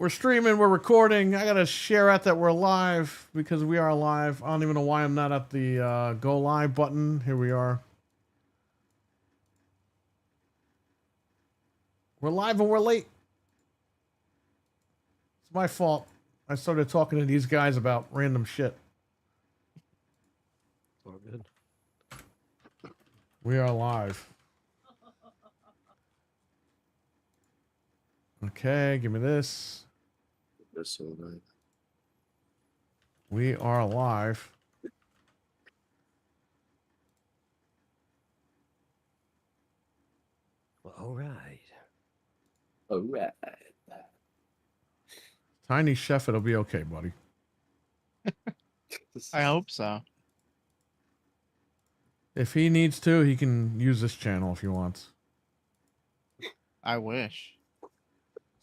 We're streaming, we're recording. I gotta share out that we're live because we are live. I don't even know why I'm not at the go live button. Here we are. We're live and we're late. It's my fault. I started talking to these guys about random shit. All good. We are live. Okay, give me this. That's so nice. We are live. Well, all right. All right. Tiny Chef, it'll be okay, buddy. I hope so. If he needs to, he can use this channel if he wants. I wish.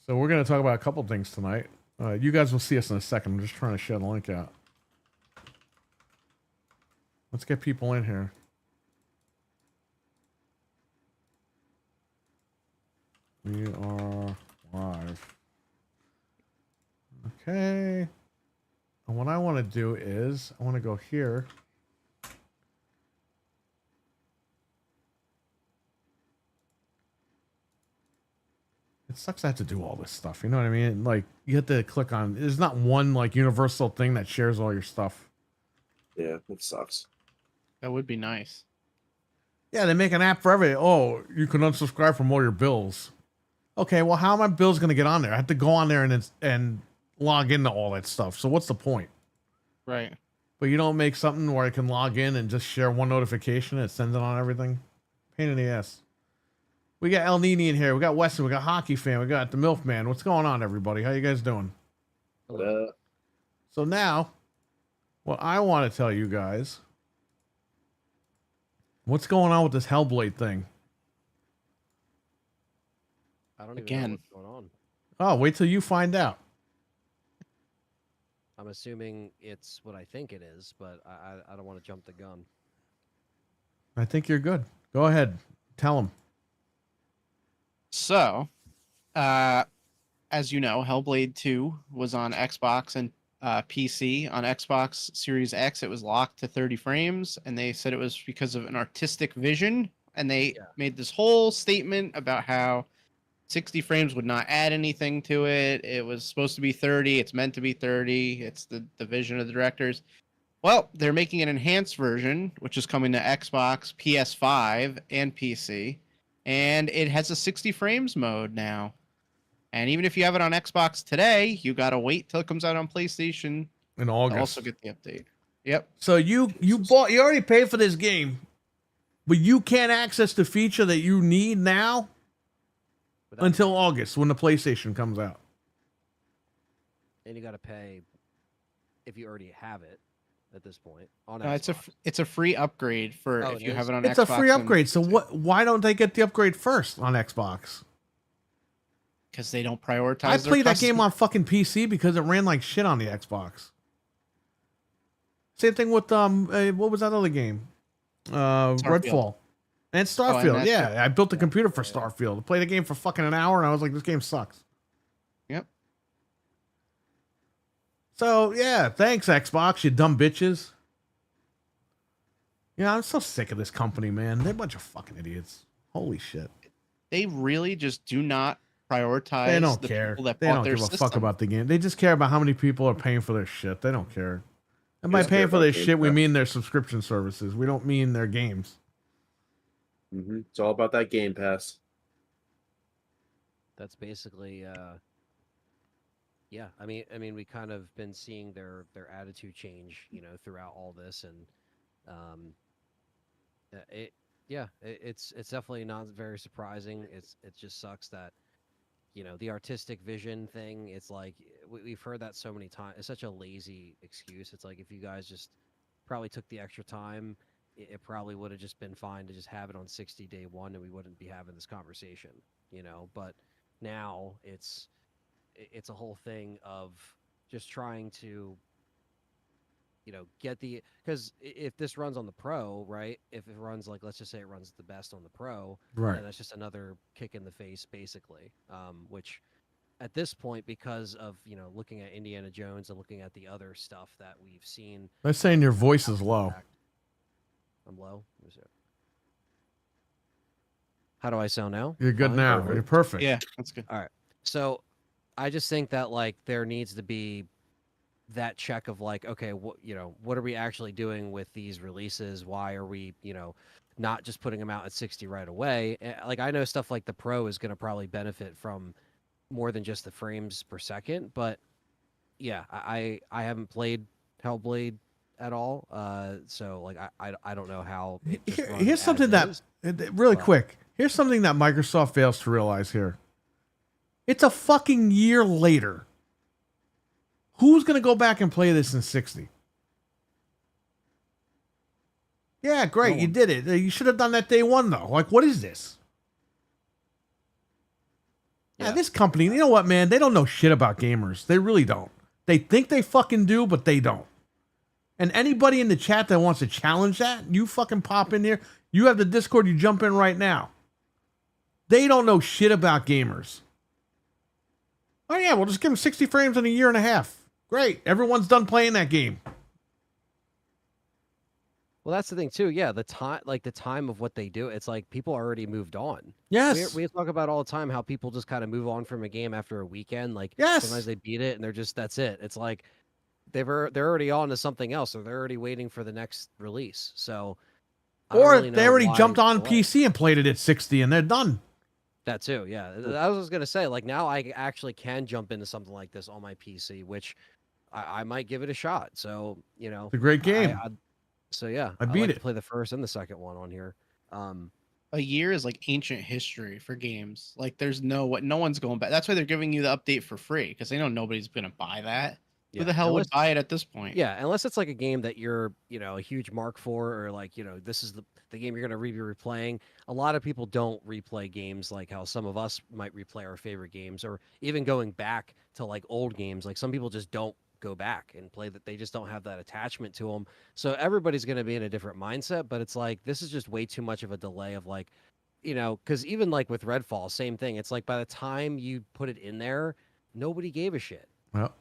So we're going to talk about a couple things tonight. You guys will see us in a second. I'm just trying to share the link out. Let's get people in here. We are live. Okay. And what I want to do is I want to go here. It sucks I have to do all this stuff. You know what I mean? Like, you have to click on. There's not one like universal thing that shares all your stuff. Yeah, it sucks. That would be nice. Yeah, they make an app for everything. Oh, you can unsubscribe from all your bills. Okay, well, how are my bills going to get on there? I have to go on there and log into all that stuff. So what's the point? Right. But you don't make something where I can log in and just share one notification and it sends it on everything? Pain in the ass. We got El Nini in here. We got Weston. We got Hockey Fan. We got the MILF Man. What's going on, everybody? How you guys doing? So now, what I want to tell you guys, what's going on with this Hellblade thing? I don't even Again. know what's going on. Oh, wait till you find out. I'm assuming it's what I think it is, but I don't want to jump the gun. I think you're good. Go ahead. Tell them. So, as you know, Hellblade 2 was on Xbox and PC. On Xbox Series X, it was locked to 30 frames, and they said it was because of an artistic vision. And they made this whole statement about how 60 frames would not add anything to it. It was supposed to be 30. It's meant to be 30. It's the vision of the directors. Well, they're making an enhanced version, which is coming to Xbox, PS5, and PC. And it has a 60 frames mode now. And even if you have it on Xbox today, you got to wait till it comes out on PlayStation In to August. also get the update. Yep. So you already paid for this game, but you can't access the feature that you need now until August when the PlayStation comes out. And you got to pay if you already have it at this point on It's a free upgrade for if you have it on Xbox. It's a free upgrade. So why don't they get the upgrade first on Xbox? Because they don't prioritize. I played that game on fucking PC because it ran like shit on the Xbox. Same thing with what was that other game? Redfall. And Starfield. Yeah, I built the computer for Starfield. I played the game for fucking an hour, and I was like, this game sucks. Yep. So, yeah, thanks, Xbox, you dumb bitches. Yeah, I'm so sick of this company, man. They're a bunch of fucking idiots. Holy shit. They really just do not prioritize. They don't the care. people that They bought don't their give a system. fuck about the game. They just care about how many people are paying for their shit. They don't care. And by Just paying care for about their Game shit, we Pass. mean their subscription services. We don't mean their games. It's all about that Game Pass. That's basically yeah. I mean we kind of been seeing their attitude change, throughout all this, and it's definitely not very surprising. It just sucks that the artistic vision thing. It's like we've heard that so many times. It's such a lazy excuse. It's like if you guys just probably took the extra time, it probably would have just been fine to just have it on 60 day one, and we wouldn't be having this conversation. But now it's a whole thing of just trying to get the, because if this runs on the Pro, right, if it runs, like, let's just say it runs the best on the Pro, Right. then that's just another kick in the face, basically, which at this point, because of looking at Indiana Jones and looking at the other stuff that we've seen. They're saying your voice is low. I'm low. How do I sound now? You're good Fine? now. You're perfect. Yeah, that's good. All right. So I just think that like there needs to be that check of like, okay, what are we actually doing with these releases? Why are we, not just putting them out at 60 right away? Like I know stuff like the Pro is going to probably benefit from more than just the frames per second, but yeah, I haven't played Hellblade at all, so like I don't know how. Here's something that really quick. Here's something that Microsoft fails to realize here. It's a fucking year later. Who's gonna go back and play this in 60? Yeah, great, you did it. You should have done that day one though. Like, what is this? Yeah, this company, you know what, man? They don't know shit about gamers. They really don't. They think they fucking do, but they don't. And anybody in the chat that wants to challenge that, you fucking pop in there. You have the Discord, you jump in right now. They don't know shit about gamers. Oh yeah, we'll just give them 60 frames in a year and a half. Great. Everyone's done playing that game. Well, that's the thing too. Yeah, the time of what they do, it's like people already moved on. Yes. We talk about all the time how people just kind of move on from a game after a weekend. Like yes. Sometimes they beat it and that's it. It's like they're already on to something else, or they're already waiting for the next release. So or they already jumped on PC and played it at 60 and they're done. That too, yeah. I was gonna say, like now I actually can jump into something like this on my PC, which I might give it a shot. So it's a great game. So yeah, I beat like it. To play the first and the second one on here. A year is like ancient history for games. Like there's no one's going back. That's why they're giving you the update for free because they know nobody's gonna buy that. Yeah. Who the hell would buy it at this point? Yeah, unless it's like a game that you're a huge mark for, or like this is the game you're gonna be replaying. A lot of people don't replay games like how some of us might replay our favorite games, or even going back to like old games. Like some people just don't go back and play that. They just don't have that attachment to them. So everybody's going to be in a different mindset, but it's like this is just way too much of a delay of like because even like with Redfall, same thing. It's like by the time you put it in there, nobody gave a shit. Well,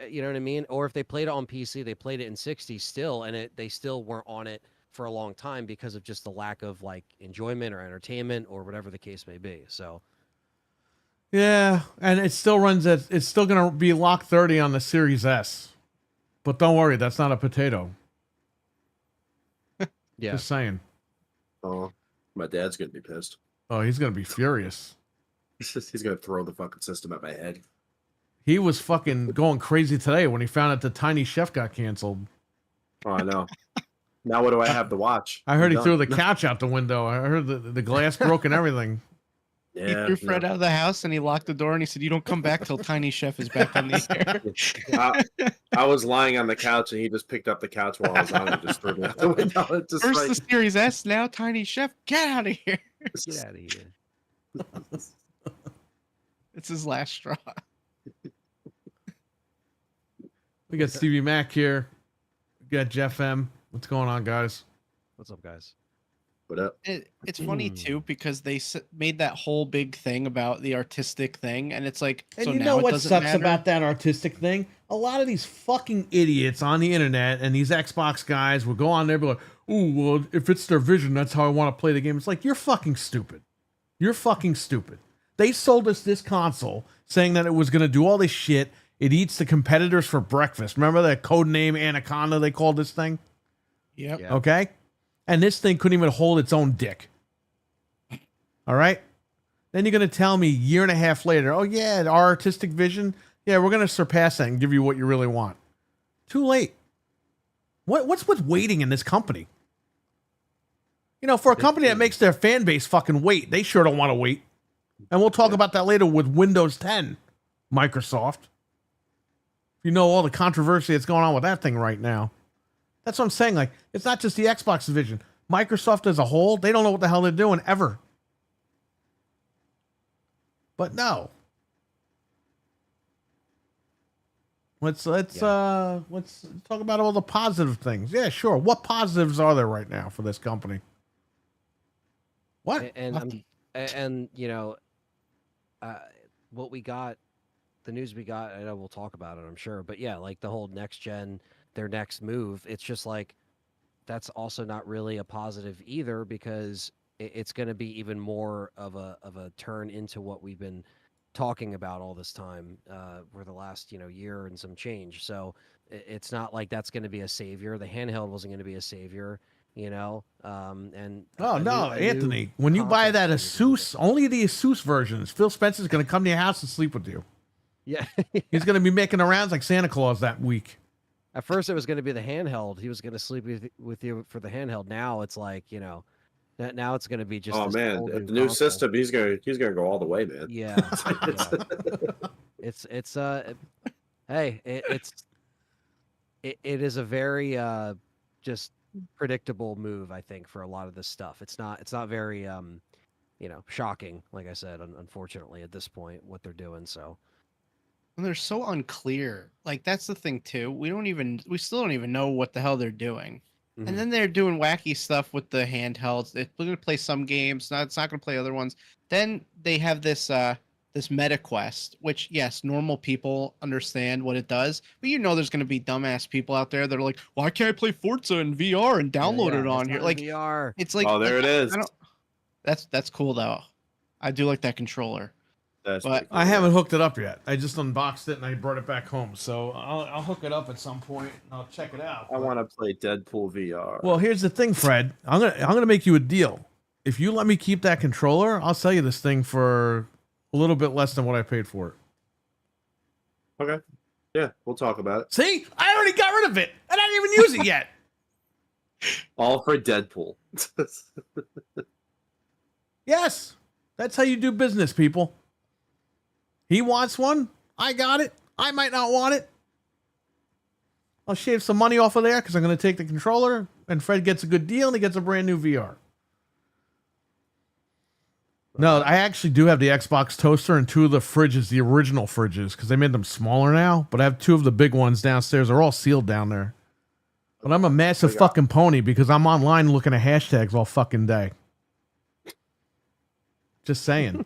you know what I mean? Or if they played it on PC, they played it in 60 still, and they still weren't on it for a long time because of just the lack of like enjoyment or entertainment or whatever the case may be. So yeah, and it still runs it's still going to be locked 30 on the Series S. But don't worry, that's not a potato. yeah. Just saying. Oh, my dad's going to be pissed. Oh, he's going to be furious. He's going to throw the fucking system at my head. He was fucking going crazy today when he found out the Tiny Chef got canceled. Oh, I know. Now what do I have to watch? I heard he threw the couch out the window. I heard the glass broke and everything. Yeah, he threw Fred out of the house and he locked the door and he said, "You don't come back till Tiny Chef is back on the air." I was lying on the couch and he just picked up the couch while I was on and just threw it out the window. First the Series S, now Tiny Chef. Get out of here! Get out of here! It's his last straw. We got Stevie Mac here. We got Jeff M. What's going on, guys? What's up, guys? What up? It's funny too because they made that whole big thing about the artistic thing, and it's like, and so you now know what sucks matter? about that artistic thing? A lot of these fucking idiots on the internet and these Xbox guys will go on there and be like, "Oh, well, if it's their vision, that's how I want to play the game." It's like, you're fucking stupid. You're fucking stupid. They sold us this console saying that it was going to do all this shit. It eats the competitors for breakfast. Remember that code name Anaconda they called this thing? Yep. Yeah. Okay? And this thing couldn't even hold its own dick. All right? Then you're going to tell me a year and a half later, oh, yeah, our artistic vision, yeah, we're going to surpass that and give you what you really want. Too late. What's with waiting in this company? For a company that makes their fan base fucking wait, they sure don't want to wait. And we'll talk about that later with Windows 10, Microsoft. You know all the controversy that's going on with that thing right now. That's what I'm saying. Like, it's not just the Xbox division. Microsoft as a whole, they don't know what the hell they're doing ever. But no. Let's talk about all the positive things. Yeah, sure. What positives are there right now for this company? What? And what we got the news we got, I know we'll talk about it, I'm sure, but yeah, like the whole next gen, their next move, it's just like that's also not really a positive either because it's going to be even more of a turn into what we've been talking about all this time for the last year and some change. So it's not like that's going to be a savior. The handheld wasn't going to be a savior, and Oh no, a new Anthony! When you buy console that is gonna be Asus, only the Asus versions, Phil Spencer's going to come to your house and sleep with you. Yeah. He's going to be making the rounds like Santa Claus that week. At first, it was going to be the handheld. He was going to sleep with you for the handheld. Now it's like now it's going to be just. Oh this man, whole the new new console. system, he's gonna go all the way, man. Yeah, yeah. It's hey, it is a very just predictable move. I think for a lot of this stuff, it's not very shocking. Like I said, unfortunately at this point, what they're doing. So. And they're so unclear. Like that's the thing too. We still don't even know what the hell they're doing. Mhm. And then they're doing wacky stuff with the handhelds. They're going to play some games. It's not going to play other ones. Then they have this this Meta Quest, which yes, normal people understand what it does, but there's going to be dumbass people out there that are like, "Why can't I play Forza in VR and download it on here?" Like VR. it's like, Oh, there it is. I don't. That's cool though. I do like that controller. That's But- pretty cool, I haven't yeah. hooked it up yet. I just unboxed it and I brought it back home. So I'll hook it up at some point and I'll check it out. I want to play Deadpool VR. Well, here's the thing, Fred. I'm gonna make you a deal. If you let me keep that controller, I'll sell you this thing for a little bit less than what I paid for it. Okay. Yeah, we'll talk about it. See, I already got rid of it, and I didn't even use it yet. All for Deadpool. Yes, that's how you do business, people. He wants one. I got it. I might not want it. I'll shave some money off of there because I'm going to take the controller, and Fred gets a good deal, and he gets a brand new VR. No, I actually do have the Xbox toaster and two of the fridges, the original fridges, because they made them smaller now. But I have two of the big ones downstairs. They're all sealed down there. But I'm a massive fucking pony because I'm online looking at hashtags all fucking day. Just saying.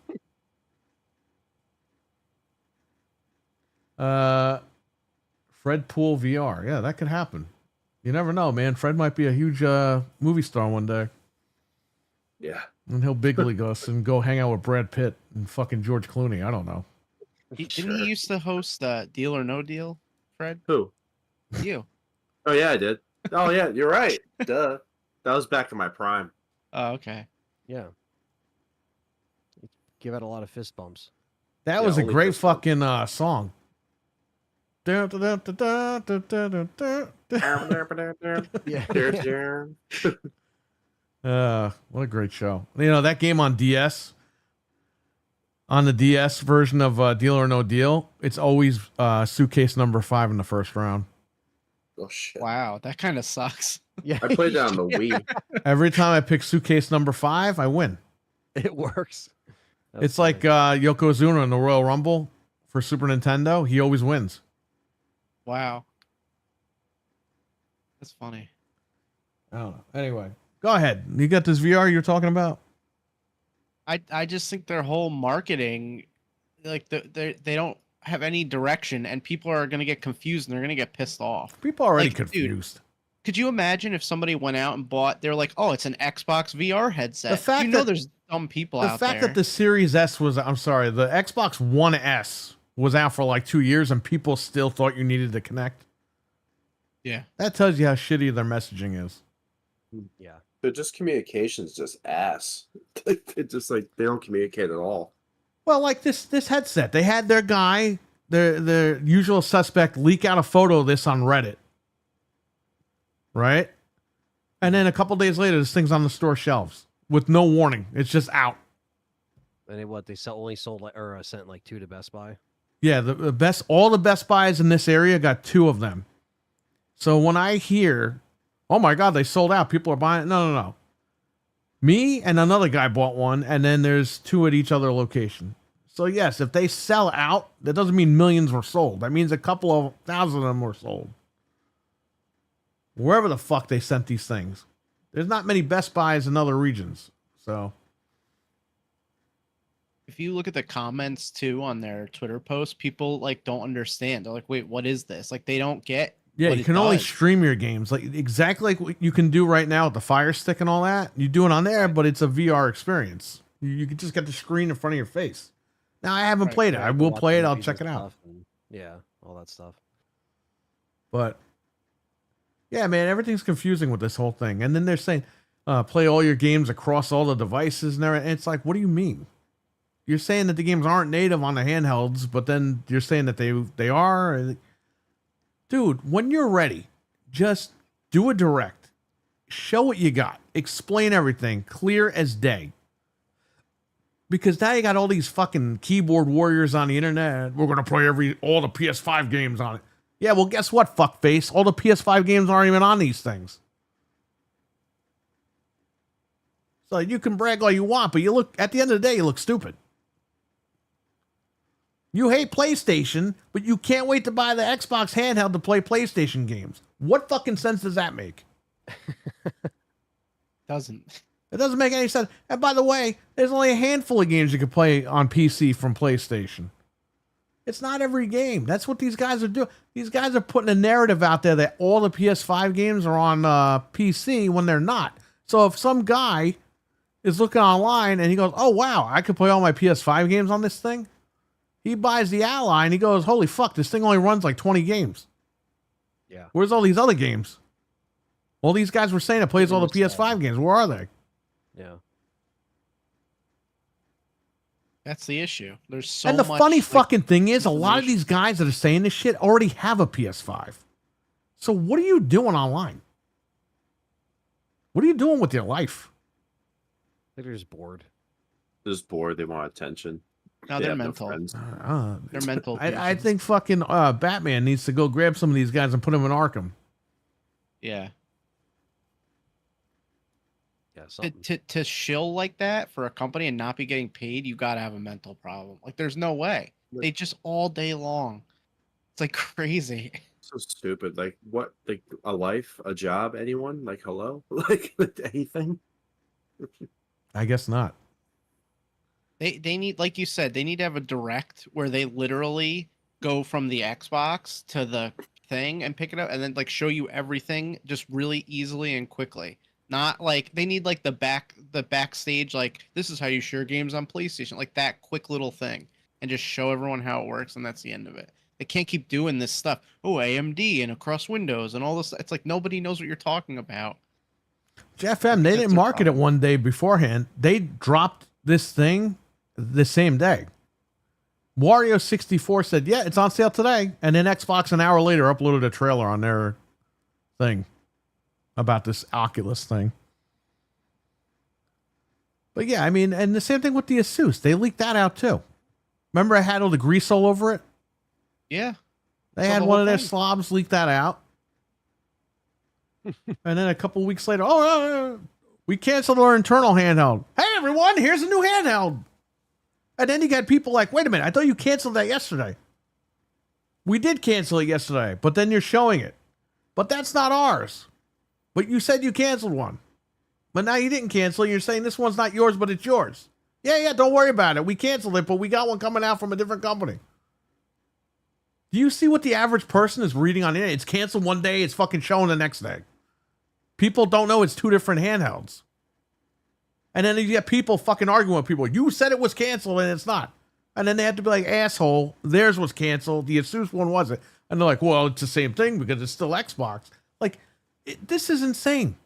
Fred Pool VR. Yeah, that could happen. You never know, man. Fred might be a huge movie star one day. Yeah. And he'll big league us and go hang out with Brad Pitt and fucking George Clooney. I don't know. Didn't he used to host Deal or No Deal, Fred? Who? You. Oh yeah, I did. Oh yeah, you're right. Duh. That was back in my prime. Oh, okay. Yeah. Give out a lot of fist bumps. That Yeah, was a only great this one. fucking song. Yeah. What a great show. That game on DS, on the DS version of Deal or No Deal, it's always suitcase number 5 in the first round. Oh shit. Wow, that kind of sucks. Yeah. I played that on the Wii. Every time I pick suitcase number 5, I win. It works. That's It's like funny. Yokozuna in the Royal Rumble for Super Nintendo. He always wins. Wow. That's funny. I don't know. Anyway, go ahead. You got this VR you're talking about? I just think their whole marketing, like they don't have any direction, and people are gonna get confused and they're gonna get pissed off. People are already Like, dude, confused. Could you imagine if somebody went out and bought? They're like, oh, it's an Xbox VR headset. The fact that- there's dumb people The out fact there. that the Series S was, I'm sorry, the Xbox One S was out for like 2 years and people still thought you needed to connect. Yeah. That tells you how shitty their messaging is. Yeah. But just communication's just ass. It's just like they don't communicate at all. Well, like this headset, they had their guy, their usual suspect, leak out a photo of this on Reddit, right? And then a couple days later, this thing's on the store shelves with no warning. It's just out. And they only sold sent like 2 to Best Buy. Yeah, all the Best Buys in this area got 2 of them. So when I hear, oh my God, they sold out, people are buying it. No. Me and another guy bought one, and then there's 2 at each other location. So yes, if they sell out, that doesn't mean millions were sold. That means a couple of thousand of them were sold. Wherever the fuck they sent these things. There's not many Best Buys in other regions. So If you look at the comments too on their Twitter posts, people like don't understand. They're like, "Wait, what is this?" Like they don't get. Yeah, what you it can only does. stream your games like exactly like what you can do right now with the Fire Stick and all that. You do it on there, but it's a VR experience. You can just get the screen in front of your face. Now I haven't Right, played it. Yeah, I you can will watch play it. I'll movies check it and out. stuff and- yeah, all that stuff. But yeah, man, everything's confusing with this whole thing. And then they're saying, play all your games across all the devices and everything. And it's like, what do you mean? You're saying that the games aren't native on the handhelds, but then you're saying that they are. Dude, when you're ready, just do a direct. Show what you got. Explain everything clear as day. Because now you got all these fucking keyboard warriors on the internet. We're gonna play all the PS5 games on it. Yeah, well, guess what, fuckface? All the PS5 games aren't even on these things. So you can brag all you want, but you look at the end of the day, you look stupid. You hate PlayStation, but you can't wait to buy the Xbox handheld to play PlayStation games. What fucking sense does that make? Doesn't. It doesn't make any sense. And by the way, there's only a handful of games you can play on PC from PlayStation. It's not every game. That's what these guys are doing. These guys are putting a narrative out there that all the PS5 games are on PC when they're not. So if some guy is looking online and he goes, oh, wow, I could play all my PS5 games on this thing. He buys the Ally and he goes, holy fuck, this thing only runs like 20 games. Yeah. Where's all these other games? All these guys were saying it plays all the PS5 games. Where are they? Yeah. That's the issue. There's so And the much, funny like, fucking thing is, a lot of information. these guys that are saying this shit already have a PS5. So what are you doing online? What are you doing with your life? I think they're just bored. Just bored. They want attention. No, They they're have no mental. friends. They're mental. I patients. think fucking Batman needs to go grab some of these guys and put them in Arkham. Yeah. Yeah, something. To shill like that for a company and not be getting paid, you got to have a mental problem. Like, there's no way. They just all day long. It's like crazy. So stupid. Like what? Like a life, a job, anyone? Like hello? Like anything? I guess not. They need, like you said, they need to have a direct where they literally go from the Xbox to the thing and pick it up and then like show you everything just really easily and quickly. Not like they need like the backstage, like this is how you share games on PlayStation, like that quick little thing, and just show everyone how it works, and that's the end of it. They can't keep doing this stuff. Oh, AMD and across Windows and all this. It's like nobody knows what you're talking about. Jeff M, they That's didn't their market it problem. one day beforehand. They dropped this thing the same day. Wario64 said, yeah, it's on sale today. And then Xbox an hour later uploaded a trailer on their thing about this Oculus thing. But yeah, I mean, and the same thing with the Asus. They leaked that out too. Remember I had all the grease all over it? Yeah. They So had the one whole of their thing. slobs leak that out. And then a couple weeks later, we canceled our internal handheld. Hey, everyone, here's a new handheld. And then you got people like, wait a minute, I thought you canceled that yesterday. We did cancel it yesterday, but then you're showing it. But that's not ours. But you said you canceled one. But now you didn't cancel it. You're saying this one's not yours, but it's yours. Yeah, don't worry about it. We canceled it, but we got one coming out from a different company. Do you see what the average person is reading on the internet? It's canceled one day, it's fucking showing the next day. People don't know it's two different handhelds. And then you get people fucking arguing with people. You said it was canceled and it's not. And then they have to be like, asshole, theirs was canceled. The Asus one wasn't. And they're like, well, it's the same thing because it's still Xbox. Like, this is insane.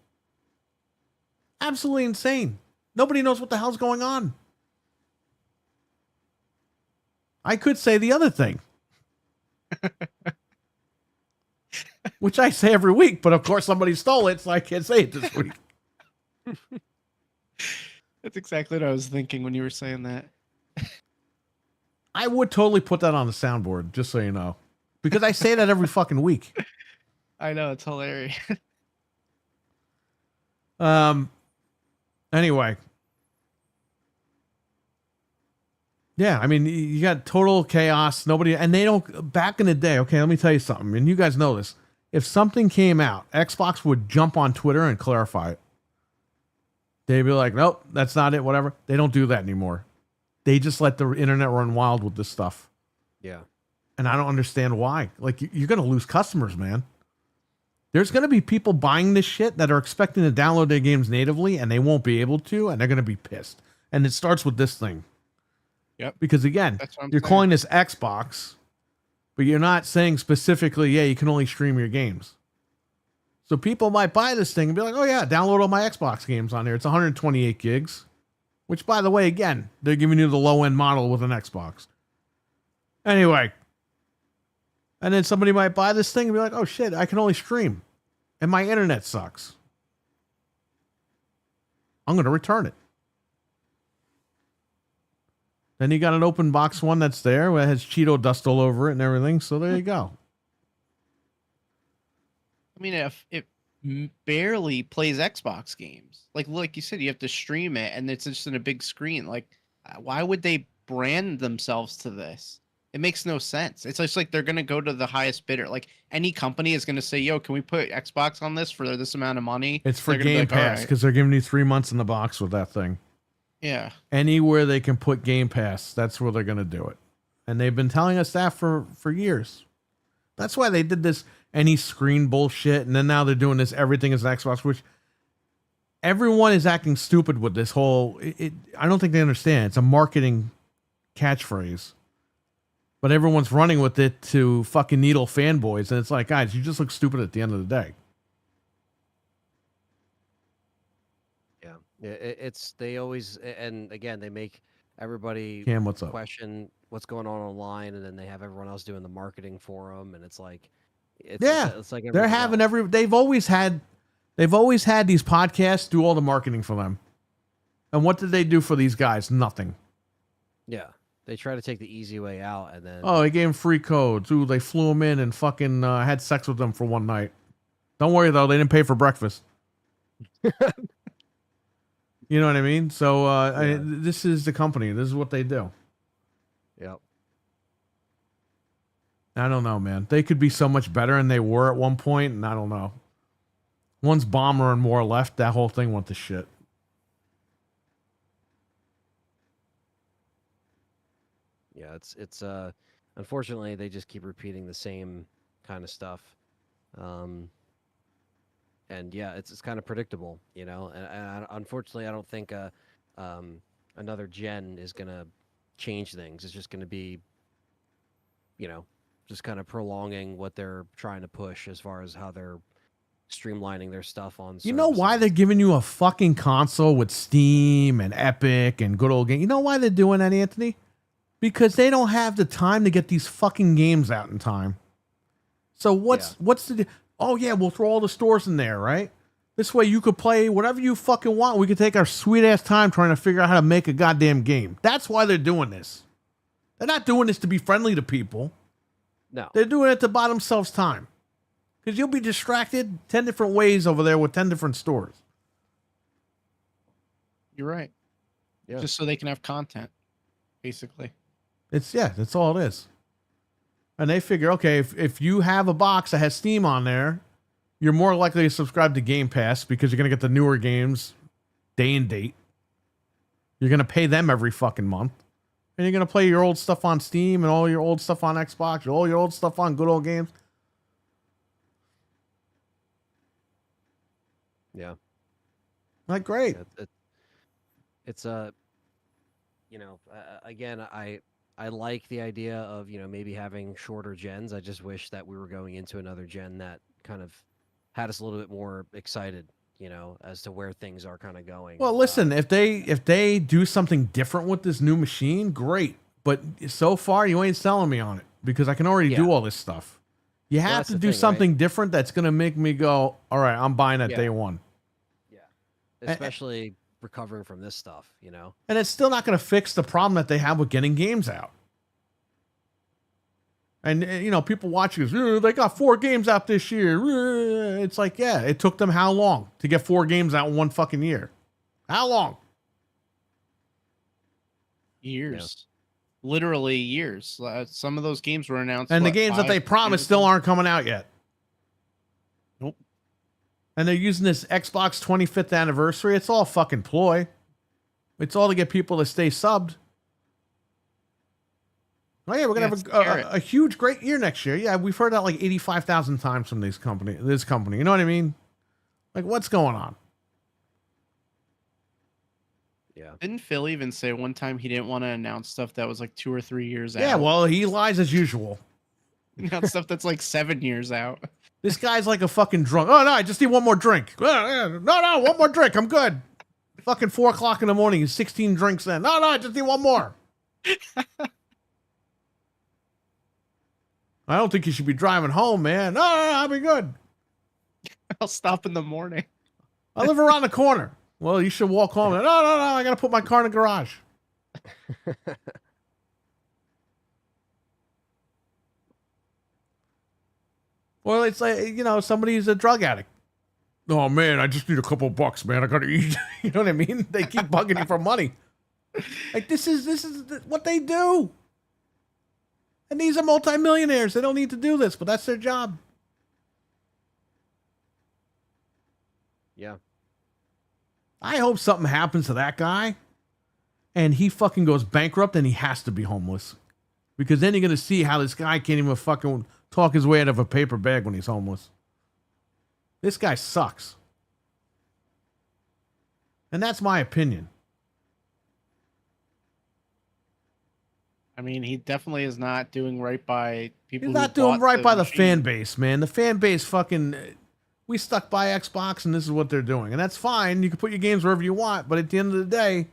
Absolutely insane. Nobody knows what the hell's going on. I could say the other thing. Which I say every week, but of course somebody stole it, so I can't say it this week. That's exactly what I was thinking when you were saying that. I would totally put that on the soundboard, just so you know. Because I say that every fucking week. I know, it's hilarious. Anyway. Yeah, I mean, you got total chaos. Nobody, and they don't, back in the day, okay, let me tell you something, and you guys know this. If something came out, Xbox would jump on Twitter and clarify it. They'd be like, nope, that's not it, whatever. They don't do that anymore. they just let the internet run wild with this stuff. Yeah. And I don't understand why. Like, you're going to lose customers, man. There's going to be people buying this shit that are expecting to download their games natively, and they won't be able to, and they're going to be pissed. And it starts with this thing. Yep. Because, again, you're saying. calling this Xbox, but you're not saying specifically, yeah, you can only stream your games. So people might buy this thing and be like, oh, yeah, download all my Xbox games on there. It's 128 gigs. Which, by the way, again, they're giving you the low-end model with an Xbox. Anyway. And then somebody might buy this thing and be like, oh, shit, I can only stream. And my internet sucks. I'm going to return it. Then you got an open box one that's there where it has Cheeto dust all over it and everything. So there you go. I mean, if it barely plays Xbox games, like you said, you have to stream it and it's just in a big screen. Like, why would they brand themselves to this? It makes no sense. It's just like they're going to go to the highest bidder. Like, any company is going to say, yo, can we put Xbox on this for this amount of money? It's for Game Pass because they're giving you 3 months in the box with that thing. Yeah. Anywhere they can put Game Pass, that's where they're going to do it. And they've been telling us that for years. That's why they did this any screen bullshit. And then now they're doing this everything is an Xbox, which everyone is acting stupid with this whole. I don't think they understand. It's a marketing catchphrase. But everyone's running with it to fucking needle fanboys. And it's like, guys, you just look stupid at the end of the day. Yeah. It's, they always, and again, they make everybody Cam, what's up? question what's going on online. And then they have everyone else doing the marketing for them. And it's like, it's like they're having else. they've always had these podcasts do all the marketing for them. And what did they do for these guys? Nothing. Yeah. They try to take the easy way out, and then they gave them free codes. Ooh, they flew them in and fucking had sex with them for one night. Don't worry though, they didn't pay for breakfast. You know what I mean? So this is the company. This is what they do. Yep. I don't know, man. They could be so much better, and they were at one point, and I don't know. Once Bomber and more left, that whole thing went to shit. Yeah, it's unfortunately they just keep repeating the same kind of stuff. And yeah, it's kind of predictable, you know. And unfortunately, I don't think another gen is gonna change things. It's just gonna be, you know, just kind of prolonging what they're trying to push as far as how they're streamlining their stuff on. You know why they're giving you a fucking console with Steam and Epic and good old game? You know why they're doing that, Anthony? Because they don't have the time to get these fucking games out in time. So what's the... Oh, yeah, we'll throw all the stores in there, right? This way you could play whatever you fucking want. We could take our sweet-ass time trying to figure out how to make a goddamn game. That's why they're doing this. They're not doing this to be friendly to people. No. They're doing it to buy themselves time. Because you'll be distracted 10 different ways over there with 10 different stores. You're right. Yeah. Just so they can have content, basically. That's all it is. And they figure, okay, if you have a box that has Steam on there, you're more likely to subscribe to Game Pass because you're going to get the newer games day and date. You're going to pay them every fucking month. And you're going to play your old stuff on Steam and all your old stuff on Xbox, all your old stuff on good old games. Yeah. Like, great. It's you know, again, I like the idea of, you know, maybe having shorter gens. I just wish that we were going into another gen that kind of had us a little bit more excited, you know, as to where things are kind of going. Well, listen, if they do something different with this new machine, great. But so far, you ain't selling me on it because I can already do all this stuff. You have to do something different that's going to make me go, all right, I'm buying at day one. Yeah. Especially recovering from this stuff, you know? And it's still not going to fix the problem that they have with getting games out. And, you know, people watching this, they got 4 games out this year. It's like, yeah, it took them how long to get 4 games out in one fucking year? How long? Years. Yeah. Literally years. Some of those games were announced. And the games that they promised still aren't coming out yet. Nope. And they're using this Xbox 25th anniversary. It's all fucking ploy. It's all to get people to stay subbed. Oh yeah, we're gonna it's have a huge, great year next year. Yeah, we've heard that like 85,000 times from this company. You know what I mean? Like, what's going on? Yeah. Didn't Phil even say one time he didn't want to announce stuff that was like 2 or 3 years out? Yeah, well, he lies as usual. Announce stuff that's like 7 years out. This guy's like a fucking drunk. Oh no, I just need one more drink. No, one more drink. I'm good. Fucking 4 o'clock in the morning. 16 drinks in. No, I just need one more. I don't think you should be driving home, man. No, I'll be good. I'll stop in the morning. I live around the corner. Well, you should walk home. No, I gotta put my car in the garage. Well, it's like, somebody's a drug addict. Oh man, I just need a couple bucks, man. I gotta eat. You know what I mean? They keep bugging you for money. Like, this is what they do. And these are multimillionaires. They don't need to do this, but that's their job. Yeah. I hope something happens to that guy and he fucking goes bankrupt and he has to be homeless. Because then you're going to see how this guy can't even fucking talk his way out of a paper bag when he's homeless. This guy sucks. And that's my opinion. I mean, he definitely is not doing right by people. He's not doing right by the fan base, man. The fan base fucking... We stuck by Xbox and this is what they're doing. And that's fine. You can put your games wherever you want. But at the end of the day,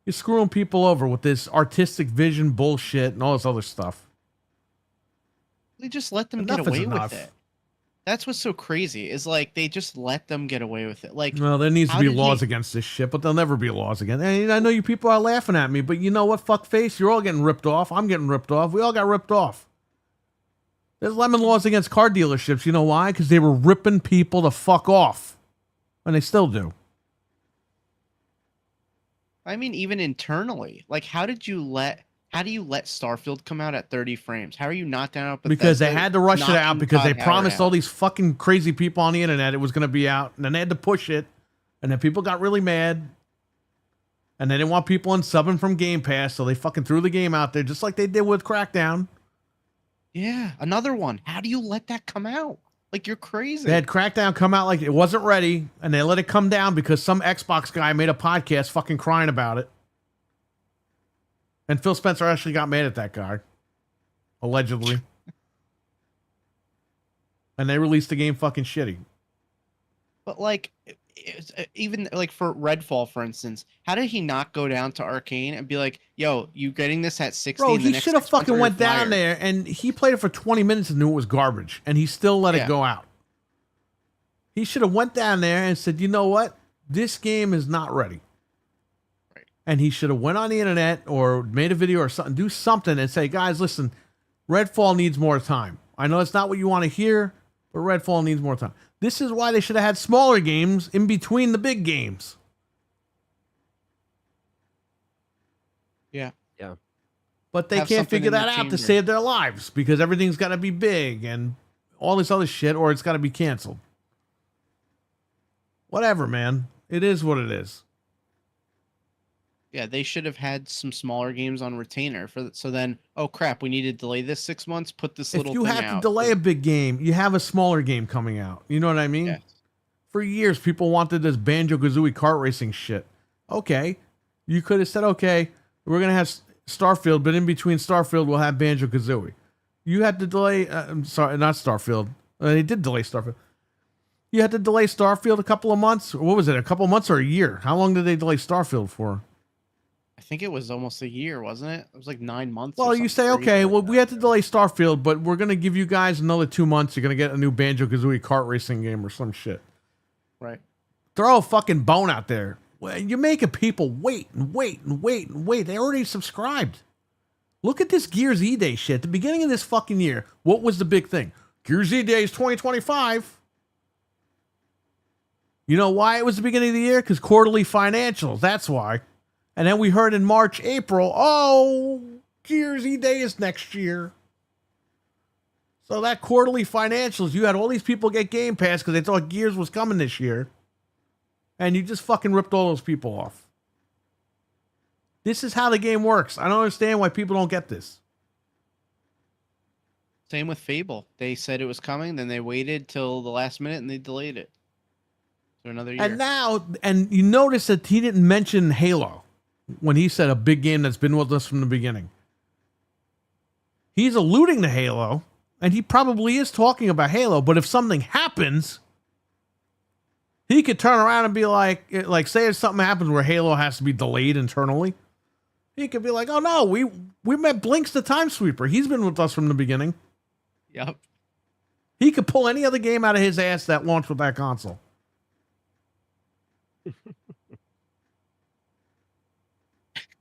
you're screwing people over with this artistic vision bullshit and all this other stuff. They just let them get away with it. That's what's so crazy, is like they just let them get away with it. Like, well, there needs to be laws against this shit, but there'll never be laws again. And I know you people are laughing at me, but you know what, fuckface? You're all getting ripped off. I'm getting ripped off. We all got ripped off. There's lemon laws against car dealerships. You know why? Because they were ripping people to fuck off. And they still do. I mean, even internally, like, how do you let Starfield come out at 30 frames? How are you not down out? Because they had to rush it out because they promised all these fucking crazy people on the internet it was going to be out, and then they had to push it, and then people got really mad, and they didn't want people unsubbing from Game Pass, so they fucking threw the game out there just like they did with Crackdown. Yeah, another one. How do you let that come out? Like, you're crazy. They had Crackdown come out like it wasn't ready, and they let it come down because some Xbox guy made a podcast fucking crying about it. And Phil Spencer actually got mad at that guy. Allegedly. And they released the game fucking shitty. But, like, even, like, for Redfall, for instance, how did he not go down to Arcane and be like, yo, you getting this at 60? Bro, he should have fucking went down there, and he played it for 20 minutes and knew it was garbage, and he still let it go out. He should have went down there and said, you know what? This game is not ready. And he should have went on the internet or made a video or something, do something and say, guys, listen, Redfall needs more time. I know it's not what you want to hear, but Redfall needs more time. This is why they should have had smaller games in between the big games. Yeah. Yeah. But they can't figure that out to save their lives because everything's got to be big and all this other shit, or it's got to be canceled. Whatever, man. It is what it is. Yeah, they should have had some smaller games on retainer so then, oh crap, we need to delay this 6 months. Put this little. If you thing have out. to delay a big game, you have a smaller game coming out. You know what I mean? Yes. For years, people wanted this Banjo-Kazooie kart racing shit. Okay, you could have said, okay, we're gonna have Starfield, but in between Starfield, we'll have Banjo-Kazooie. You had to delay. I'm sorry, not Starfield. They did delay Starfield. You had to delay Starfield a couple of months. What was it? A couple of months or a year? How long did they delay Starfield for? I think it was almost a year, wasn't it? It was like 9 months. Well, you say, okay, well, we had to delay Starfield, but we're going to give you guys another 2 months. You're going to get a new Banjo-Kazooie kart racing game or some shit. Right. Throw a fucking bone out there. You're making people wait and wait and wait and wait. They already subscribed. Look at this Gears E-Day shit. At the beginning of this fucking year, what was the big thing? Gears E-Day is 2025. You know why it was the beginning of the year? Because quarterly financials. That's why. And then we heard in March, April, oh, Gears E-Day is next year. So that quarterly financials, you had all these people get Game Pass because they thought Gears was coming this year. And you just fucking ripped all those people off. This is how the game works. I don't understand why people don't get this. Same with Fable. They said it was coming, then they waited till the last minute and they delayed it for another year. And now, and you notice that he didn't mention Halo when he said a big game that's been with us from the beginning. He's alluding to Halo, and he probably is talking about Halo, but if something happens, he could turn around and be like say if something happens where Halo has to be delayed internally, he could be like, oh no, we met Blinks the Time Sweeper. He's been with us from the beginning. Yep. He could pull any other game out of his ass that launched with that console.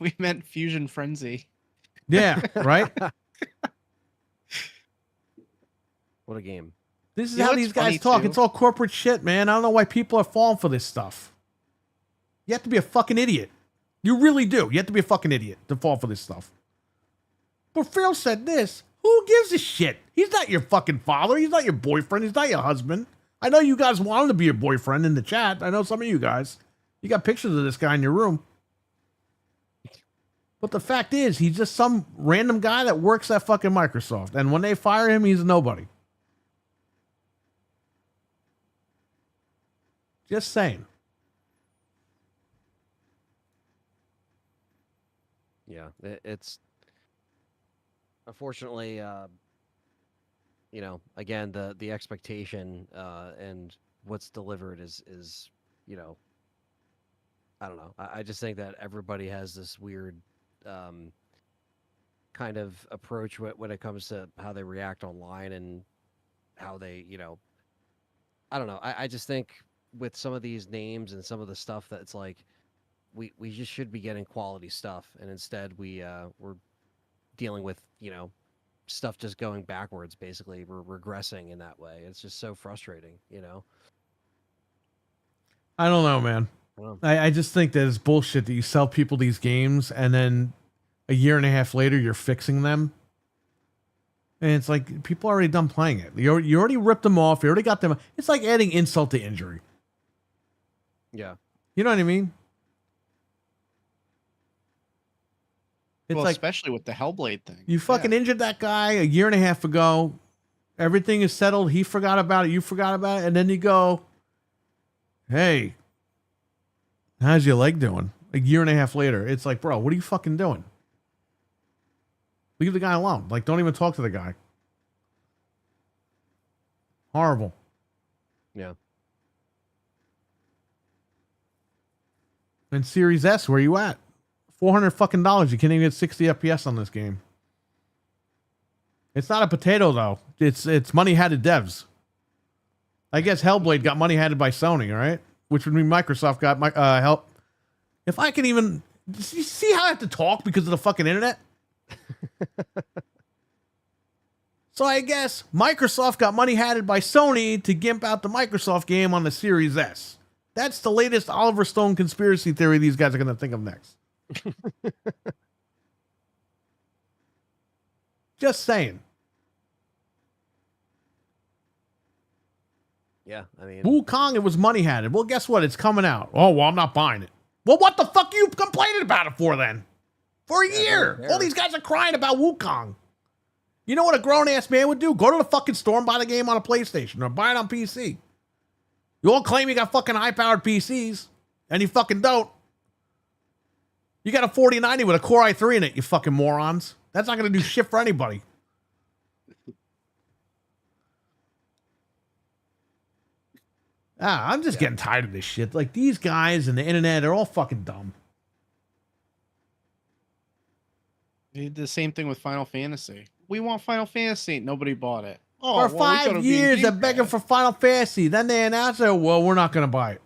We meant Fusion Frenzy. Yeah, right? What a game. This is You know how what's these guys funny, talk. too? It's all corporate shit, man. I don't know why people are falling for this stuff. You have to be a fucking idiot. You really do. You have to be a fucking idiot to fall for this stuff. But Phil said this. Who gives a shit? He's not your fucking father. He's not your boyfriend. He's not your husband. I know you guys want him to be your boyfriend in the chat. I know some of you guys. You got pictures of this guy in your room. But the fact is, he's just some random guy that works at fucking Microsoft. And when they fire him, he's a nobody. Just saying. Yeah, it's unfortunately, you know, again, the expectation and what's delivered is, you know, I don't know. I just think that everybody has this weird kind of approach when it comes to how they react online and how they, you know, I don't know. I just think with some of these names and some of the stuff that it's like, we just should be getting quality stuff, and instead we're dealing with, you know, stuff just going backwards. Basically, we're regressing in that way. It's just so frustrating, you know. I don't know, man. Well, I just think that it's bullshit that you sell people these games and then a year and a half later you're fixing them. And it's like people are already done playing it. You already ripped them off. You already got them. It's like adding insult to injury. yeah, You know what I mean? It's Well, like especially with the Hellblade thing. you fucking Yeah. injured that guy a year and a half ago. Everything is settled. He forgot about it. You forgot about it. And then you go, hey, how's your leg doing? A year and a half later. It's like, bro, what are you fucking doing? Leave the guy alone. Like, don't even talk to the guy. Horrible. yeah. And Series S, where you at? $400 fucking dollars. You can't even get 60 FPS on this game. It's not a potato though. It's money hatted devs. I guess Hellblade got money hatted by Sony, right? Which would mean Microsoft got my help. If I can even you see how I have to talk because of the fucking internet. So I guess Microsoft got money hatted by Sony to gimp out the Microsoft game on the Series S. That's the latest Oliver Stone conspiracy theory these guys are going to think of next. Just saying. Yeah, I mean, Wukong, it was money hatted. Well, guess what? It's coming out. Oh, well, I'm not buying it. Well, what the fuck are you complaining about it for then? For a year. fair. All these guys are crying about Wukong. You know what a grown-ass man would do? Go to the fucking store and buy the game on a PlayStation or buy it on PC. You all claim you got fucking high-powered PCs, and you fucking don't. You got a 4090 with a Core i3 in it, you fucking morons. That's not going to do shit for anybody. I'm just getting tired of this shit. Like, these guys and the internet are all fucking dumb. They did the same thing with Final Fantasy. We want Final Fantasy. Nobody bought it. For well, we thought it 5 would be in years, Game they're begging Pass. for Final Fantasy. Then they announce it. Well, we're not going to buy it.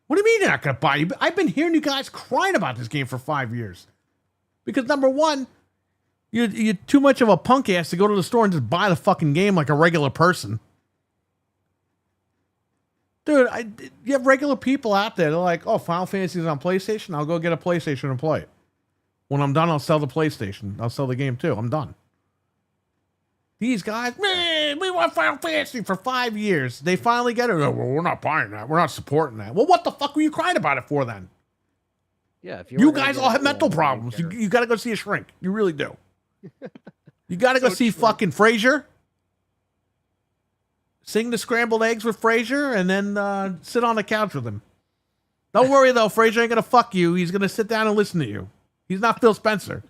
What do you mean you're not going to buy it? I've been hearing you guys crying about this game for 5 years. Because number one, you're too much of a punk ass to go to the store and just buy the fucking game like a regular person. Dude, you have regular people out there. They're like, oh, Final Fantasy is on PlayStation. I'll go get a PlayStation and play it. When I'm done, I'll sell the PlayStation. I'll sell the game too. I'm done. These guys, man, we want Final Fantasy for 5 years. They finally get it. Oh, well, we're not buying that. We're not supporting that. Well, what the fuck were you crying about it for then? Yeah, if You were gonna guys get all it have mental I mean, problems. You, they're- you got to go see a shrink. You really do. You got to go So see true. fucking Frasier. Sing the scrambled eggs with Frasier and then sit on the couch with him. Don't worry though, Frasier ain't gonna fuck you. He's gonna sit down and listen to you. He's not Phil Spencer.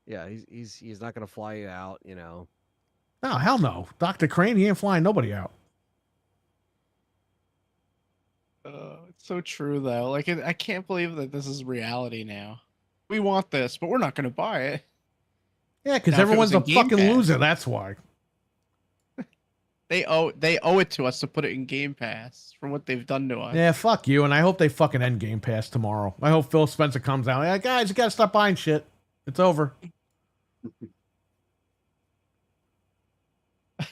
Yeah, he's not gonna fly you out. You know. No, hell no. Dr. Crane, he ain't flying nobody out. It's so true though. Like I can't believe that this is reality now. We want this, but we're not going to buy it. Yeah, because Now, if it everyone's was a in Game fucking Pass- loser. That's why. They owe it to us to put it in Game Pass for what they've done to us. Yeah, fuck you. And I hope they fucking end Game Pass tomorrow. I hope Phil Spencer comes out. Like, guys, you gotta stop buying shit. It's over.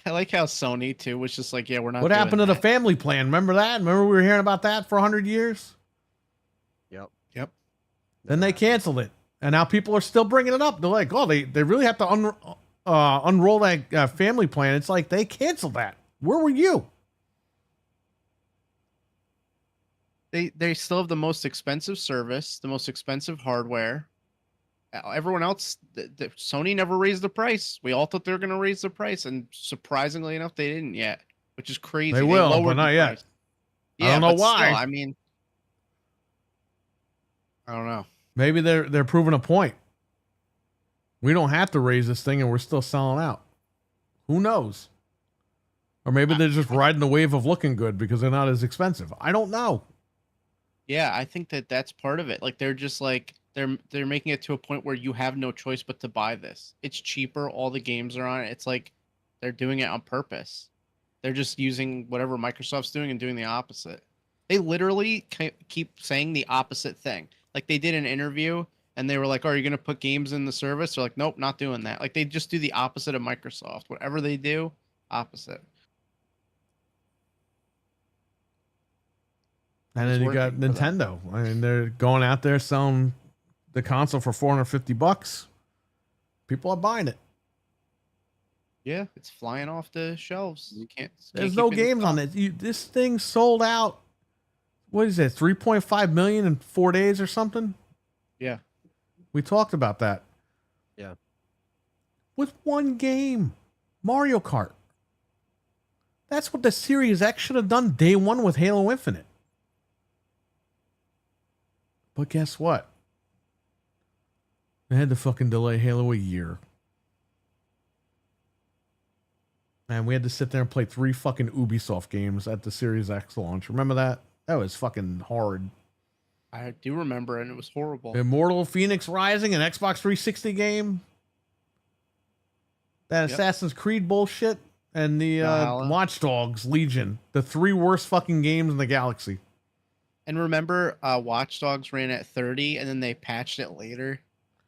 I like how Sony too was just like, yeah, we're not. What happened to doing the family plan? Remember that? Remember we were hearing about that for 100 years? Yep. Yep. Then they canceled it. And now people are still bringing it up. They're like, oh, they really have to unroll that family plan. It's like they canceled that. Where were you? They still have the most expensive service, the most expensive hardware. Everyone else, Sony never raised the price. We all thought they were going to raise the price, and surprisingly enough, they didn't yet, which is crazy. They will, but lowered not the yet. price. I don't know but why. Still, I mean, I don't know. Maybe they're proving a point. We don't have to raise this thing and we're still selling out. Who knows? Or maybe they're just riding the wave of looking good because they're not as expensive. I don't know. Yeah, I think that's part of it. Like they're just like they're making it to a point where you have no choice but to buy this. It's cheaper. All the games are on it. It's like they're doing it on purpose. They're just using whatever Microsoft's doing and doing the opposite. They literally keep saying the opposite thing. Like they did an interview and they were like, are you going to put games in the service? They're like, nope, not doing that. Like they just do the opposite of Microsoft. Whatever they do, opposite. And then you got working for them. Nintendo. I mean, they're going out there selling the console for $450. People are buying it. Yeah, it's flying off the shelves. You can't. There's keep no it in games on stock. it. This thing sold out. What is it? 3.5 million in 4 days or something? Yeah. We talked about that. Yeah. With one game, Mario Kart. That's what the Series X should have done day one with Halo Infinite. But guess what? They had to fucking delay Halo a year. And we had to sit there and play 3 fucking Ubisoft games at the Series X launch. Remember that? That was fucking hard. I do remember, and it was horrible. Immortal Phoenix Rising, an Xbox 360 game. That Yep. Assassin's Creed bullshit. And the Valhalla. Watch Dogs Legion. The 3 worst fucking games in the galaxy. And remember, Watch Dogs ran at 30, and then they patched it later.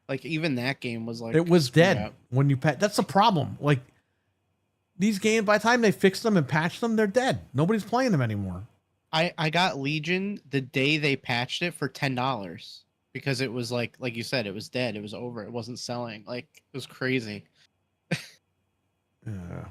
Like even that game was like It was screwed dead up. when you patch. That's the problem. Like these games, by the time they fix them and patch them, they're dead. Nobody's playing them anymore. I got Legion the day they patched it for $10 because it was like you said, it was dead. It was over. It wasn't selling. Like it was crazy. Yeah.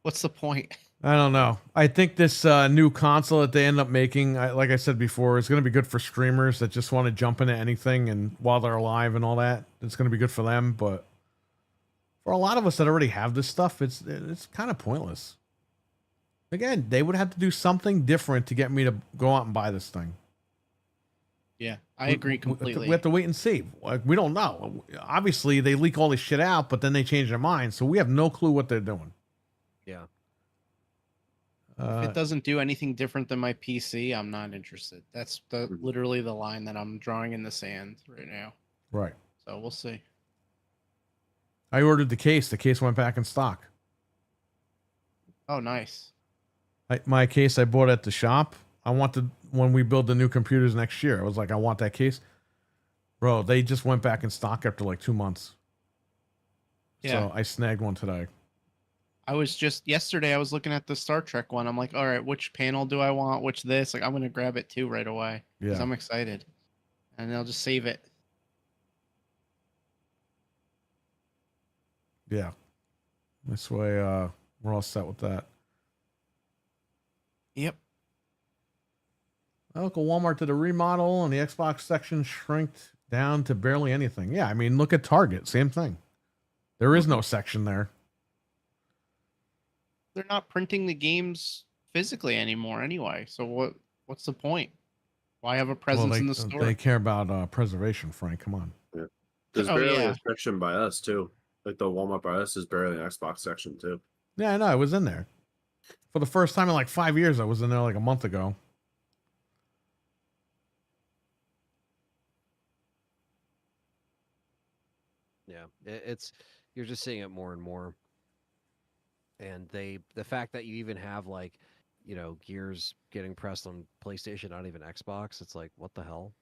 What's the point? I don't know. I think this new console that they end up making, like I said before, is going to be good for streamers that just want to jump into anything and while they're alive and all that. It's going to be good for them, but for a lot of us that already have this stuff, it's kind of pointless. Again, they would have to do something different to get me to go out and buy this thing. Yeah, I agree completely. We have to wait and see. Like, we don't know. Obviously, they leak all this shit out, but then they change their mind, so we have no clue what they're doing. Yeah. If it doesn't do anything different than my PC, I'm not interested. That's literally the line that I'm drawing in the sand right now. Right. So we'll see. I ordered the case. The case went back in stock. Oh, nice. My case I bought at the shop. I wanted when we build the new computers next year. I was like, I want that case. Bro, they just went back in stock after like 2 months. Yeah. So I snagged one today. I was just yesterday. I was looking at the Star Trek one. I'm like, all right, which panel do I want? Which this? Like, I'm gonna grab it too right away because Yeah. I'm excited, and I'll just save it. Yeah. This way, we're all set with that. Yep. Local Walmart did a remodel and the Xbox section shrinked down to barely anything. Yeah, I mean, look at Target. Same thing. There is no section there. They're not printing the games physically anymore anyway. So what's the point? Why have a presence in the store? They care about preservation, Frank. Come on. Yeah. There's barely a section by us, too. Like the Walmart by us is barely an Xbox section, too. Yeah, I know. I was in there. For the first time in like 5 years, I was in there like a month ago. Yeah, it's you're just seeing it more and more. And the fact that you even have like, Gears getting pressed on PlayStation, not even Xbox, it's like, what the hell?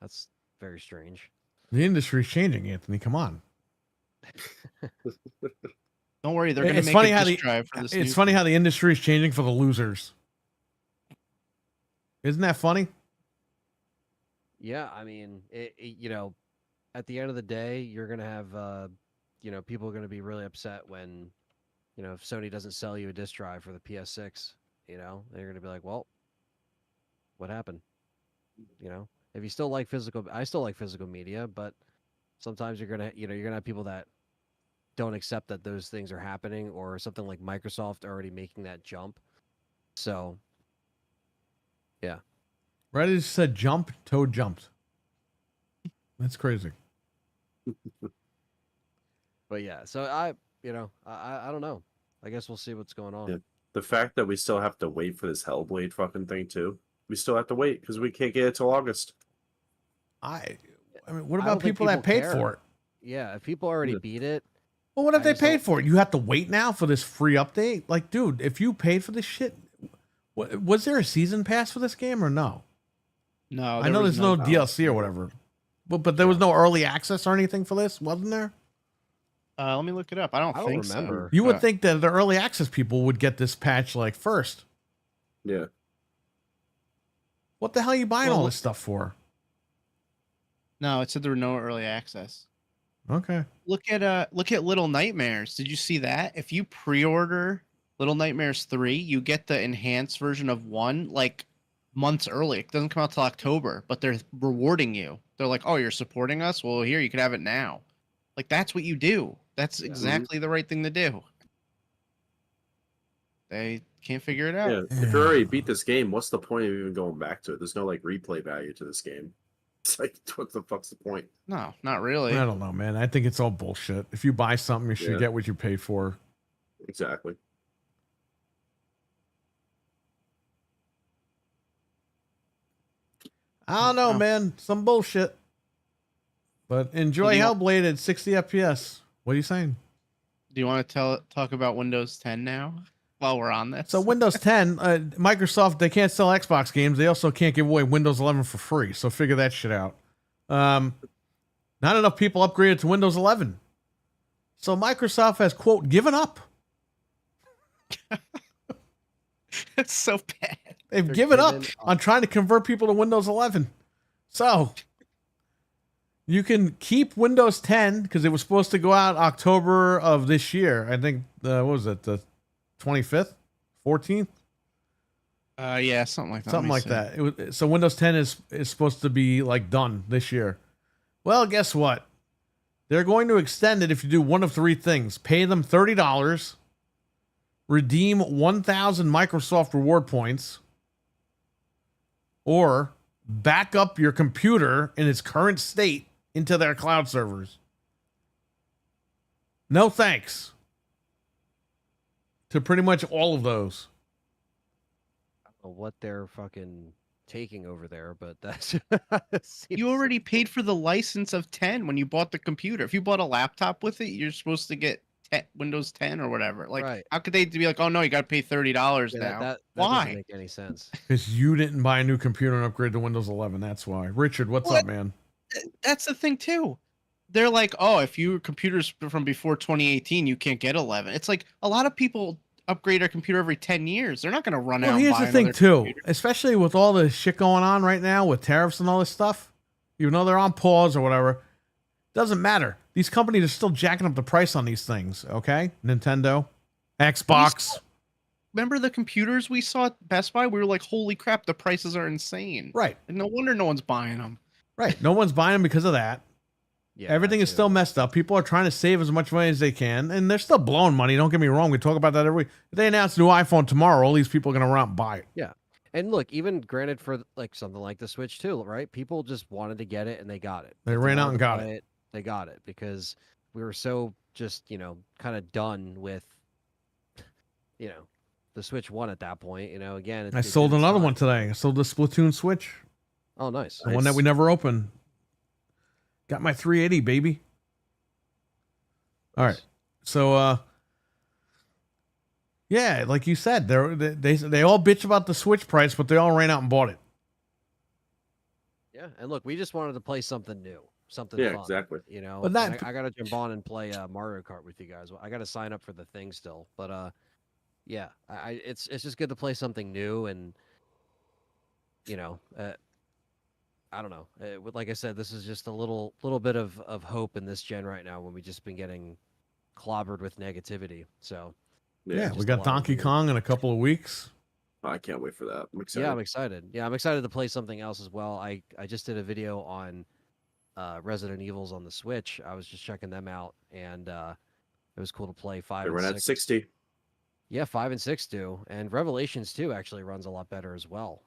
That's very strange. The industry's changing, Anthony. Come on. Don't worry, they're going to make a disc drive for this. It's funny how the industry is changing for the losers. Isn't that funny? Yeah, I mean, at the end of the day, you're going to have, people are going to be really upset when, if Sony doesn't sell you a disc drive for the PS6, they're going to be like, well, what happened? If you still like I still like physical media, but sometimes you're going to have people that don't accept that those things are happening, or something like Microsoft already making that jump. So, yeah. Reddit said jump, Toad jumped. That's crazy. But yeah, so I don't know. I guess we'll see what's going on. Yeah. The fact that we still have to wait for this Hellblade fucking thing too. We still have to wait because we can't get it till August. I mean, what about people that paid for it? Yeah, if people already beat it. Well, what if they paid for it? You have to wait now for this free update? Like, dude, if you paid for this shit, was there a season pass for this game or no? No, I know there's no DLC or whatever. But there was no early access or anything for this, wasn't there? Let me look it up. I don't think remember. So. You would think that the early access people would get this patch like first. Yeah. What the hell are you buying all this stuff for? No, it said there were no early access. Okay. Look at Little Nightmares. Did you see that? If you pre-order Little Nightmares 3, you get the enhanced version of 1 like months early. It doesn't come out till October, but they're rewarding you. They're like, "Oh, you're supporting us? Well, here you can have it now." Like that's what you do. That's exactly the right thing to do. They can't figure it out. Yeah. If you already beat this game, what's the point of even going back to it? There's no like replay value to this game. It's like, what the fuck's the point? No, not really. I don't know, man. I think it's all bullshit. If you buy something, you should get what you paid for. Exactly. I don't know, man. Some bullshit. But enjoy Hellblade at 60 FPS. What are you saying? Do you want to talk about Windows 10 now while we're on this? So Windows 10, Microsoft, they can't sell Xbox games. They also can't give away Windows 11 for free. So figure that shit out. Not enough people upgraded to Windows 11. So Microsoft has, quote, given up. That's so bad. They've given up on trying to convert people to Windows 11. So you can keep Windows 10 because it was supposed to go out October of this year. I think, what was it, the 25th, 14th? Yeah, something like that. Something like that. So Windows 10 is supposed to be like done this year. Well, guess what? They're going to extend it if you do one of 3 things. Pay them $30, redeem 1,000 Microsoft reward points, or back up your computer in its current state into their cloud servers. No thanks to pretty much all of those. I don't know what they're fucking taking over there, but that's you already paid for the license of 10 when you bought the computer. If you bought a laptop with it, you're supposed to get Windows 10 or whatever. Like, how could they be like, "Oh no, you got to pay $30 now"? That why? Doesn't make any sense. Because you didn't buy a new computer and upgrade to Windows 11. That's why. Richard, what's up, man? That's the thing too. They're like, "Oh, if your computer's from before 2018, you can't get 11." It's like a lot of people upgrade their computer every 10 years. They're not going to run out. Well, here's and buy the thing too, computer. especially with all the shit going on right now with tariffs and all this stuff. Even though they're on pause or whatever, doesn't matter. These companies are still jacking up the price on these things. Okay, Nintendo, Xbox. remember the computers we saw at Best Buy? We were like, holy crap, the prices are insane. Right. And no wonder no one's buying them. Right. No one's buying them because of that. Yeah, Everything that is still too. messed up. People are trying to save as much money as they can, and they're still blowing money. Don't get me wrong. We talk about that every week. If they announce a new iPhone tomorrow, all these people are going to run out and buy it. Yeah. And look, even granted for like something like the Switch too, right? People just wanted to get it and they got it. They If ran out wanted and to got play it. They got it because we were so just, kind of done with, the Switch 1 at that point. Again, I it sold did its another time. one today. I sold the Splatoon Switch, Oh, nice. the one that we never opened. Got my 380, baby. All right. So, yeah, like you said, they all bitch about the Switch price, but they all ran out and bought it. Yeah, and look, we just wanted to play something new, something Yeah, fun. exactly. But that- and I got to jump on and play Mario Kart with you guys. I got to sign up for the thing still, but yeah, it's just good to play something new, and I don't know. Like I said, this is just a little bit of hope in this gen right now when we just been getting clobbered with negativity. So Yeah, just we a got lot of Donkey weird- Kong in a couple of weeks. I can't wait for that. I'm excited. Yeah, I'm excited. Yeah, I'm excited to play something else as well. I just did a video on Resident Evils on the Switch. I was just checking them out, and it was cool to play 5 They and run 6. at 60. Yeah, 5 and 6 do, and Revelations 2 actually runs a lot better as well.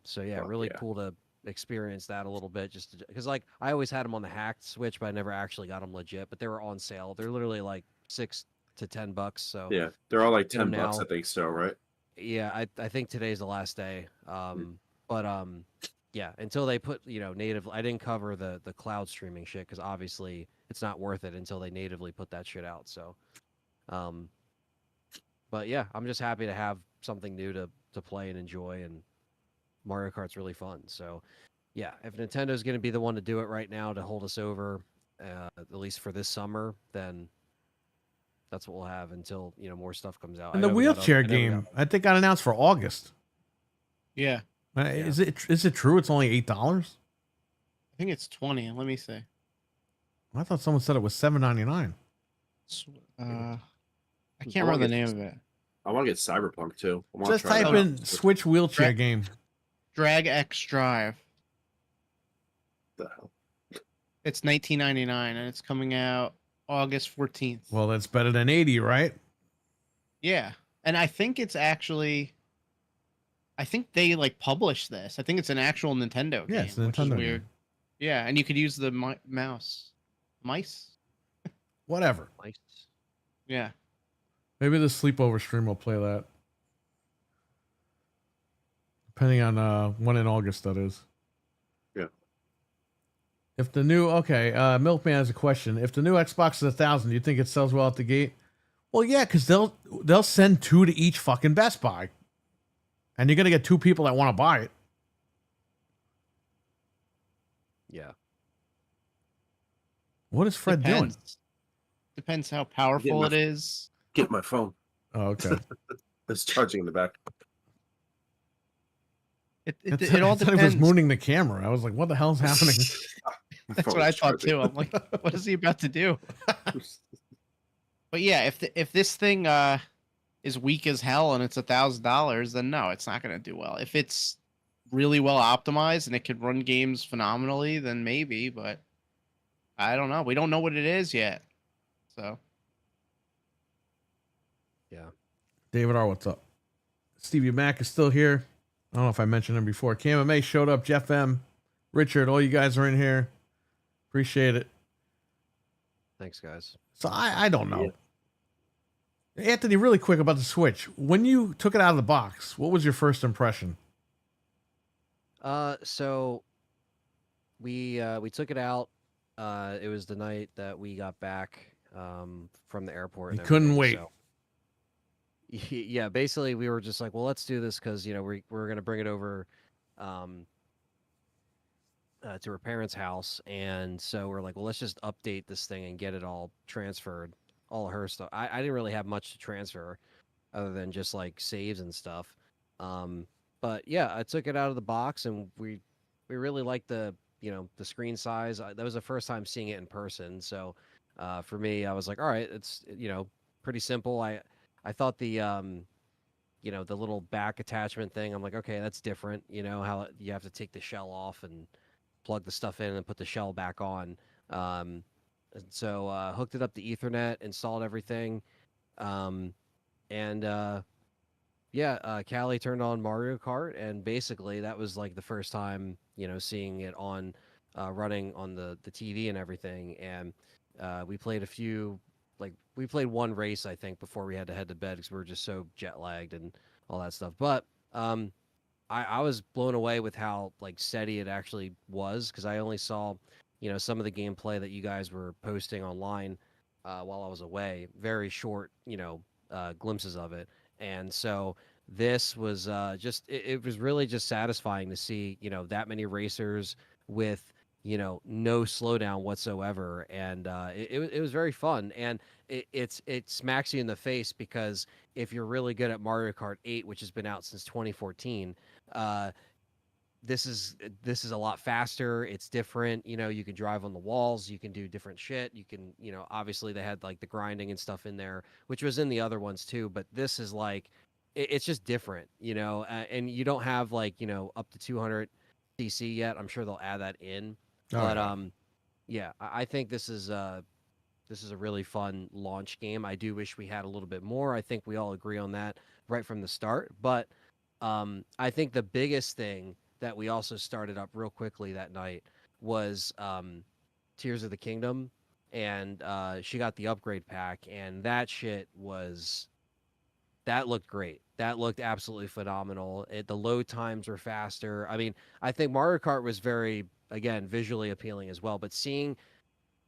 So yeah, Fuck really yeah. cool to experience that a little bit, just because like I always had them on the hacked Switch, but I never actually got them legit. But they were on sale. They're literally like $6 to $10. So Yeah, they're all like Get 'em 10 bucks, now. I think so, right? yeah, I think today's the last day. But yeah, until they put native. I didn't cover the cloud streaming shit because obviously it's not worth it until they natively put that shit out. So, but yeah, I'm just happy to have something new to play and enjoy, and Mario Kart's really fun. So, yeah, if Nintendo's going to be the one to do it right now to hold us over, at least for this summer, then that's what we'll have until more stuff comes out. And I the know we got wheelchair I know we game, got- I think, got announced for August. Yeah. Is it true? It's only $8. I think it's 20. Let me see. I thought someone said it was $7.99. I can't remember the name of it. I want to get Cyberpunk too. I wanna Just try type that in out. Switch wheelchair Right. game. Drag X Drive. What the hell? It's $19.99 and it's coming out August 14th. Well, that's better than 80, right? Yeah. And I think it's actually I think they like published this. I think it's an actual Nintendo game, Yeah, it's a which is Nintendo weird. game. Yeah, and you could use the mouse. Mice? Whatever. Nice. Yeah. Maybe the sleepover stream will play that. Depending on when in August that is. Yeah. If the new Milkman has a question. If the new Xbox is 1,000, do you think it sells well at the gate? Well, yeah, because they'll send 2 to each fucking Best Buy, and you're gonna get 2 people that want to buy it. Yeah. What is Fred doing? Depends how powerful my- it is. Get my phone. Oh, okay. It's charging in the back. It I all thought he was depends. mooning the camera. I was like, what the hell's happening? My That's phone what I is thought charging. too. I'm like, what is he about to do? But yeah, if this thing is weak as hell and it's $1,000, then no, it's not going to do well. If it's really well optimized and it could run games phenomenally, then maybe. But I don't know. We don't know what it is yet. So Yeah. David R, what's up? Stevie Mac is still here. I don't know if I mentioned him before. KMMA showed up. Jeff M, Richard, all you guys are in here. Appreciate it. Thanks, guys. So I don't know. Anthony, really quick about the Switch. When you took it out of the box, what was your first impression? So we took it out. It was the night that we got back from the airport. You and couldn't everything, wait. so- Yeah, basically we were just like, well, let's do this because we're gonna bring it over to her parents' house, and so we're like, well, let's just update this thing and get it all transferred, all of her stuff. I didn't really have much to transfer, other than just like saves and stuff. But yeah, I took it out of the box, and we really liked the the screen size. That was the first time seeing it in person, so for me, I was like, all right, it's pretty simple. I thought the the little back attachment thing. I'm like, okay, that's different. How you have to take the shell off and plug the stuff in and put the shell back on. Um, and so hooked it up to Ethernet, installed everything, um, and yeah, Callie turned on Mario Kart, and basically that was like the first time seeing it on running on the TV and everything. And we played a few, like we played one race I think before we had to head to bed because we were just so jet lagged and all that stuff. But I was blown away with how like steady it actually was because I only saw some of the gameplay that you guys were posting online while I was away, very short glimpses of it. And so this was it was really just satisfying to see that many racers with no slowdown whatsoever. And it was very fun. And it smacks you in the face because if you're really good at Mario Kart 8, which has been out since 2014, uh, this is a lot faster. It's different. You can drive on the walls. You can do different shit. You can, obviously they had like the grinding and stuff in there, which was in the other ones too. But this is like, it's just different, and you don't have like, up to 200 cc yet. I'm sure they'll add that in. Oh, But yeah. yeah, I think this is a really fun launch game. I do wish we had a little bit more. I think we all agree on that right from the start. But I think the biggest thing that we also started up real quickly that night was Tears of the Kingdom, and she got the upgrade pack, and that looked great. That looked absolutely phenomenal. The load times were faster. I mean, I think Mario Kart was very, again, visually appealing as well, but seeing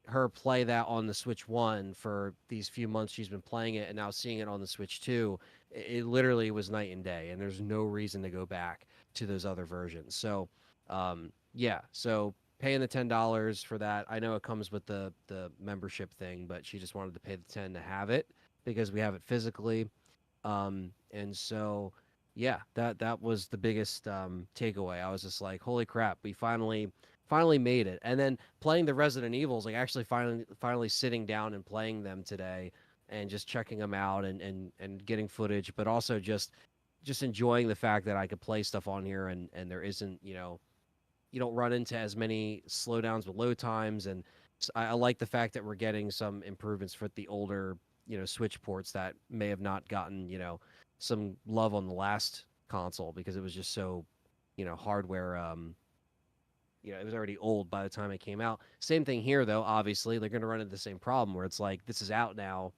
her play that on the Switch 1 for these few months she's been playing it and now seeing it on the Switch 2, it literally was night and day, and there's no reason to go back to those other versions. So, yeah, so paying the $10 for that. I know it comes with the membership thing, but she just wanted to pay the 10 to have it because we have it physically. And so yeah, that was the biggest takeaway. I was just like, holy crap, we finally made it. And then playing the Resident Evils, like actually finally sitting down and playing them today and just checking them out and getting footage, but also just enjoying the fact that I could play stuff on here and there isn't, you don't run into as many slowdowns with load times. And I like the fact that we're getting some improvements for the older, Switch ports that may have not gotten, some love on the last console because it was just so, hardware it was already old by the time it came out. Same thing here, though. Obviously, they're going to run into the same problem where it's like, this is out now.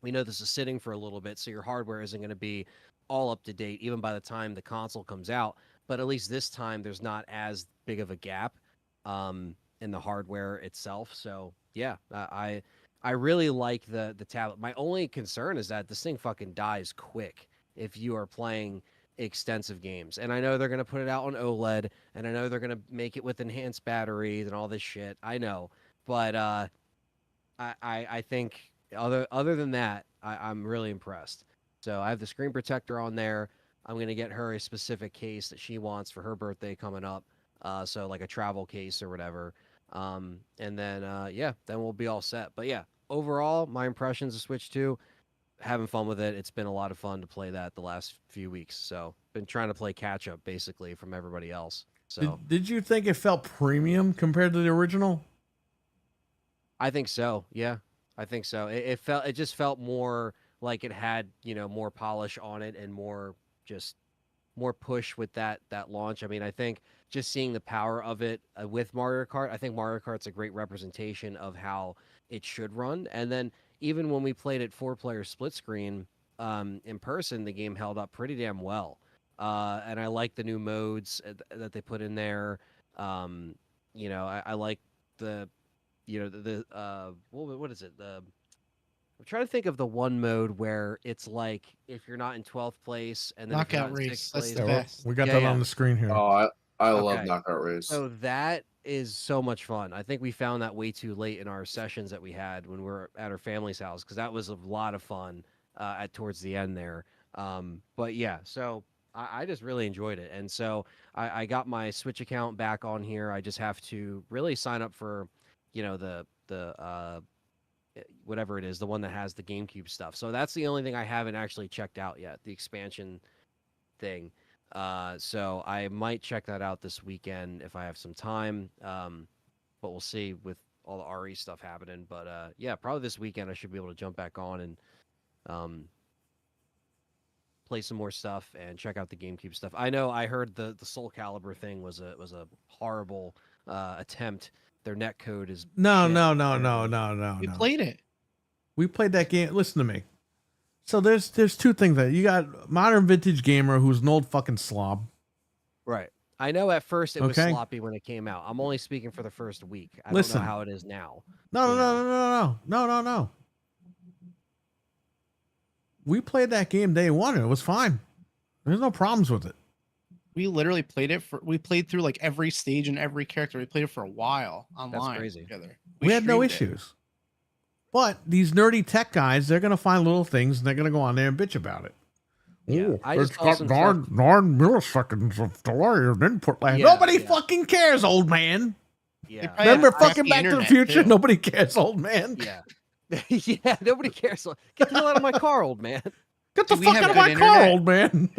We know this is sitting for a little bit, so your hardware isn't going to be all up to date even by the time the console comes out. But at least this time, there's not as big of a gap in the hardware itself. So yeah, I really like the tablet. My only concern is that this thing fucking dies quick if you are playing extensive games. And I know they're going to put it out on OLED, and I know they're going to make it with enhanced batteries and all this shit. I know, but I think other than that, I'm really impressed. So I have the screen protector on there. I'm going to get her a specific case that she wants for her birthday coming up. So like a travel case or whatever. And then yeah, then we'll be all set. But yeah, overall, my impressions of Switch 2, having fun with it. It's been a lot of fun to play that the last few weeks. So been trying to play catch up basically from everybody else. So Did you think it felt premium compared to the original? I think so. Yeah, I think so. It just felt more like it had more polish on it and just more push with that launch. I mean, I think just seeing the power of it with Mario Kart, I think Mario Kart's a great representation of how it should run. And then even when we played it 4-player split screen in person, the game held up pretty damn well. And I like the new modes that they put in there. I like the what is it? I'm trying to think of the one mode where it's like if you're not in 12th place and then if you're not Knockout in race. 6th That's place. the best. We got Yeah, that yeah. on the screen here. Oh, I love Okay. Knockout Race. So that is so much fun. I think we found that way too late in our sessions that we had when we were at our family's house because that was a lot of fun at towards the end there. But yeah, so I just really enjoyed it, and so I got my Switch account back on here. I just have to really sign up for, the whatever it is, the one that has the GameCube stuff. So that's the only thing I haven't actually checked out yet, the expansion thing. So I might check that out this weekend if I have some time. But we'll see with all the RE stuff happening. But yeah, probably this weekend I should be able to jump back on and play some more stuff and check out the GameCube stuff. I know I heard the Soul Calibur thing was a horrible attempt. Their net code is No, shit. no, no, no, no, no, We no. played it. We played that game. Listen to me. So there's two things that you got: modern vintage gamer who's an old fucking slob. Right. I know at first it was Okay. sloppy when it came out. I'm only speaking for the first week. I Listen. don't know how it is now. No, no, You no, no, no, no, no, no. We played that game day one and it was fine. There's no problems with it. We literally played it we played through like every stage and every character. We played it for a while online crazy. together. We had no streamed it. issues. But these nerdy tech guys, they're gonna find little things and they're gonna go on there and bitch about it. Yeah, Ooh, I just it's saw got some 9 milliseconds of delay of input lag. Yeah, Nobody yeah. fucking cares, old man. Yeah. probably Remember have fucking crappy Back to the internet, Future? too. Nobody cares, old man. Yeah. Yeah, nobody cares. Get the hell out of my car, old man. Get the Do we fuck have out of my good car, internet? old man.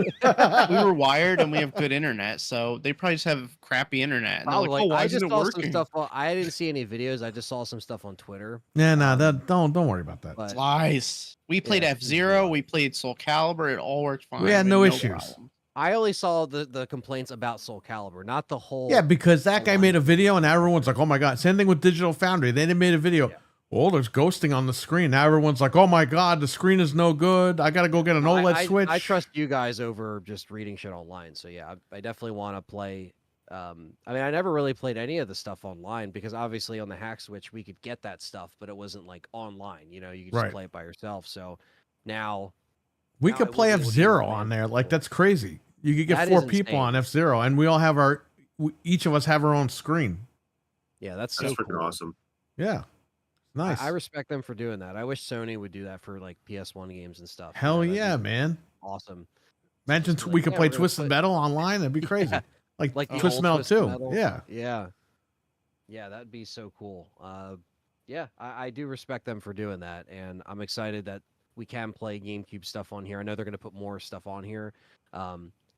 We were wired and we have good internet, so they probably just have crappy internet. And they're like, Probably. oh, why I isn't just it saw working? some stuff. I didn't see any videos. I just saw some stuff on Twitter. Yeah, don't worry about that. But Lies. We played Yeah, F-Zero. lies. We played Soul Calibur. It all worked fine. We had no issues. problem. I only saw the complaints about Soul Calibur, not the whole. Yeah, because that guy online made a thing. video and everyone's like, oh my God. Same thing with Digital Foundry. They made a video. Yeah. Oh, there's ghosting on the screen. Now everyone's like, oh my God, the screen is no good. I got to go get an OLED switch. I trust you guys over just reading shit online. So yeah, I definitely want to play. I mean, I never really played any of the stuff online because obviously on the hack switch we could get that stuff, but it wasn't like online. You know, you could just Right. play it by yourself. So now We No, could it play wouldn't- it would be F-Zero really on there. cool. Like, that's crazy. You could get That 4 is people on insane. F-Zero and we all have each of us have our own screen. yeah, that's That's so freaking cool. awesome. Yeah. Nice. I respect them for doing that. I wish Sony would do that for like PS1 games and stuff. You Hell know, that'd yeah, be man. awesome. Imagine Just be we like, could yeah, play we're gonna Twisted put- Metal online. That'd be crazy. Yeah. Like Like the Twisted old Metal Twisted 2. Metal. Yeah. Yeah, that'd be so cool. Yeah, I do respect them for doing that, and I'm excited that we can play GameCube stuff on here. I know they're gonna put more stuff on here.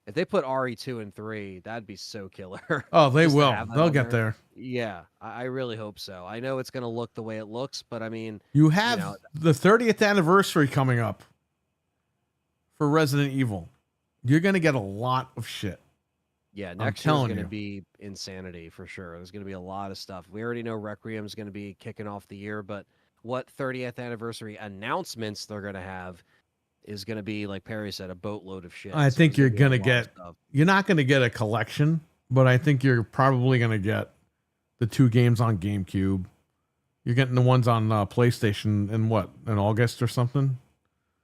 If they put RE2 and 3, that'd be so killer. Oh, they Just to will. have that They'll on get there. Yeah, I really hope so. I know it's gonna look the way it looks, but I mean, You have know- the 30th anniversary coming up for Resident Evil. You're going to get a lot of shit. yeah, next year's telling gonna you. be insanity for sure. There's gonna be a lot of stuff. We already know Requiem's gonna be kicking off the year, but what 30th anniversary announcements they're gonna have is gonna be, like Perry said, a boatload of shit. I So think there's you're be a going to lot of get, stuff. you're not going to get a collection, but I think you're probably going to get the 2 games on GameCube. You're getting the ones on PlayStation in August or something?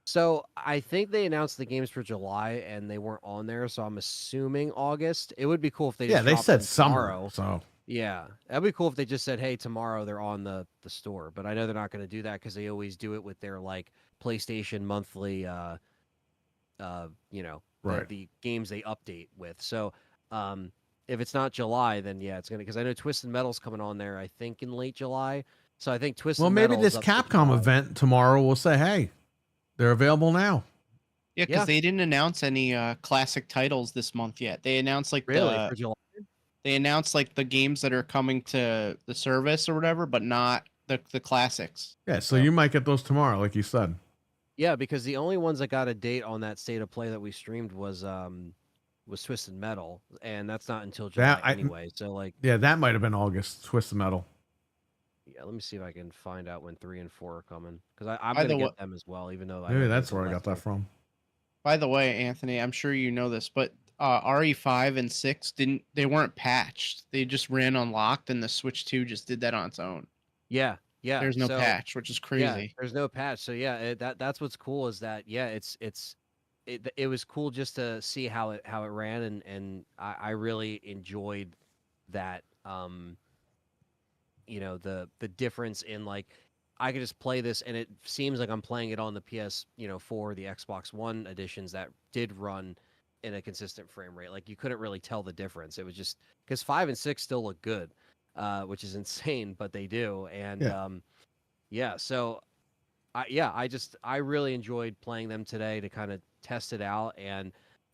So I think they announced the games for July and they weren't on there, so I'm assuming August. It would be cool if they Yeah, just they dropped said them summer. tomorrow. So, Yeah, that'd be cool if they just said, "Hey, tomorrow they're on the store." But I know they're not going to do that because they always do it with their like PlayStation monthly, you know, Right. the games they update with. So, if it's not July, then yeah, it's gonna because I know Twisted Metal's coming on there. I think in late July. So I think Twisted. well, maybe Metal this is up for Capcom July. event tomorrow will say, hey, they're available now. Yeah, because Yeah. they didn't announce any classic titles this month yet. They announced like Really for July. they announced like the games that are coming to the service or whatever, but not the classics. Yeah, so Yeah. you might get those tomorrow, like you said. Yeah, because the only ones that got a date on that State of Play that we streamed was Twisted Metal, and that's not until July That- anyway. So like, Yeah, that might have been August. Twisted Metal. yeah, let me see if I can find out when 3 and 4 are coming because I'm By gonna the get wa- them as well, even though Maybe know that's those are where I got left that out. from. By the way, Anthony, I'm sure you know this, but RE5 and 6 they weren't patched. They just ran unlocked, and the Switch 2 just did that on its own. Yeah, yeah. There's no so, patch, which is Yeah, crazy. there's no patch. So yeah, that's what's cool is that it was cool just to see how it ran and I really enjoyed that you know the difference in like I could just play this and it seems like I'm playing it on the PS 4 the Xbox One editions that did run in a consistent frame rate. Like you couldn't really tell the difference. It was just because 5 and 6 still look good, which is insane, but they do. And Yeah. Yeah, so I really enjoyed playing them today to kind of test it out, and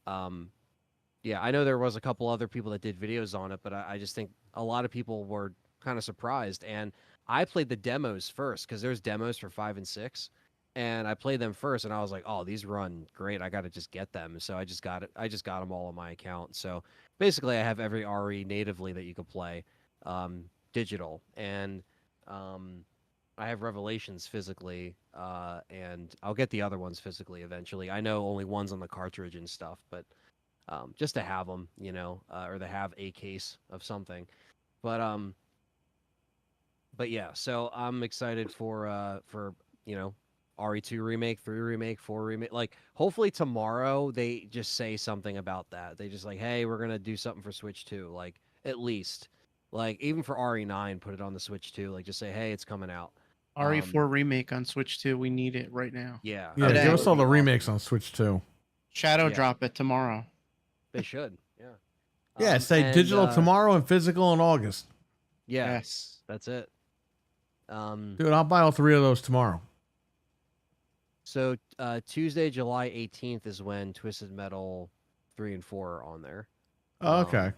um, yeah, I know there was a couple other people that did videos on it, but I just think a lot of people were kind of surprised. And I played the demos first because there's demos for 5 and 6, and I played them first, and I was like, oh, these run great. I got to just get them. So I just got it. I just got them all on my account. So basically, I have every RE natively that you could play, digital, and I have Revelations physically, and I'll get the other ones physically eventually. I know only one's on the cartridge and stuff, but just to have them, or to have a case of something. But yeah. So I'm excited for RE2 remake, 3 remake, 4 remake. Like hopefully tomorrow they just say something about that. They just like, hey, we're gonna do something for Switch 2. Like at least, like even for RE9, put it on the Switch 2. Like just say, hey, it's coming out. RE4 remake on Switch 2. We need it right now. Yeah. Yeah, Today. give us all the Awesome. remakes on Switch too. Shadow Yeah. drop it tomorrow. They should. Yeah. Yeah, say And, digital tomorrow and physical in August. Yeah. Yes. That's it. Dude, I'll buy all 3 of those tomorrow. So Tuesday, July 18th is when Twisted Metal 3 and 4 are on there. Oh, okay.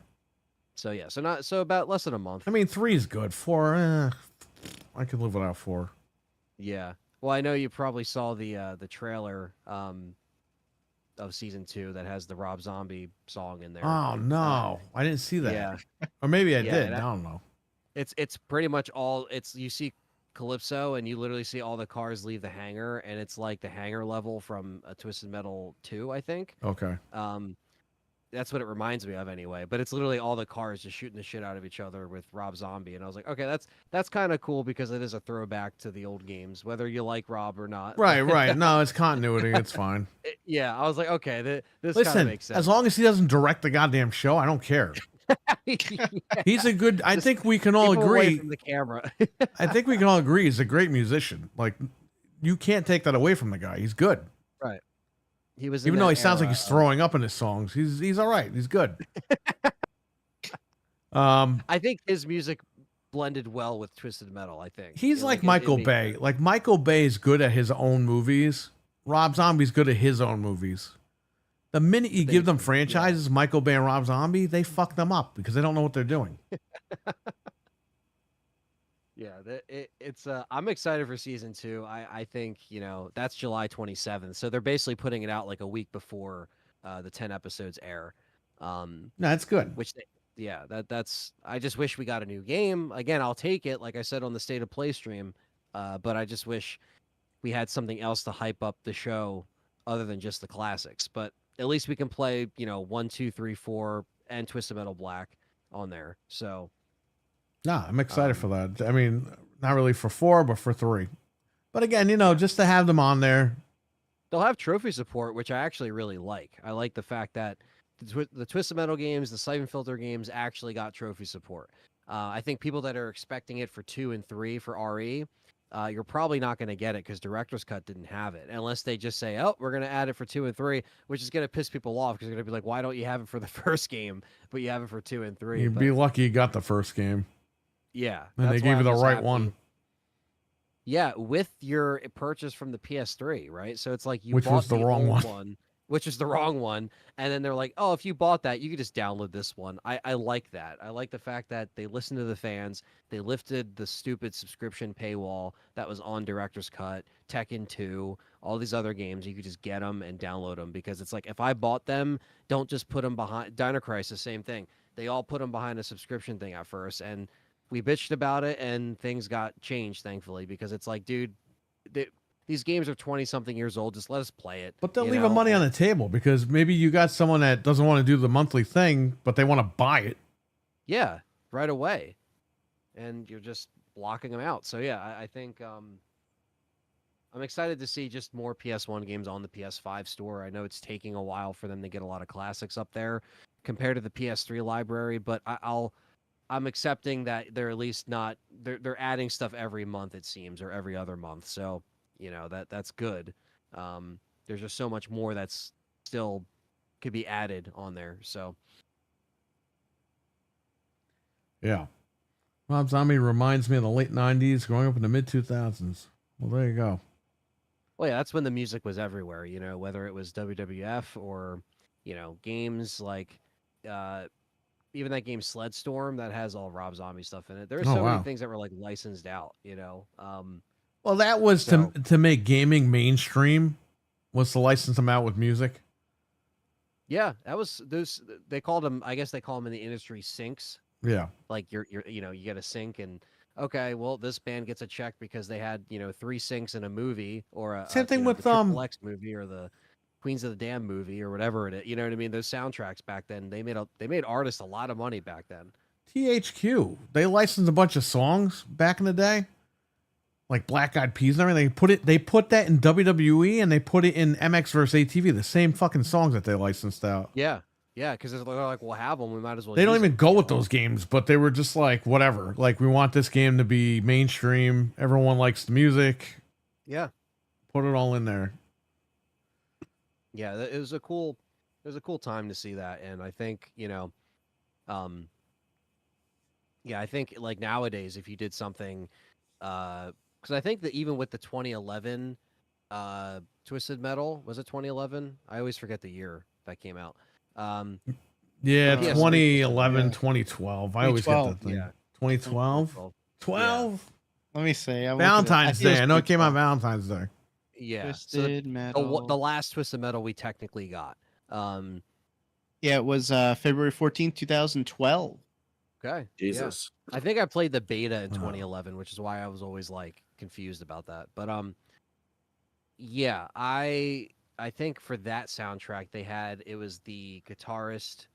So yeah, so about less than a month. I mean, 3 is good. 4, I could live without 4. Yeah. Well, I know you probably saw the trailer of season 2 that has the Rob Zombie song in there. Oh no, I didn't see that. Yeah. Or maybe I Yeah, did. and I don't know. It's pretty much all you see Calypso and you literally see all the cars leave the hangar, and it's like the hangar level from a Twisted Metal 2, I think. Okay. That's what it reminds me of anyway. But it's literally all the cars just shooting the shit out of each other with Rob Zombie, and I was like, okay, that's kind of cool because it is a throwback to the old games, whether you like Rob or not. Right. No, it's continuity. It's fine. Yeah, I was like, okay, this kind of Listen, makes sense. as long as he doesn't direct the goddamn show, I don't care. He's a good. I think we can all Keep him away agree. from the camera. I think we can all agree he's a great musician. Like, you can't take that away from the guy. He's good. Right. He was in Even though that he sounds like era he's throwing up in his songs, he's all right. He's good. I think his music blended well with Twisted Metal. I think He's like it Michael made Bay. sense. Like Michael Bay is good at his own movies. Rob Zombie's good at his own movies. The minute you give them franchises, Michael Bay and Rob Zombie, they fuck them up because they don't know what they're doing. Yeah, it's. I'm excited for season 2. I think that's July 27th, so they're basically putting it out like a week before the 10 episodes air. No, that's good. That's. I just wish we got a new game. Again, I'll take it. Like I said on the State of Play stream, but I just wish we had something else to hype up the show other than just the classics. But at least we can play 1, 2, 3, 4, and Twisted Metal Black on there. So. No, I'm excited for that. I mean, not really for 4, but for 3. But again, just to have them on there. They'll have trophy support, which I actually really like. I like the fact that the Twisted Metal games, the Siphon Filter games actually got trophy support. I think people that are expecting it for 2 and 3 for RE, you're probably not going to get it because Director's Cut didn't have it. Unless they just say, oh, we're going to add it for 2 and 3, which is going to piss people off because they're going to be like, why don't you have it for the first game, but you have it for 2 and 3? You'd be lucky you got the first game. Yeah. And they gave you the right one. Yeah, with your purchase from the PS3, right? So it's like you Which bought was the wrong old one. which is the wrong one. And then they're like, oh, if you bought that, you could just download this one. I like that. I like the fact that they listened to the fans. They lifted the stupid subscription paywall that was on Director's Cut, Tekken 2, all these other games. You could just get them and download them because it's like, if I bought them, don't just put them behind. Dino Crisis, same thing. They all put them behind a subscription thing at first. And we bitched about it and things got changed, thankfully, because it's like, dude, these games are 20-something years old. Just let us play it. But they're leaving money on the table because maybe you got someone that doesn't want to do the monthly thing, but they want to buy it. Yeah, right away. And you're just blocking them out. So, yeah, I think I'm excited to see just more PS1 games on the PS5 store. I know it's taking a while for them to get a lot of classics up there compared to the PS3 library, but I'm accepting that they're at least not they're adding stuff every month, it seems, or every other month. So, that's good. There's just so much more that's still could be added on there. So yeah. Rob Zombie reminds me of the late 90s, growing up in the mid 2000s. Well, there you go. Well, yeah, that's when the music was everywhere, whether it was WWF or, games like even that game Sled Storm that has all Rob Zombie stuff in it. There are Oh, so many wow. things that were like licensed out. Well, that was So- to make gaming mainstream, was to license them out with music. Yeah, that was those. They called them. I guess they call them in the industry syncs. Yeah. Like you get a sync and okay, well this band gets a check because they had 3 syncs in a movie or Same thing with, the Triple X movie or the Queens of the Damned movie or whatever it is. You know what I mean? Those soundtracks back then, they made artists a lot of money back then. THQ, they licensed a bunch of songs back in the day, like Black Eyed Peas and everything. They put that in WWE and they put it in MX vs ATV. The same fucking songs that they licensed out. Yeah, because they're like, we'll have them. We might as well. They don't use even them, go you with know? those games, but they were just like, whatever. Like, we want this game to be mainstream. Everyone likes the music. Yeah, Put it all in there. yeah. It was a cool time to see that, and I think yeah, I think like nowadays, if you did something, because I think that even with the 2011 Twisted Metal, was it 2011? I always forget the year that came out. Yeah, Yeah, 2011, yeah. 2012. I always get that 2012, thing. yeah. 2012? 12? Let me see. I'm looking at- Valentine's think Day. I know it came out 2012. Valentine's Day. Yeah. So Twisted Metal. the last Twisted Metal we technically got. Yeah, it was February 14th, 2012. Okay. yeah. Jesus. I think I played the beta in Oh. 2011, which is why I was always like confused about that. But yeah, I think for that soundtrack it was the guitarist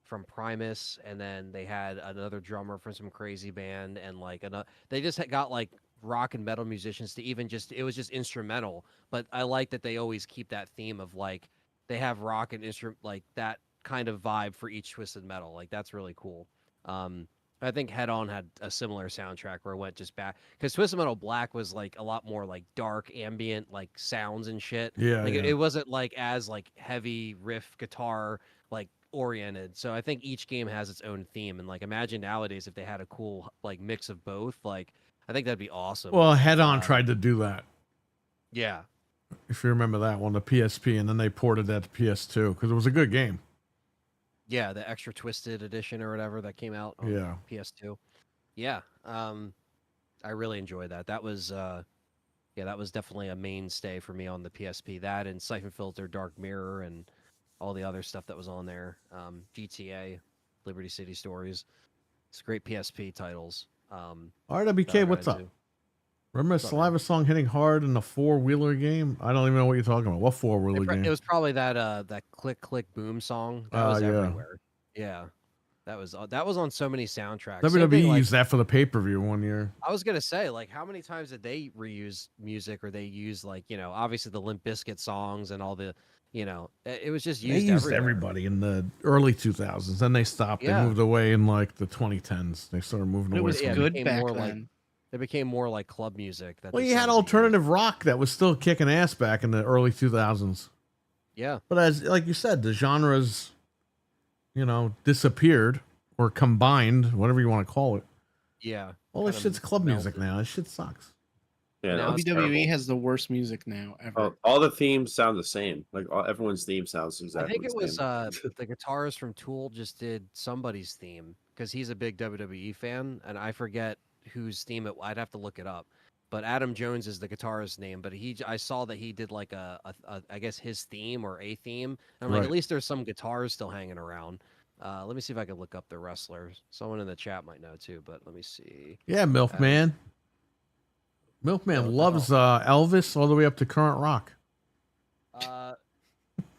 from Primus, and then they had another drummer from some crazy band, and like they just got like rock and metal musicians to even it was just instrumental. But I like that they always keep that theme of like they have rock and instrument like that kind of vibe for each Twisted Metal. Like that's really cool. I think Head On had a similar soundtrack where it went just back because Twisted Metal Black was like a lot more like dark ambient like sounds and shit. Yeah, Like yeah. it wasn't like as like heavy riff guitar like oriented. So I think each game has its own theme, and like imagine nowadays if they had a cool like mix of both. Like I think that'd be awesome. Well, Head On tried to do that. Yeah. If you remember that one, the PSP, and then they ported that to PS2 because it was a good game. Yeah, the extra twisted edition or whatever that came out on Yeah. PS2. Yeah. I really enjoyed that. That was that was definitely a mainstay for me on the PSP. That and Siphon Filter, Dark Mirror, and all the other stuff that was on there. GTA, Liberty City Stories. It's great PSP titles. RWK, what's up? Remember a What's up, Saliva song hitting hard in the 4-wheeler game? I don't even know what you're talking about. What 4-wheeler game? It was probably that Click Click Boom song. That was yeah. everywhere. Yeah. That was on so many soundtracks. Same WWE thing, like, used that for the pay-per-view one year. I was gonna say, like, how many times did they reuse music, or they use like, obviously the Limp Bizkit songs and all the, it was just They used. used everywhere. everybody in the early 2000s. Then they stopped. Yeah. They moved away in like the 2010s. They started moving But it away. was from yeah, it. good became back more then. like- It became more like club music. That Well, they you had started to use. alternative rock that was still kicking ass back in the early 2000s. Yeah. But as like you said, the genres, disappeared or combined, whatever you want to call it. Yeah. All this Kind of shit's club music melted. now. This shit sucks. Yeah, Now no, it's WWE terrible. has the worst music now ever. All the themes sound the same. Like everyone's theme sounds exactly. I think it the was same. the guitarist from Tool just did somebody's theme because he's a big WWE fan, and I forget whose theme it. I'd have to look it up. But Adam Jones is the guitarist's name. But I saw that he did like a I guess his theme or a theme. And I'm like, Right. at least there's some guitars still hanging around. Let me see if I can look up the wrestlers. Someone in the chat might know too, but let me see. Yeah, Milkman. Milkman loves Elvis all the way up to current rock.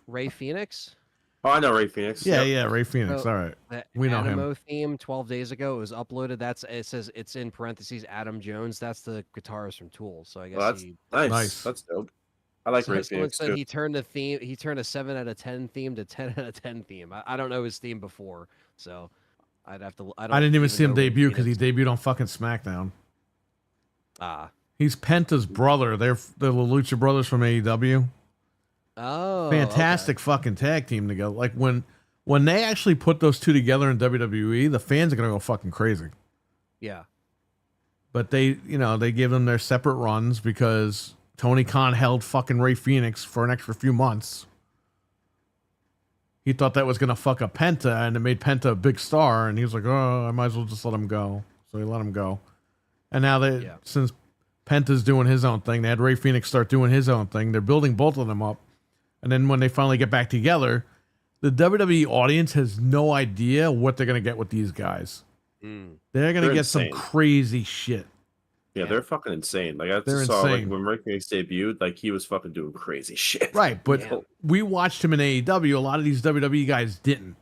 Ray Phoenix. Oh, I know Ray Phoenix. Yeah, Yep. yeah, Ray Phoenix. So- All right. The We know him. Animo theme 12 days ago. It was uploaded. It says it's in parentheses Adam Jones. That's the guitarist from Tool. So I guess Well, that's he. nice. Nice. That's dope. I like Ray Someone Phoenix said too. he turned the theme. He turned a 7 out of 10 theme to 10 out of 10 theme. I don't know his theme before, so I'd have to. I didn't even see him know Ray debut because he Phoenix- debuted on fucking SmackDown. Ah. He's Penta's brother. They're the Lucha Brothers from AEW. Oh. Fantastic fucking tag team together. Like when they actually put those two together in WWE, the fans are gonna go fucking crazy. Yeah. But they give them their separate runs because Tony Khan held fucking Ray Phoenix for an extra few months. He thought that was gonna fuck up Penta, and it made Penta a big star. And he was like, "Oh, I might as well just let him go." So he let him go. And now since Penta's doing his own thing, they had Ray Phoenix start doing his own thing. They're building both of them up, and then when they finally get back together, the WWE audience has no idea what they're gonna get with these guys. They're gonna get insane. some crazy shit. Yeah, they're fucking insane. Like I They're just saw like insane. when Ray Phoenix debuted, like he was fucking doing crazy shit. Right, but we watched him in AEW. A lot of these WWE guys didn't.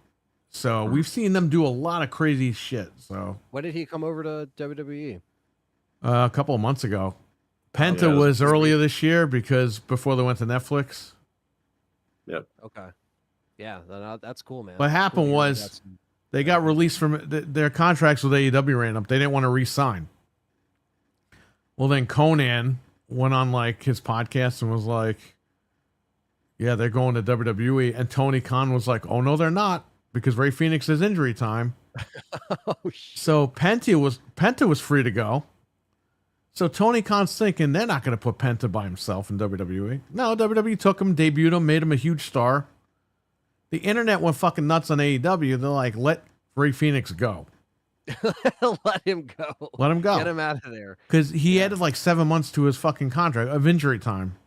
So we've seen them do a lot of crazy shit. So When did he come over to WWE? a couple of months ago. Penta yeah, was earlier this year because before they went to Netflix. Yep. Okay. Yeah, that's cool, man. What happened Cool. was they got released from their contracts with AEW ran up. They didn't want to re-sign. Well, then Conan went on like his podcast and was like, "Yeah, they're going to WWE." And Tony Khan was like, "Oh no, they're not, because Ray Phoenix is injury time." Oh, shit. So Penta was free to go. So Tony Khan's thinking they're not going to put Penta by himself in WWE. No, WWE took him, debuted him, made him a huge star. The internet went fucking nuts on AEW. They're like, "Let Ray Phoenix go. Let him go. Let him go. Get him out of there." Because he added like 7 months to his fucking contract of injury time.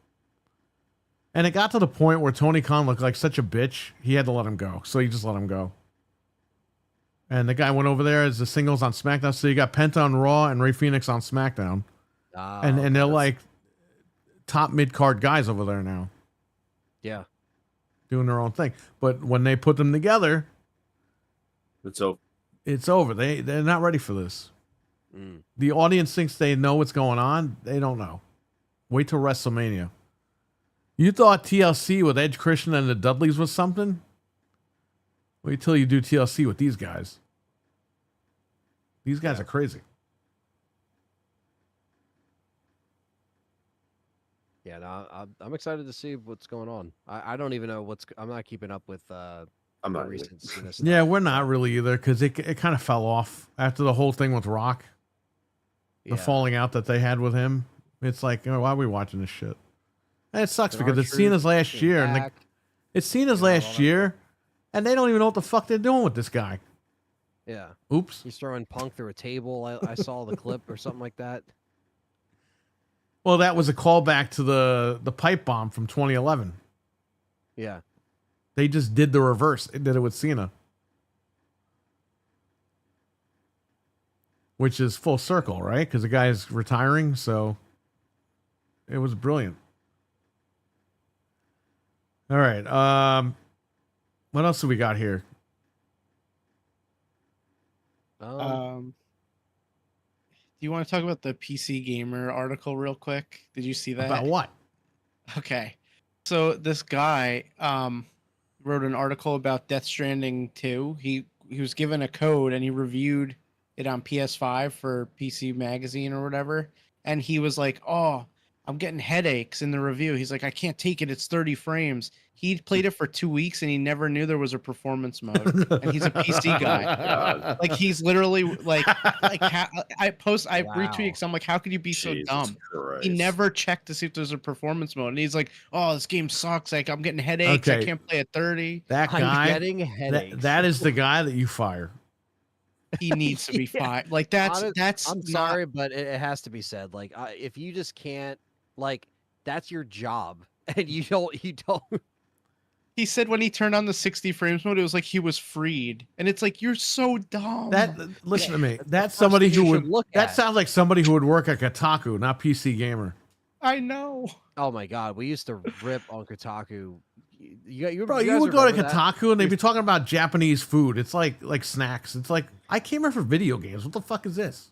And it got to the point where Tony Khan looked like such a bitch, he had to let him go. So he just let him go. And the guy went over there as the singles on SmackDown. So you got Penta on Raw and Ray Phoenix on SmackDown. And they're like top mid-card guys over there now. Yeah. Doing their own thing. But when they put them together, it's over. They're not ready for this. The audience thinks they know what's going on. They don't know. Wait till WrestleMania. You thought TLC with Edge, Christian, and the Dudleys was something? Wait till you do TLC with these guys. These guys are crazy. Yeah, no, I'm excited to see what's going on. I don't even know I'm not keeping up with I'm not recent Cena stuff. Yeah, we're not really either because it kind of fell off after the whole thing with Rock. The falling out that they had with him. It's like, why are we watching this shit? And it sucks because it's Cena's last year. And it's Cena's last year, and they don't even know what the fuck they're doing with this guy. Yeah. Oops. He's throwing Punk through a table. I saw the clip or something like that. Well, that was a callback to the pipe bomb from 2011. Yeah. They just did the reverse. They did it with Cena. Which is full circle, right? Because the guy's retiring, so it was brilliant. All right. What else do we got here? Do you want to talk about the PC Gamer article real quick? Did you see that? About what? Okay. So this guy wrote an article about Death Stranding 2. He was given a code and he reviewed it on PS5 for PC Magazine or whatever. And he was like, "Oh, I'm getting headaches in the review." He's like, "I can't take it. It's 30 frames." He played it for 2 weeks and he never knew there was a performance mode. And he's a PC guy. God. Like he's literally like I retweeted because I'm like, how could you be so Jesus dumb? Christ. He never checked to see if there's a performance mode. And he's like, "Oh, this game sucks. Like I'm getting headaches. I Okay. can't play at 30. That I'm guy. getting headaches. That is the guy that you fire. He needs to be Yeah. fired." Like that's I'm not- sorry, but it has to be said. Like, if you just can't, like, that's your job, and you don't. He said when he turned on the 60 frames mode, it was like he was freed. And it's like, you're so dumb. Listen to me. That's That's the somebody first thing who you would should look that at. sounds like somebody who would work at Kotaku, not PC Gamer. I know. Oh my God, we used to rip on Kotaku. Bro, you guys would go to remember that? Kotaku and they'd be talking about Japanese food. It's like snacks. It's like, I came here for video games. What the fuck is this?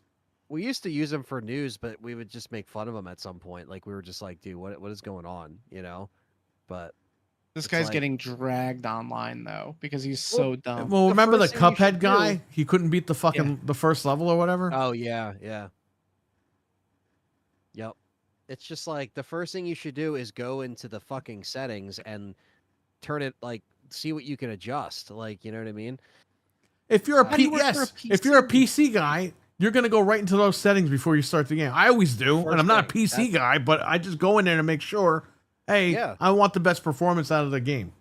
We used to use them for news, but we would just make fun of them at some point. Like, we were just like, dude, what is going on? You know? But This It's guy's like- getting dragged online though because he's so dumb. Well, remember the first thing you should Cuphead guy? do- He couldn't beat the fucking the first level or whatever. oh yeah. Yep. It's just like the first thing you should do is go into the fucking settings and turn it like see what you can adjust. Like, you know what I mean? If you're a How do you work for a yes, if you're a PC? PC guy, You're gonna go right into those settings before you start the game. I always do, and First I'm not a thing, PC guy, but I just go in there to make sure. Hey, Yeah. I want the best performance out of the game.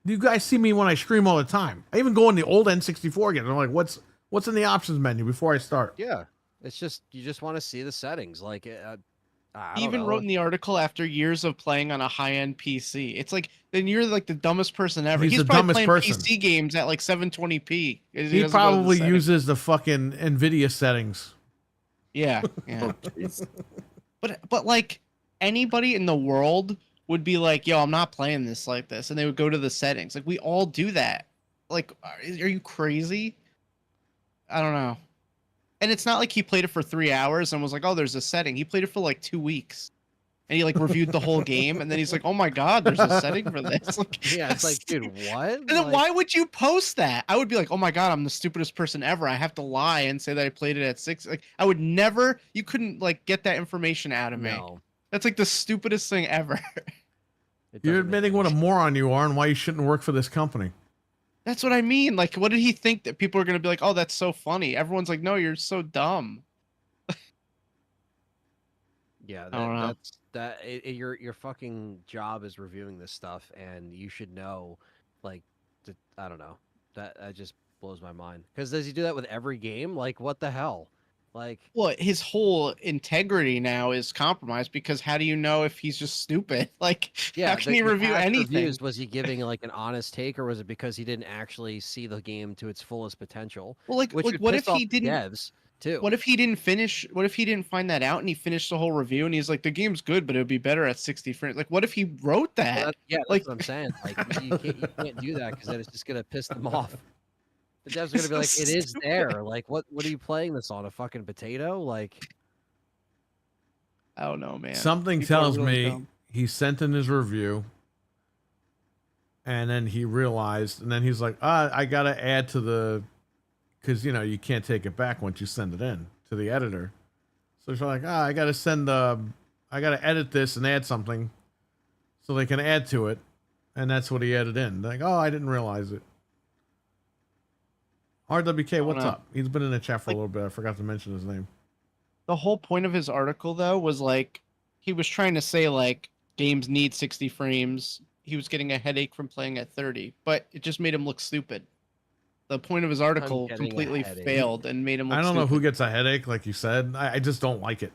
You guys see me when I stream all the time. I even go in the old N64 again. I'm like, what's in the options menu before I start? Yeah, it's just you just want to see the settings. Like, I He don't even know. wrote in the article after years of playing on a high-end PC. It's like then you're like the dumbest person ever. He's He's the probably dumbest playing person. PC games at like 720p. He probably uses the fucking Nvidia settings. Yeah, yeah. Oh, jeez. But like anybody in the world would be like, "Yo, I'm not playing this like this," and they would go to the settings. Like we all do that. Like, are you crazy? I don't know. And it's not like he played it for 3 hours and was like, "Oh, there's a setting." He played it for like 2 weeks, and he like reviewed the whole game, and then he's like, "Oh my god, there's a setting for this." Like, Yeah, it's like, dude, what? And then Like, why would you post that? I would be like, "Oh my god, I'm the stupidest person ever. I have to lie and say that I played it at 6." Like, I would never. You couldn't like get that information out of me. No, That's like the stupidest thing ever. it You're doesn't make admitting any what a sense. moron you are and why you shouldn't work for this company. That's what I mean. Like, what did he think that people are gonna be like? "Oh, that's so funny." Everyone's like, "No, you're so dumb." Yeah, I don't know. your fucking job is reviewing this stuff, and you should know, like, I don't know. That just blows my mind. Because does he do that with every game? Like, what the hell? Like, Well, his whole integrity now is compromised because how do you know if he's just stupid? Like, yeah, how can he review past anything? reviews, was he giving like an honest take, or was it because he didn't actually see the game to its fullest potential? Well, like, Which would what piss if off he the didn't? devs too. What if he didn't finish? What if he didn't find that out and he finished the whole review and he's like, the game's good, but it would be better at 60 frames. Like, what if he wrote Well, that? yeah, that's Like, what I'm saying. Like, you can't do that because then it's just gonna piss them off. The devs are gonna be so like, "It is stupid. there. Like, what are you playing this on? A fucking potato?" Like, I don't know, man. Something People are tells really me dumb. he sent in his review, and then he realized, and then he's like, I gotta add to the, because you can't take it back once you send it in to the editor. So he's like, I gotta I gotta edit this and add something, so they can add to it, and that's what he added in. Like, oh, I didn't realize it. RWK, what's know. up? He's been in the chat for Like- a little bit. I forgot to mention his name. The whole point of his article, though, was like he was trying to say like games need 60 frames. He was getting a headache from playing at 30, but it just made him look stupid. The point of his article getting a completely headache. failed and made him look I don't know who stupid. gets a headache, like you said. I just don't like it.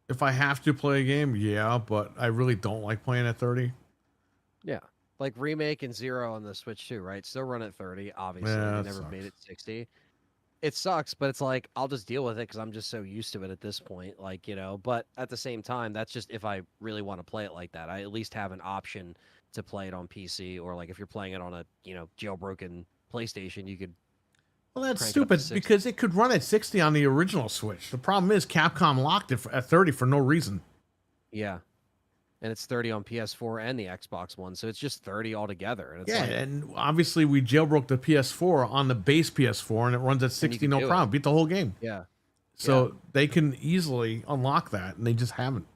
If I have to play a game, yeah, but I really don't like playing at 30. like Remake and Zero on the Switch too, right? Still run at 30. Obviously, Yeah, they that never made sucks. it 60. It sucks, but it's like I'll just deal with it because I'm just so used to it at this point. Like, but at the same time, that's just if I really want to play it like that. I at least have an option to play it on PC, or like if you're playing it on a jailbroken PlayStation, you could. Well, that's Crank it up to stupid 60. because it could run at 60 on the original Switch. The problem is Capcom locked it at 30 for no reason. Yeah. And it's 30 on PS4 and the Xbox One, so it's just 30 altogether. And it's Yeah, like, and obviously we jailbroke the PS4 on the base PS4 and it runs at 60 can no do it. problem. Beat the whole game. yeah. So they can easily unlock that and they just haven't.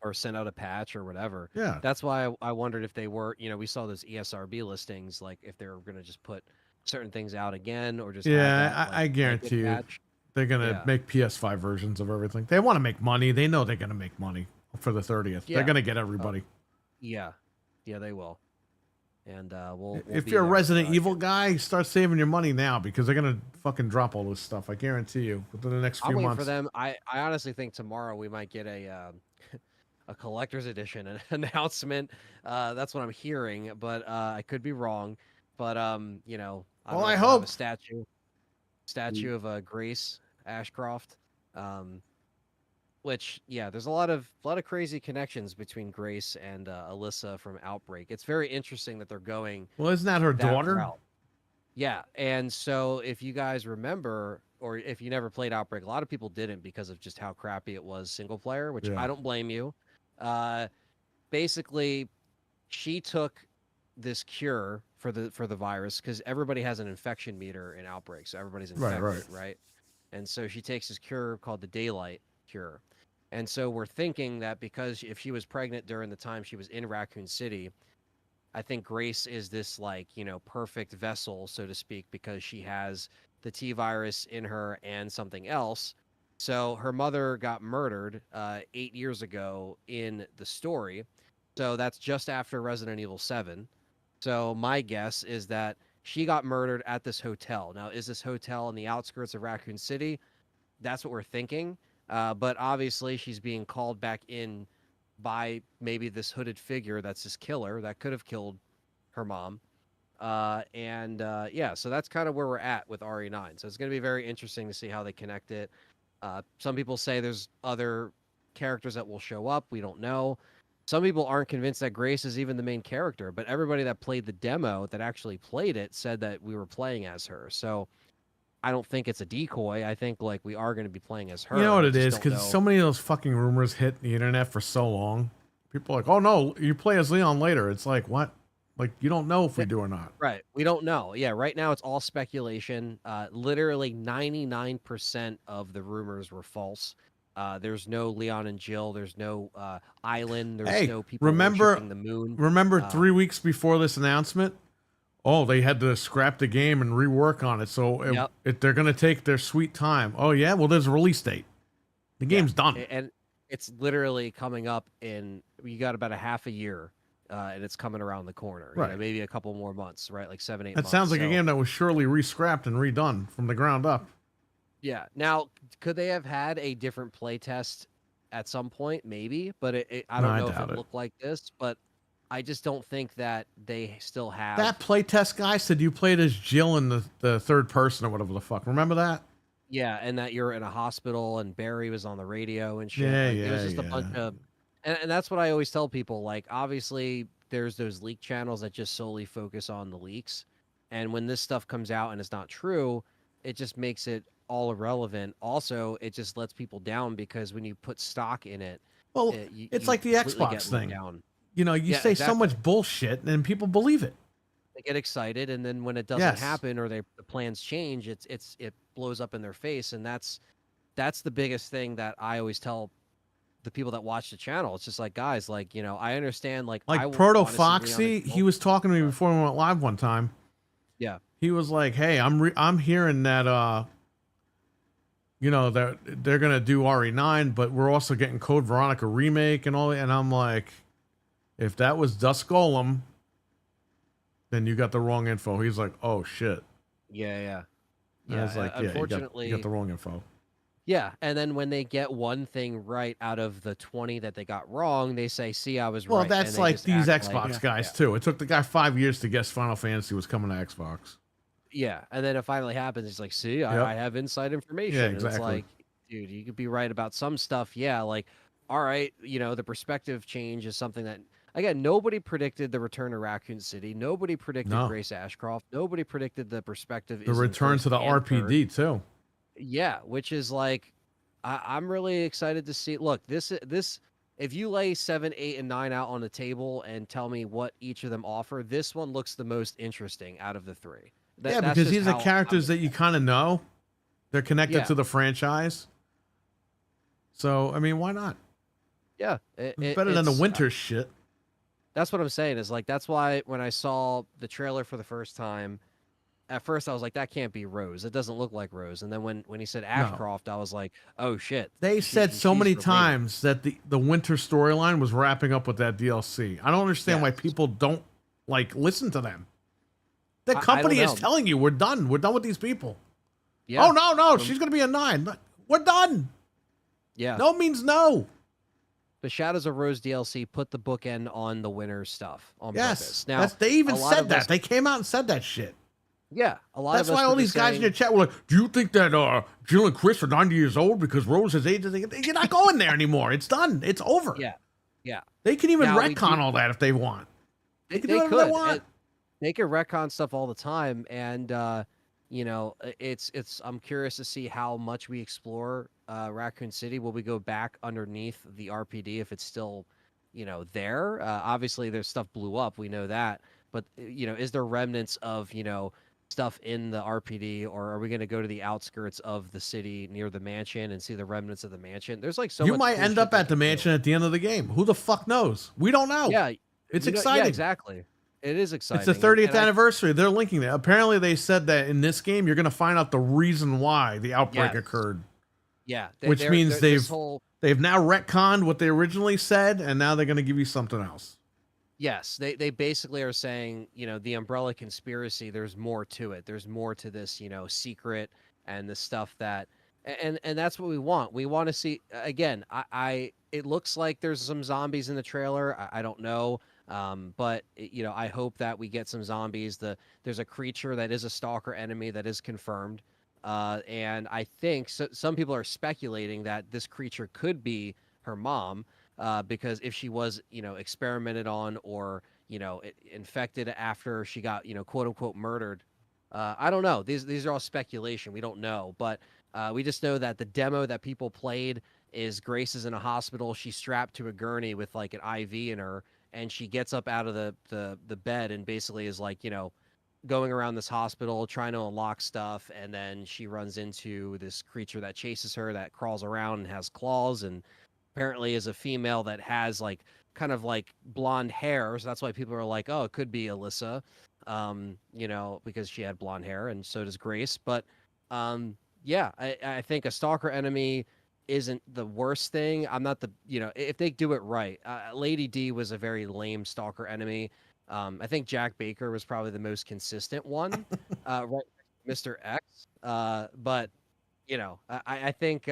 Or send out a patch or whatever. Yeah. That's why I wondered if they were, we saw those ESRB listings, like if they were going to just put certain things out again or just have Yeah, that, I guarantee you patch. they're going to Yeah. make PS5 versions of everything. They want to make money. They know they're going to make money for the 30th. Yeah. They're going to get everybody. Yeah, they will. And we'll If be you're a there, Resident Evil guy, start saving your money now because they're gonna fucking drop all this stuff. I guarantee you within the next I'm few waiting months. for them. I honestly think tomorrow we might get a a collector's edition announcement. That's what I'm hearing, but I could be wrong. But I don't Well, know, I we'll have hope. a statue of Grace Ashcroft. Which there's a lot of crazy connections between Grace and Alyssa from Outbreak. It's very interesting that they're going Well, isn't that her that daughter? route. Yeah, and so if you guys remember, or if you never played Outbreak, a lot of people didn't because of just how crappy it was single player, which Yeah. I don't blame you. Basically, she took this cure for the virus because everybody has an infection meter in Outbreak, so everybody's infected, right? And so she takes this cure called the Daylight cure. And so we're thinking that because if she was pregnant during the time she was in Raccoon City, I think Grace is this perfect vessel, so to speak, because she has the T virus in her and something else. So her mother got murdered 8 years ago in the story. So that's just after Resident Evil 7. So my guess is that she got murdered at this hotel. Now, is this hotel in the outskirts of Raccoon City? That's what we're thinking. But obviously, she's being called back in by maybe this hooded figure that's this killer that could have killed her mom. Yeah, so that's kind of where we're at with RE9. So it's going to be very interesting to see how they connect it. Some people say there's other characters that will show up. We don't know. Some people aren't convinced that Grace is even the main character, but everybody that played the demo that actually played it said that we were playing as her. So I don't think it's a decoy. I think like we are going to be playing as her. You know what I it just is? don't Because know. so many of those fucking rumors hit the internet for so long. People are like, oh no, you play as Leon later. It's like, what? Like, you don't know if we do or not. Right. We don't know. Yeah, right now it's all speculation. Literally 99% of the rumors were false. There's no Leon and Jill. There's no island. There's Hey, no people remember worshiping the moon. Remember 3 weeks before this announcement? Oh, they had to scrap the game and rework on it. So Yep. if they're going to take their sweet time. Oh, yeah? Well, there's a release date. The game's done. And it's literally coming up in, you got about a half a year, and it's coming around the corner. You know, Right. maybe a couple more months, right? Like 7, 8 That months. sounds like a So, game that was surely re-scrapped and redone from the ground up. yeah. Now, could they have had a different play test at some point? Maybe, but I No, don't I know if doubt it it. looked like this, but I just don't think that they still have That playtest guy said you played as Jill in the third person or whatever the fuck. Remember that? Yeah, and that you're in a hospital and Barry was on the radio and shit. Yeah, Like, it was yeah, just a bunch yeah. of, and that's what I always tell people. Like, obviously, there's those leak channels that just solely focus on the leaks, and when this stuff comes out and it's not true, it just makes it all irrelevant. Also, it just lets people down because when you put stock in it, Well, you it's like the completely Xbox get let thing. down. You know, you Yeah, say so exactly. much bullshit and people believe it. They get excited, and then when it doesn't Yes. happen or the plans change, it blows up in their face, and that's the biggest thing that I always tell the people that watch the channel. It's just like, guys, like, you know, I understand, like, I Like wanna Proto see Leon Foxy, and he Jill. was talking to me before we went live one time. Yeah. He was like, "Hey, I'm hearing that you know, that they're gonna do RE9, but we're also getting Code Veronica remake and all that." And I'm like, if that was Dusk Golem, then you got the wrong info. He's like, "Oh shit." Yeah. And I was like, "Yeah, unfortunately, you got the wrong info." yeah. And then when they get one thing right out of the 20 that they got wrong, they say, "See, I was Well, right." that's and they like just these act Xbox like, guys too. It took the guy 5 years to guess Final Fantasy was coming to Xbox. yeah. And then it finally happens. It's like, see, Yep. I have inside information. Yeah, And it's exactly. like, dude, you could be right about some stuff. Yeah, like, all right, you know, the perspective change is something that, again, nobody predicted the return to Raccoon City. Nobody predicted No. Grace Ashcroft. Nobody predicted the perspective The is in return first to the and third. RPD too. Yeah, which is like, I'm really excited to see. Look, this if you lay 7, 8, and 9 out on the table and tell me what each of them offer, this one looks the most interesting out of the three. Yeah, That's because just these are how characters I'm that you kind of know. They're connected Yeah. to the franchise. So, I mean, why not? yeah, It's better than the it's, winter shit. That's what I'm saying. Is like that's why when I saw the trailer for the first time, at first I was like, that can't be Rose. It doesn't look like Rose. And then when he said Ashcroft, I was like, oh shit. They said so she's many related. times that the winter storyline was wrapping up with that DLC. I don't understand why Yes. people don't like listen to them. The I don't company is know. telling you we're done. We're done with these people. Yeah. Oh no, she's gonna be a 9. We're done. Yeah. No means no. The Shadows of Rose DLC put the bookend on the winter stuff on Yes. purpose. Now They even a lot said of that. us- They came out and said that shit. Yeah, a lot That's of us why were all just these guys in your chat were like, "Do you think that Jill and Chris are 90 years old because Rose has aged?" You're not going there anymore. It's done. It's over. Yeah. They can even Now, we retcon do- all that if they want. They, can they do whatever they could. want. They could retcon stuff all the time, and you know, it's. I'm curious to see how much we explore Raccoon City. Will we go back underneath the RPD if it's still, you know, there? Obviously, there's stuff blew up. We know that, but you know, is there remnants of, you know, stuff in the RPD, or are we going to go to the outskirts of the city near the mansion and see the remnants of the mansion? There's like so You much might cool end shit up they at the can do. mansion at the end of the game. Who the fuck knows? We don't know. Yeah, It's Yeah, exciting. exactly. It is exciting. It's the 30th anniversary. They're linking it. Apparently, they said that in this game, you're going to find out the reason why the outbreak occurred. Yeah, which means they've now retconned what they originally said, and now they're going to give you something else. Yes, they basically are saying, the umbrella conspiracy, there's more to it. There's more to this, secret and the stuff that and that's what we want. We want to see again, it looks like there's some zombies in the trailer. I don't know. But I hope that we get some zombies. There's a creature that is a stalker enemy that is confirmed. And I think some people are speculating that this creature could be her mom. Because if she was, experimented on or, infected after she got, quote unquote murdered, I don't know. These are all speculation. We don't know, but we just know that the demo that people played is Grace is in a hospital. She's strapped to a gurney with like an IV in her, and she gets up out of the bed and basically is like, going around this hospital trying to unlock stuff, and then she runs into this creature that chases her that crawls around and has claws and apparently is a female that has like kind of like blonde hair, so that's why people are like, oh, it could be Alyssa, because she had blonde hair, and so does Grace. But yeah, I think a stalker enemy isn't the worst thing. I'm not if they do it right. Lady D was a very lame stalker enemy. I think Jack Baker was probably the most consistent one, right, Mr. X. But I think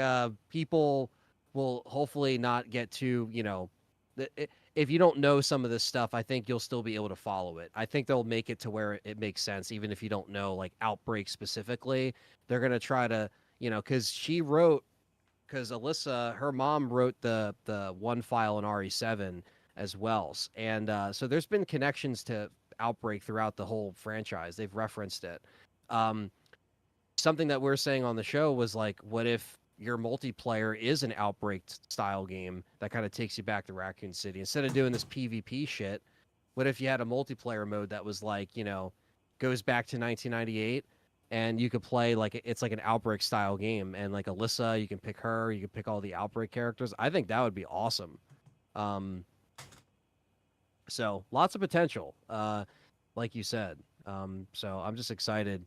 people will hopefully not get too, if you don't know some of this stuff, I think you'll still be able to follow it. I think they'll make it to where it makes sense, even if you don't know like Outbreak specifically. They're going to try to, because Alyssa, her mom wrote the one file in RE7 as well. And so there's been connections to Outbreak throughout the whole franchise. They've referenced it. Something that we're saying on the show was like, what if your multiplayer is an Outbreak style game that kind of takes you back to Raccoon City instead of doing this PvP shit? What if you had a multiplayer mode that was like, goes back to 1998 and you could play like it's like an Outbreak style game, and like Alyssa, you can pick her, you can pick all the Outbreak characters. I think that would be awesome. So lots of potential, like you said. So I'm just excited.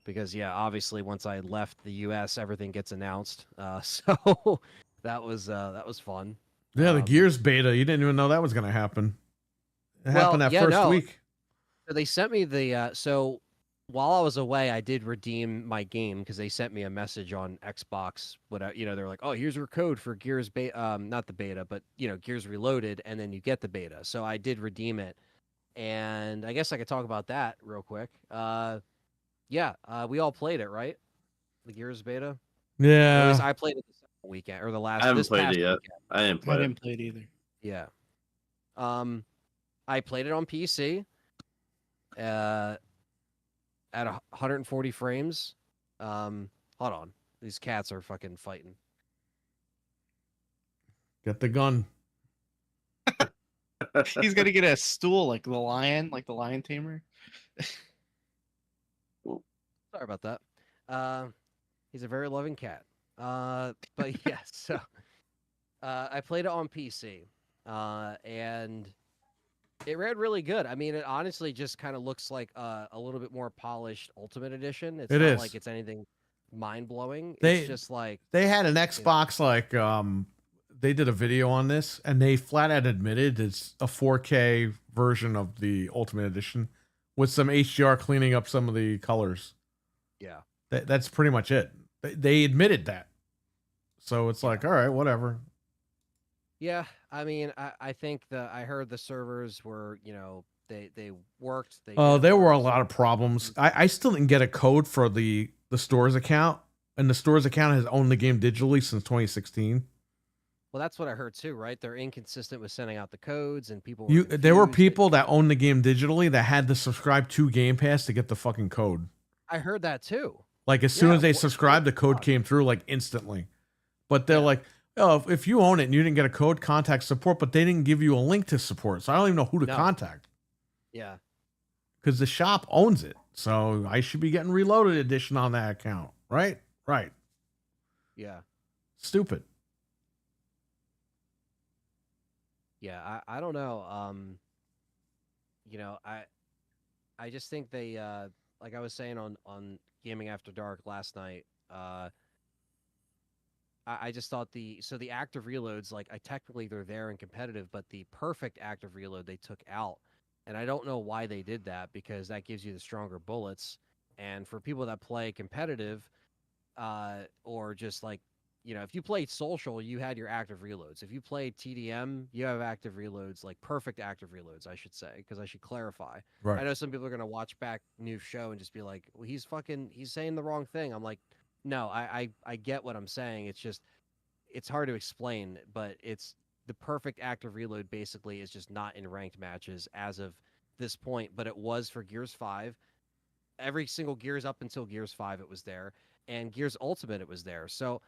Because yeah, obviously once I left the U.S., everything gets announced. So that was fun. Yeah, the Gears beta, you didn't even know that was going to happen. It happened that first week. So they sent me the so while I was away, I did redeem my game because they sent me a message on Xbox. They're like, oh, here's your code for Gears beta, not the beta, but Gears Reloaded, and then you get the beta. So I did redeem it, and I guess I could talk about that real quick. Yeah, we all played it, right? The Gears beta. Yeah. Or at least I played it this weekend or the last. I haven't played it yet. Weekend. I didn't play it either. Yeah. I played it on PC. At 140 frames. Hold on, these cats are fucking fighting. Get the gun. He's gonna get a stool like the lion tamer. Sorry about that. He's a very loving cat. But yeah, so I played it on PC, and it ran really good. I mean, it honestly just kind of looks like a little bit more polished Ultimate Edition. It's not like it's anything mind blowing. It's just like they had an Xbox they did a video on this, and they flat out admitted it's a 4K version of the Ultimate Edition with some HDR cleaning up some of the colors. Yeah. That's pretty much it. They admitted that. So it's like, all right, whatever. Yeah, I mean, I think I heard the servers were, they worked. There were a lot of problems. I still didn't get a code for the store's account, and the store's account has owned the game digitally since 2016. Well, that's what I heard too, right? They're inconsistent with sending out the codes, and people. There were people that owned the game digitally that had to subscribe to Game Pass to get the fucking code. I heard that too. Like as soon as they subscribed, the code came through like instantly. But they're like, oh, if you own it and you didn't get a code, contact support. But they didn't give you a link to support, so I don't even know who to contact. Yeah, because the shop owns it, so I should be getting Reloaded Edition on that account, right? Right. Yeah. Stupid. Yeah, I don't know. you know, I just think they like I was saying on Gaming After Dark last night. I just thought the active reloads, like I technically they're there and competitive, but the perfect active reload they took out, and I don't know why they did that because that gives you the stronger bullets. And for people that play competitive, or just like, if you played social, you had your active reloads. If you played TDM, you have active reloads, like perfect active reloads, I should say, because I should clarify. Right. I know some people are gonna watch back new show and just be like, well, he's saying the wrong thing. I'm like, no, I get what I'm saying. It's just it's hard to explain, but it's the perfect active reload basically is just not in ranked matches as of this point, but it was for Gears 5. Every single Gears up until Gears 5 it was there, and Gears Ultimate it was there. So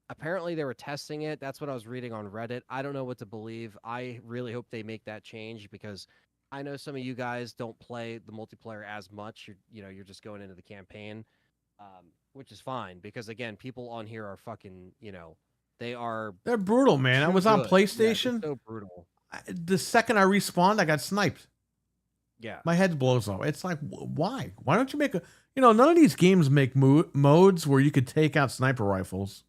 apparently they were testing it. That's what I was reading on Reddit. I don't know what to believe. I really hope they make that change because I know some of you guys don't play the multiplayer as much. You're just going into the campaign, which is fine because again, people on here are fucking, They're brutal, man. I too was on good. Yeah, they're PlayStation. so brutal. The second I respawned, I got sniped. Yeah. My head blows off. It's like, why? Why don't you make a? None of these games make modes where you could take out sniper rifles.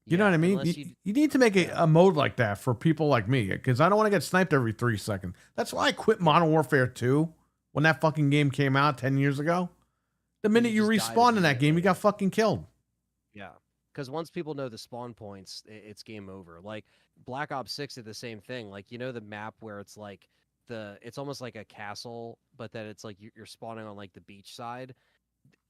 You know what I mean? You need to make a mode like that for people like me because I don't want to get sniped every 3 seconds. That's why I quit Modern Warfare 2 when that fucking game came out 10 years ago. The minute you respawn in that game, you got fucking killed. Yeah. Because once people know the spawn points, it's game over. Like Black Ops 6 did the same thing. Like, the map where it's like it's almost like a castle, but then it's like you're spawning on like the beach side.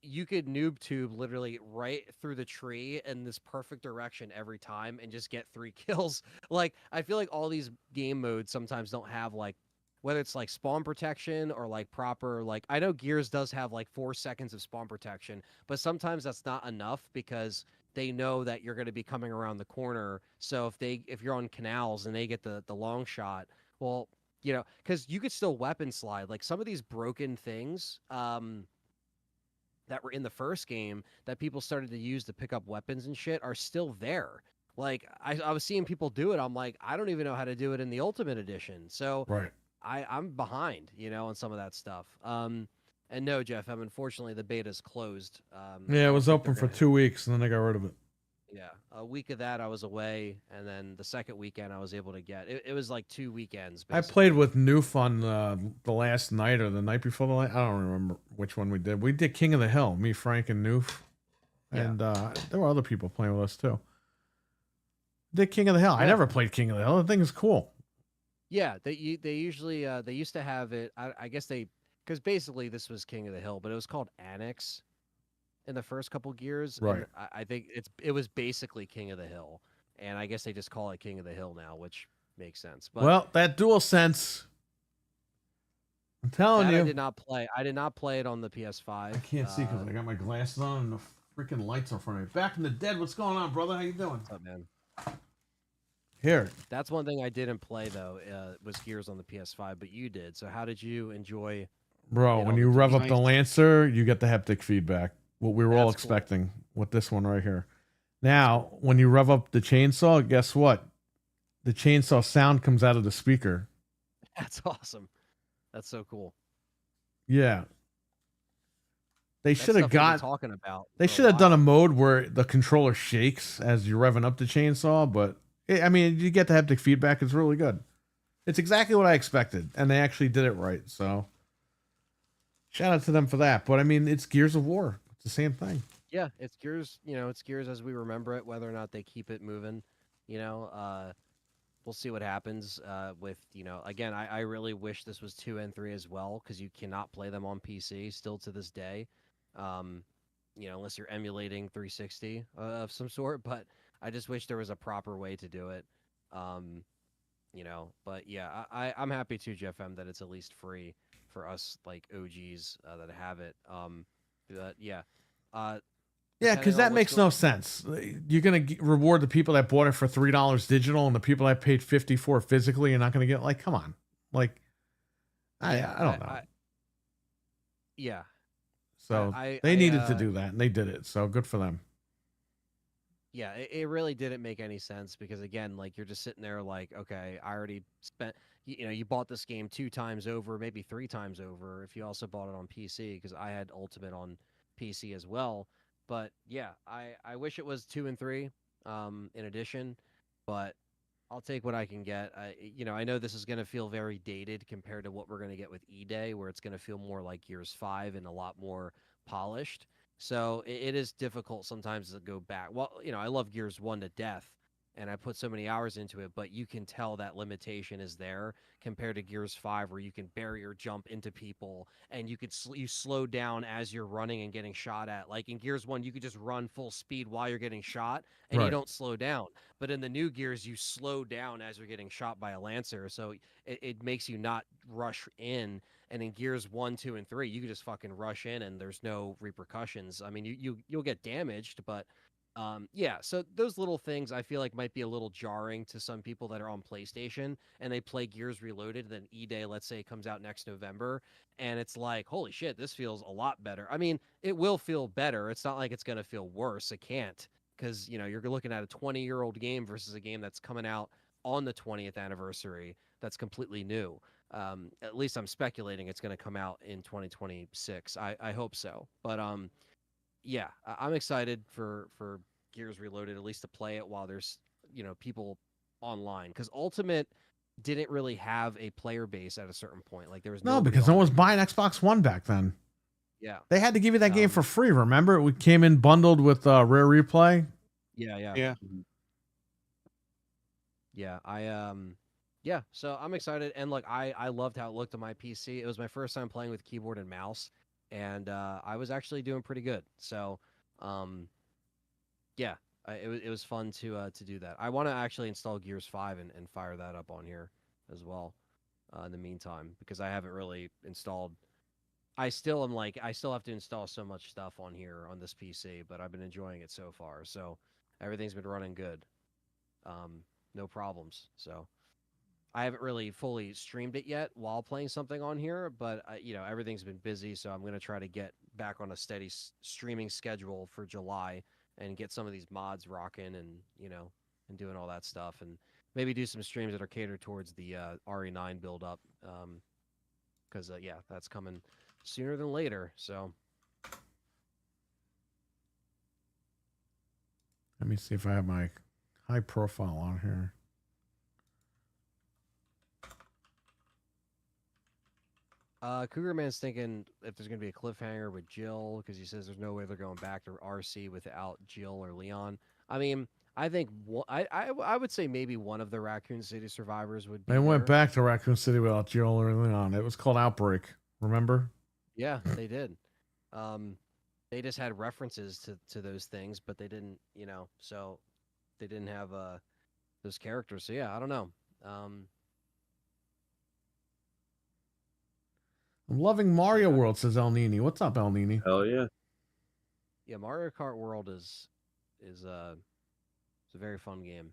You could noob tube literally right through the tree in this perfect direction every time and just get 3 kills. Like, I feel like all these game modes sometimes don't have like, whether it's like spawn protection or like proper, like I know Gears does have like 4 seconds of spawn protection, but sometimes that's not enough because they know that you're going to be coming around the corner. So if you're on canals and they get the long shot, well, because you could still weapon slide. Like some of these broken things, that were in the first game that people started to use to pick up weapons and shit are still there. Like I was seeing people do it. I'm like, I don't even know how to do it in the Ultimate Edition. So right. I'm behind, on some of that stuff. And no, Jeff, unfortunately the beta's closed. Yeah, it was open for 2 weeks and then they got rid of it. Yeah, a week of that I was away, and then the second weekend I was able to get. It was like 2 weekends. Basically. I played with Noof on the last night or the night before the night. I don't remember which one we did. We did King of the Hill, me, Frank, and Noof. And there were other people playing with us too. Did King of the Hill. I never played King of the Hill. The thing is cool. Yeah, they usually they used to have it. I guess because basically this was King of the Hill, but it was called Annex in the first couple Gears. Right. I think it was basically King of the Hill, and I guess they just call it King of the Hill now, which makes sense. But well, that DualSense, I'm telling you, I did not play it on the PS5. I can't see because I got my glasses on and the freaking lights in front of me. Back from the dead. What's going on, brother? How you doing? What's up, man? Here. That's one thing I didn't play though. Was Gears on the PS5, but you did. So how did you enjoy? Bro, when you rev up the Lancer, you get the haptic feedback. What we were all expecting with this one right here. Now, when you rev up the chainsaw, guess what? The chainsaw sound comes out of the speaker. That's awesome. That's so cool. Yeah. They should have talking about. They should have done a mode where the controller shakes as you're revving up the chainsaw, but I mean, you get the haptic feedback. It's really good. It's exactly what I expected, and they actually did it right. So, shout out to them for that. But I mean, it's Gears of War. It's the same thing. Yeah, it's Gears. It's Gears as we remember it. Whether or not they keep it moving, we'll see what happens. With again, I really wish this was 2 and 3 as well because you cannot play them on PC still to this day. Unless you're emulating 360 of some sort. But I just wish there was a proper way to do it. But yeah, I'm happy too, Jeff M, that it's at least free for us like OGs that have it. But yeah. Yeah, because that makes no sense. You're gonna reward the people that bought it for $3 digital, and the people that paid $54 physically. You're not gonna get come on, I don't know. Yeah. So they needed to do that, and they did it. So good for them. Yeah, it really didn't make any sense because again, like you're just sitting there like, okay, I already spent, you bought this game 2 times over, maybe 3 times over if you also bought it on PC because I had Ultimate on PC as well. But yeah, I wish it was 2 and 3, in addition, but I'll take what I can get. I know this is going to feel very dated compared to what we're going to get with E-Day, where it's going to feel more like Gears 5 and a lot more polished. So it is difficult sometimes to go back. Well, I love Gears 1 to death, and I put so many hours into it, but you can tell that limitation is there compared to Gears 5, where you can barrier jump into people and you slow down as you're running and getting shot at. Like in Gears 1, you could just run full speed while you're getting shot, and you Right. don't slow down. But in the new Gears, you slow down as you're getting shot by a Lancer, so it makes you not rush in. And in Gears 1, 2, and 3, you can just fucking rush in, and there's no repercussions. I mean, you'll get damaged, but yeah. So those little things I feel like might be a little jarring to some people that are on PlayStation and they play Gears Reloaded. Then E-Day, let's say, comes out next November, and it's like, holy shit, this feels a lot better. I mean, it will feel better. It's not like it's gonna feel worse. It can't because you're looking at a 20-year-old game versus a game that's coming out on the 20th anniversary that's completely new. At least I'm speculating it's going to come out in 2026. I hope so. But yeah, I'm excited for Gears Reloaded at least to play it while there's people online because Ultimate didn't really have a player base at a certain point. Like there was No, nobody because no on one was there. buying Xbox One back then. Yeah, They had to give you that game Um, for free. Remember, it came in bundled with Rare Replay. yeah. Yeah. Yeah, yeah, so I'm excited and look, I loved how it looked on my PC. It was my first time playing with keyboard and mouse and I was actually doing pretty good. So, um yeah, it was fun to do that. I want to actually install Gears 5 and fire that up on here as well in the meantime because I haven't really installed. I still have to install so much stuff on here on this PC, but I've been enjoying it so far. So, everything's been running good. No problems. So, I haven't really fully streamed it yet while playing something on here, but everything's been busy, so I'm gonna try to get back on a steady streaming schedule for July and get some of these mods rocking and and doing all that stuff, and maybe do some streams that are catered towards the RE9 build up, because yeah, that's coming sooner than later. So Let me see if I have my high profile on here. Cougar Man's thinking if there's gonna be a cliffhanger with Jill because he says there's no way they're going back to RC without Jill or Leon. I mean, I think I would say maybe one of the Raccoon City survivors would be They went there. back to Raccoon City without Joel early on. It was called Outbreak. Remember? Yeah, they did. Um, they just had references to those things, but they didn't, so they didn't have those characters. So yeah, I don't know. Um, I'm loving Mario Yeah. World, says El Nini. What's up, El Nini? Hell yeah. yeah, Mario Kart World is it's a very fun game.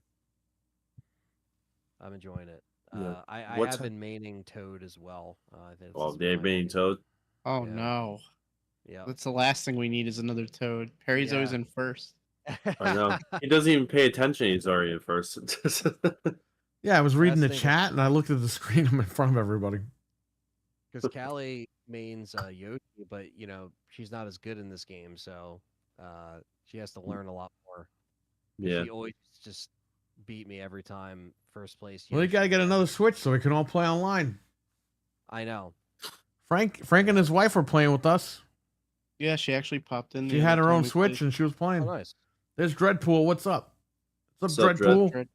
I'm enjoying it. Yeah. I What's have been maining Toad as well. I think well, that's been Dave my Bean main. Toad. Oh Yeah. no. Yeah. That's the last thing we need is another Toad. Perry's always Yeah. in first. I know. He doesn't even pay attention. He's already at first. Yeah, I was reading the Last thing- chat and I looked at the screen. I'm in front of everybody. Because Callie mains Yoshi, but she's not as good in this game, so she has to learn a lot more. 'Cause Yeah. she always just beat me every time. First place. Well, you Yoshi, got to get so- another Switch so we can all play online. I know. Frank and his wife were playing with us. Yeah, she actually popped in. She the had other her time own we Switch played. and she was Oh, playing. nice. There's Dreadpool. What's up? What's What's up, up, Dread? Dreadpool? Dread.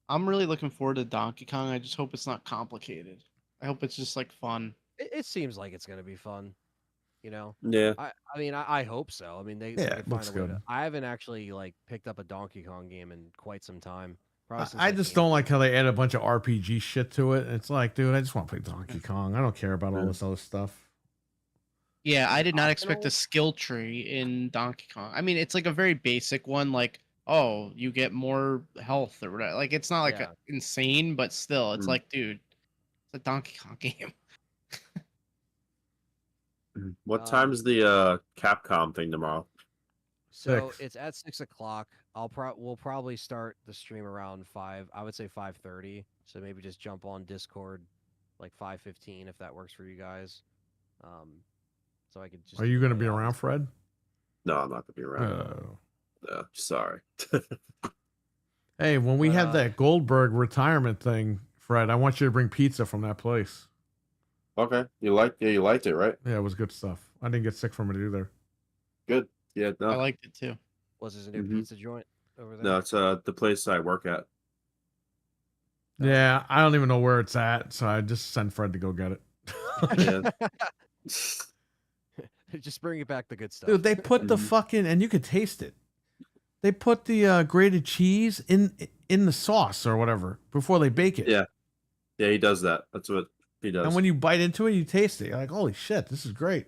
I'm really looking forward to Donkey Kong. I just hope it's not complicated. I hope it's just like fun. It seems like it's gonna be fun. Yeah. I mean, I hope so. I mean, they Yeah, could it looks find a way good. to. I haven't actually picked up a Donkey Kong game in quite some time. Probably since I just Game don't Boy. like how they add a bunch of RPG shit to it. It's like, dude, I just want to play Donkey Kong. I don't care about all this other stuff. Yeah, I did not expect optional? a skill tree in Donkey Kong. I mean, it's like a very basic one, like, oh, you get more health or whatever. Like, it's not like Yeah. insane, but still, it's Mm. like, dude, it's a Donkey Kong game. What time's the Capcom thing tomorrow? So 6. it's at 6 o'clock. We'll probably start the stream around 5. I would say 5:30. So maybe just jump on Discord like 5:15 if that works for you guys. So I could just. Are you going to play be out around, this- Fred? No, I'm not gonna be around. Oh. No, sorry. Hey, when we But, have that Goldberg retirement thing, Fred, I want you to bring pizza from that place. Okay, you liked it, right? Yeah, it was good stuff. I didn't get sick from it either. Good. Yeah, no, I liked it too. Was this a new Mhm. pizza joint over there? no, it's the place I work at. Yeah, I don't even know where it's at, so I just sent Fred to go get it. Yeah. Just bring it back the good stuff. Dude, they put the Mhm. fucking, and you could taste it. They put the grated cheese in the sauce or whatever before they bake it. Yeah. Yeah, he does that. That's what he does. And when you bite into it, you taste it. You're like, holy shit, this is great.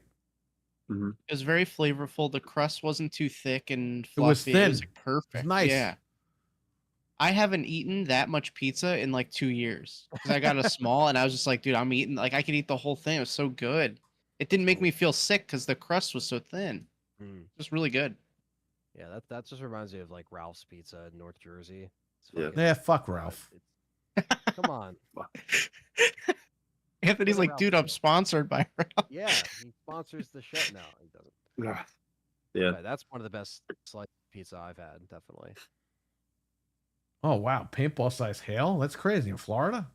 Mhm. It was very flavorful. The crust wasn't too thick and It was fluffy. It was thin. like, perfect. nice. Yeah. I haven't eaten that much pizza in like 2 years because I got a small and I was just like, dude, I'm eating like I could eat the whole thing. It was so good. It didn't make me feel sick because the crust was so thin. Mm. It was really good. Yeah, that just reminds me of like Ralph's Pizza in North Jersey. It's Yeah. fucking- Yeah, fuck Ralph. Come on. Anthony's Go to like, dude, I'm Ralph's. sponsored by Ralph. Yeah, he sponsors the show. No, he doesn't. Yeah. But that's one of the best slice pizza I've had, definitely. Oh, wow. Paintball size hail? That's crazy. In Florida?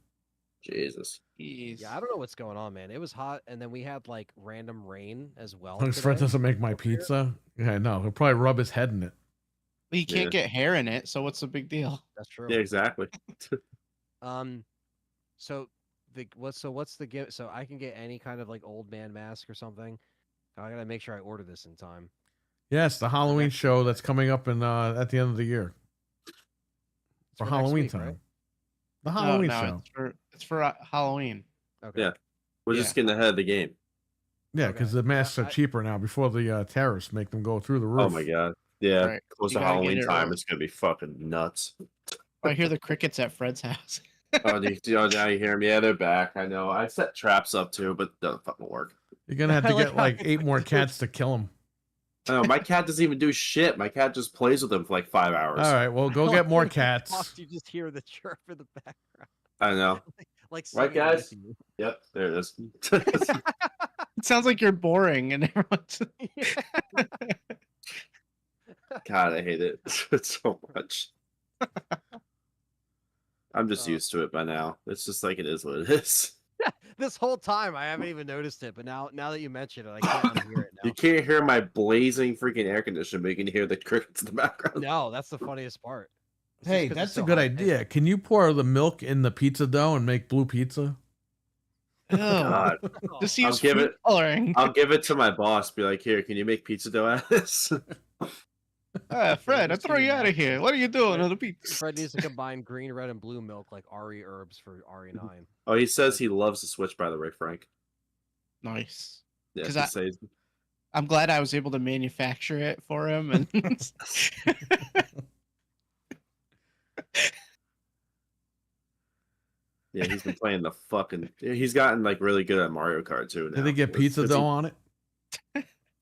Jesus. Jeez. Yeah, I don't know what's going on, man. It was hot, and then we had like random rain as well. As Fred today. doesn't make my over here. pizza. Yeah, no, he'll probably rub his head in it. He can't Yeah. get hair in it, so what's the big deal? That's true. Yeah, exactly. So what's the gift? So I can get any kind of like old man mask or something. I gotta make sure I order this in time. Yes, the Halloween next show week, that's coming up in at the end of the year. It's For next Halloween week, time. right? The Halloween no, show. it's for Halloween. Okay. Yeah. We're just getting ahead of the game. Yeah, Okay. because the masks are I- cheaper now before the terrorists make them go through the roof. Oh my god. Yeah. Right. Close You to gotta get Halloween it time. early. It's gonna be fucking nuts. I hear the crickets at Fred's house. Oh, now you hear them. Yeah, they're back. I know. I set traps up too, but it doesn't fucking work. You're gonna have I to like get how like it's 8 like more this- cats to kill them. I know. My cat doesn't even do shit. My cat just plays with them for like 5 hours. All right, well, go get more When you talk, cats. You just hear the chirp in the background, I know. like Right, singing guys? with you. Yep, there it is. It sounds like you're boring and everyone's God, I hate it so much. I'm just used to it by now. It's just like it is what it is. This whole time I haven't even noticed it, but now that you mention it, I can't unhear it now. You can't hear my blazing freaking air conditioner, but you can hear the crickets in the background. No, that's the funniest part. It's just Hey, 'cause it's that's so a good hot and- idea. Can you pour the milk in the pizza dough and make blue pizza? oh, God. Oh, just I'll use give food it- coloring. I'll give it to my boss. Be like, here, can you make pizza dough out of this? Fred, I just throw do you that. out of here. What are you doing Fred- on the pizza? Fred needs to combine green, red, and blue milk like RE herbs for RE9. Oh, he says he loves the Switch, by the way, Frank. Nice. Yeah, 'Cause he I- says, I'm glad I was able to manufacture it for him. And yeah, he's been playing the fucking. He's gotten like really good at Mario Kart too. Now. Did they get It's- pizza it's- dough on it?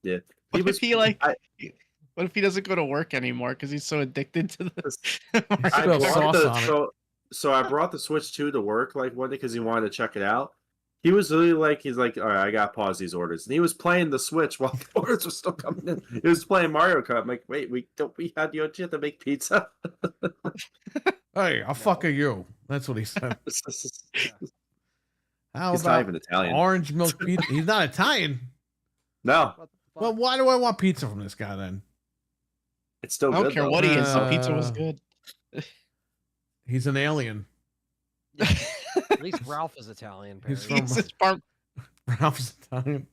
Yeah, what if he like? I- What if he doesn't go to work anymore because he's so addicted to this? I I spilled brought sauce the, on it. so I brought the Switch 2 to work like one day because he wanted to check it out. He was really like, he's like, all right, I gotta pause these orders, and he was playing the Switch while the orders were still coming in. He was playing Mario Kart. I'm like, wait, we had you have to make pizza. Hey, I'll fuck you. That's what he said. How He's not about even Italian. orange milk pizza? He's not Italian. No, What the fuck? Well, why do I want pizza from this guy then? it's still I don't good. care though. what he is. The pizza was Uh, good. He's an alien. At least Ralph is Italian. Perry. He's from- It's Ralph's Italian.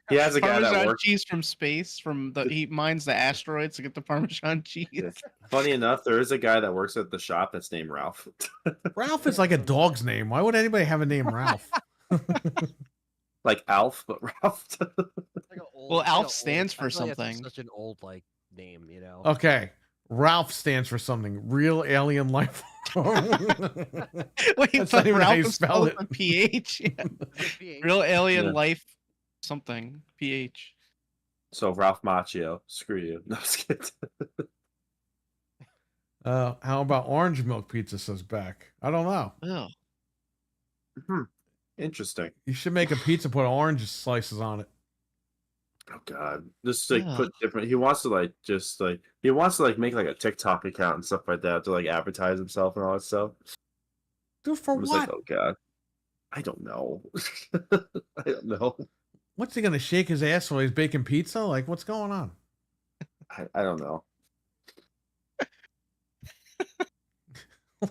He has a guy that Parmesan works. cheese from space. He mines the asteroids to get the Parmesan cheese. Yeah. Funny enough, there is a guy that works at the shop that's named Ralph. Ralph is like a dog's name. Why would anybody have a name Ralph? Like Alf, but Ralph. It's like an old- Well, it's like Alf an stands old, I for feel like that's something. Such an old like name, you know. Okay. Ralph stands for something. Real alien life form. Wait, That's but not even how Ralph you is spell spelled it. with PH. Yeah. Is it PH? Real alien Yeah. life something. PH. So Ralph Macchio, screw you. No, I'm just kidding. How about orange milk pizza says back? I don't know. Oh, Interesting. You should make a pizza, put orange slices on it. Oh God, just like Yeah. put different. He wants to make like a TikTok account and stuff like that to like advertise himself and all that stuff. Dude, for I was what? like, oh God, I don't know. I don't know. What's he gonna shake his ass while he's baking pizza? Like, what's going on? I don't know.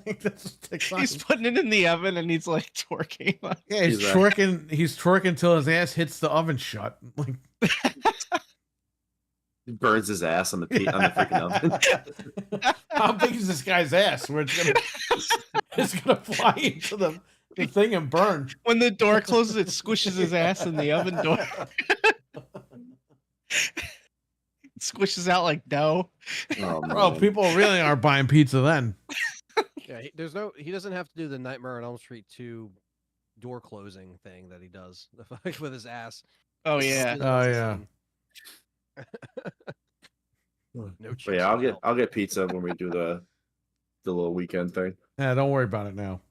Like, that's just TikTok. he's putting it in the oven and he's like twerking. Yeah, he's He's twerking. He's twerking till his ass hits the oven shut. Like, He burns his ass on the on the freaking oven. how big is this guy's ass? Where it's gonna fly into the thing and burn. When the door closes, it squishes his ass in the oven door. Squishes out like dough. Oh, Bro, man. people really are buying pizza then. Yeah, he doesn't have to do the Nightmare on Elm Street 2 door closing thing that he does with his ass. Oh yeah. Oh yeah. No But yeah, I'll get pizza when we do the little weekend thing. Yeah, don't worry about it now.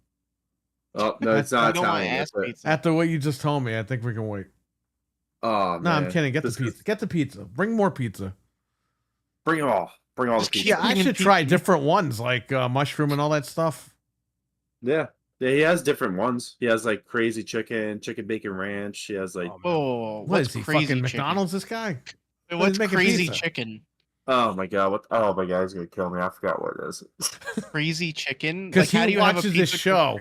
Oh no, it's not I don't want Italian. ass Is it? pizza. After what you just told me, I think we can wait. Oh No, I'm man. kidding. Get the This is- pizza. Get the pizza. Bring more pizza. Bring it all. Bring all the Just pizza. Yeah, I bringing should try pizza. different ones like mushroom and all that stuff. Yeah. Yeah, he has different ones. He has like crazy chicken bacon ranch. He has like Oh, What what's is he crazy fucking chicken? McDonald's? This guy? Wait, What, he's what's making crazy pizza? chicken? oh my god, he's gonna kill me. I forgot what it is. Crazy chicken? Because how do he you have a watches this pizza show.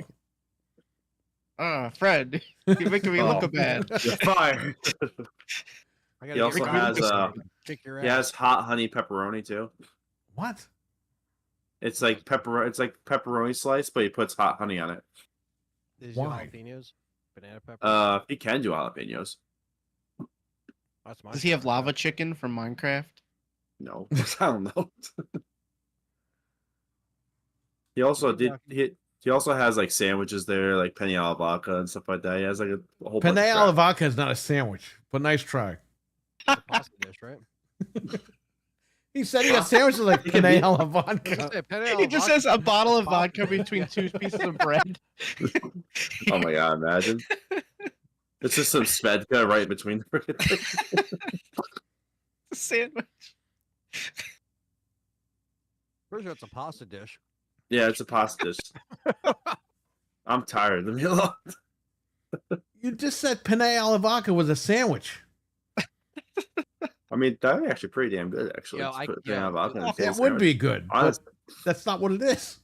Fred, you're making me Oh. look bad. You're fired. I gotta He also get has kick your he ass. has hot honey pepperoni too. What? It's like pepperoni slice, but he puts hot honey on it. Does he do Why? jalapenos? Banana pepper? He can do jalapenos. That's my Does he have favorite. lava chicken from Minecraft? No, I don't know. He also he also has like sandwiches there, like penne alla vodka and stuff like that. He has like a whole Penne bunch of alla crap. vodka is not a sandwich, but nice try. It's a pasta dish, right? He said he had sandwiches like He can penne be- alla I was gonna vodka. say, penne He alla just vodka- has a bottle of vodka. vodka between two pieces of bread. Oh my god, imagine. It's just some Svedka right between the freaking things. Sandwich. Pretty sure it's a pasta dish. Yeah, it's a pasta dish. I'm tired. Leave me alone. You just said penne alla vodka was a sandwich. I mean, that'd be actually pretty damn good, actually. Yeah, Just I- put yeah, penne alla vodka in a It sandwich. would be good, but Honestly, that's not what it is.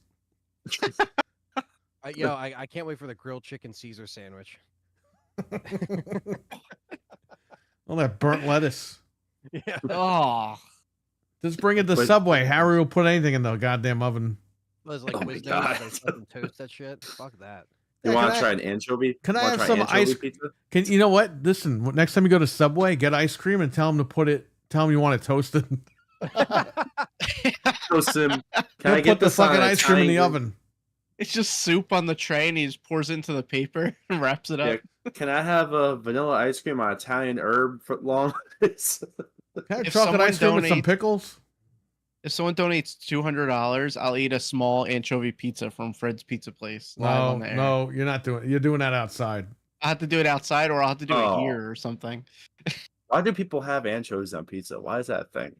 I can't wait for the grilled chicken Caesar sandwich. All that burnt lettuce. Yeah. Oh, Just bring it to But- Subway. Harry will put anything in the goddamn oven. Was like Oh my Quiznos, God. they fucking toast that shit. Fuck that. you Yeah, want can to I- try an anchovy? can I Wanna have try some anchovy ice- pizza? You know what? Listen, next time you go to Subway, get ice cream and tell them to put it. Tell them you want it toasted. Toast him. Can They'll I get put the this on fucking an ice cream in the Italian oven. it's just soup on the tray, and he just pours it into the paper and wraps it up. Yeah. Can I have a vanilla ice cream on Italian herb foot long? Can I have If chocolate someone ice cream with some donates- pickles? If someone donates $200, I'll eat a small anchovy pizza from Fred's Pizza Place live No, on the air. no, you're not doing it. You're doing that outside. I have to do it outside, or I'll have to do Oh. it here or something. Why do people have anchovies on pizza? Why is that a thing?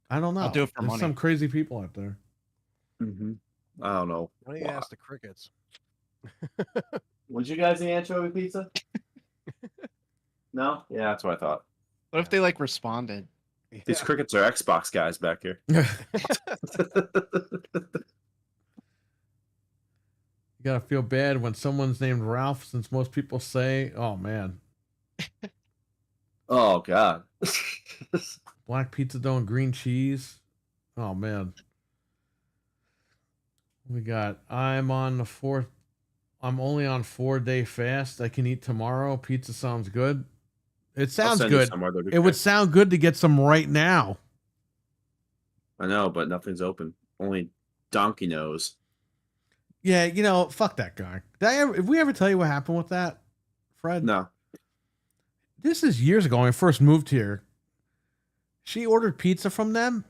I don't know. I'll do it for There's money. some crazy people out there. Mm-hmm. I don't know. Why don't you Why? ask the crickets? Would you guys eat anchovy pizza? No? Yeah, that's what I thought. What if they like responded? These crickets are Xbox guys back here. You gotta feel bad when someone's named Ralph, since most people say, "Oh man, Oh god. black pizza dough and green cheese." Oh man. We got. I'm only on 4-day fast. I can eat tomorrow. Pizza sounds good. It I'll sounds send you good. somewhere, though, to It would check. sound good to get some right now. I know, but nothing's open. Only Donkey knows. Yeah, fuck that guy. Did we ever tell you what happened with that, Fred? No. This is years ago when I first moved here. She ordered pizza from them,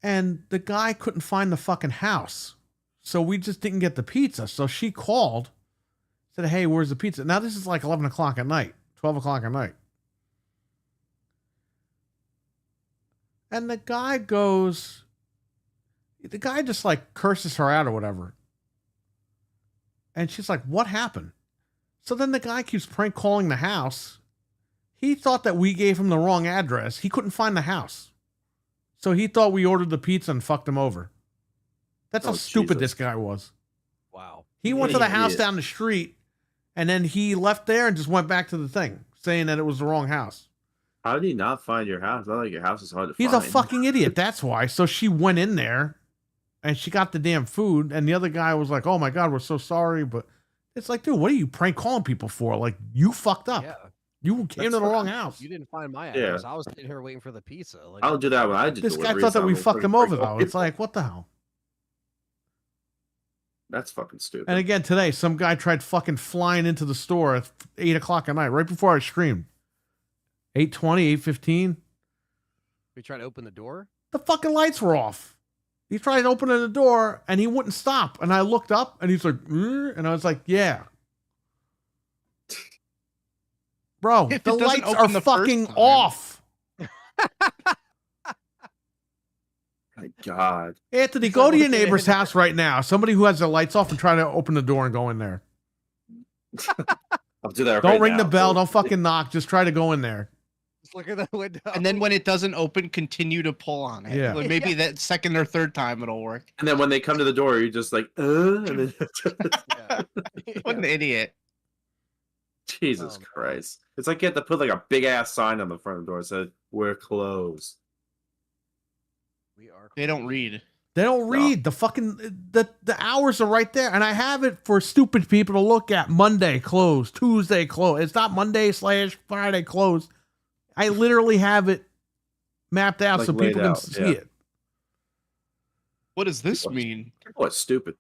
and the guy couldn't find the fucking house. So we just didn't get the pizza. So she called, said, hey, where's the pizza? Now this is like 11 o'clock at night, 12 o'clock at night. And the guy just like curses her out or whatever. And she's like, what happened? So then the guy keeps prank calling the house. He thought that we gave him the wrong address. He couldn't find the house. So he thought we ordered the pizza and fucked him over. That's how stupid this guy was. Wow. He went to the house down the street, and then he left there and just went back to the thing, saying that it was the wrong house. How did he not find your house? Not like your house is hard to find. He's a fucking idiot. That's why. So she went in there, and she got the damn food, and the other guy was like, oh my God, we're so sorry. But it's like, dude, what are you prank calling people for? Like, you fucked up. Yeah. You came to the wrong house. You didn't find my address. I was sitting here waiting for the pizza. Like, I don't do that when I did. This guy thought that we fucked him over, though. It's like, what the hell? That's fucking stupid. And again, today, some guy tried fucking flying into the store at 8 o'clock at night, right before I streamed. 8:20, 8:15. We tried to open the door? The fucking lights were off. He tried opening the door, and he wouldn't stop. And I looked up, and he's like, and I was like, yeah. Bro, the lights are fucking off. My God. Anthony, go to your neighbor's house right now. Somebody who has their lights off and try to open the door and go in there. I'll do that. Don't ring the bell. Don't fucking knock. Just try to go in there. Just look at the window. And then when it doesn't open, continue to pull on it. Yeah. Maybe that second or third time it'll work. And then when they come to the door, you're just like, and then... What an idiot. Jesus Christ. It's like you have to put like a big ass sign on the front of the door that says, we're closed. They don't read. They don't read. The fucking the hours are right there. And I have it for stupid people to look at. Monday closed, Tuesday closed. It's not Monday/Friday closed. I literally have it mapped out like so people can see it. What does this mean? What's stupid?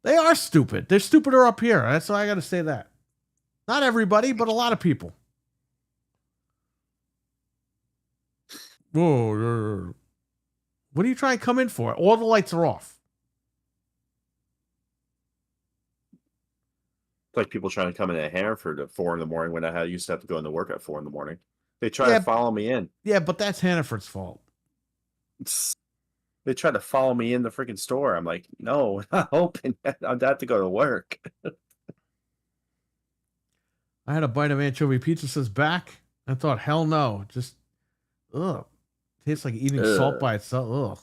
They are stupid. They're stupider up here. That's why I gotta say that. Not everybody, but a lot of people. Whoa. What are you trying to come in for? All the lights are off. It's like people trying to come in at Hanford at 4 a.m. when I used to have to go into work at 4 a.m. They try to follow me in. Yeah, but that's Hannaford's fault. They try to follow me in the freaking store. I'm like, no, not open. I'm have to go to work. I had a bite of anchovy pizza, says back. I thought, hell no. Just, ugh. Tastes like eating salt by itself. Ugh.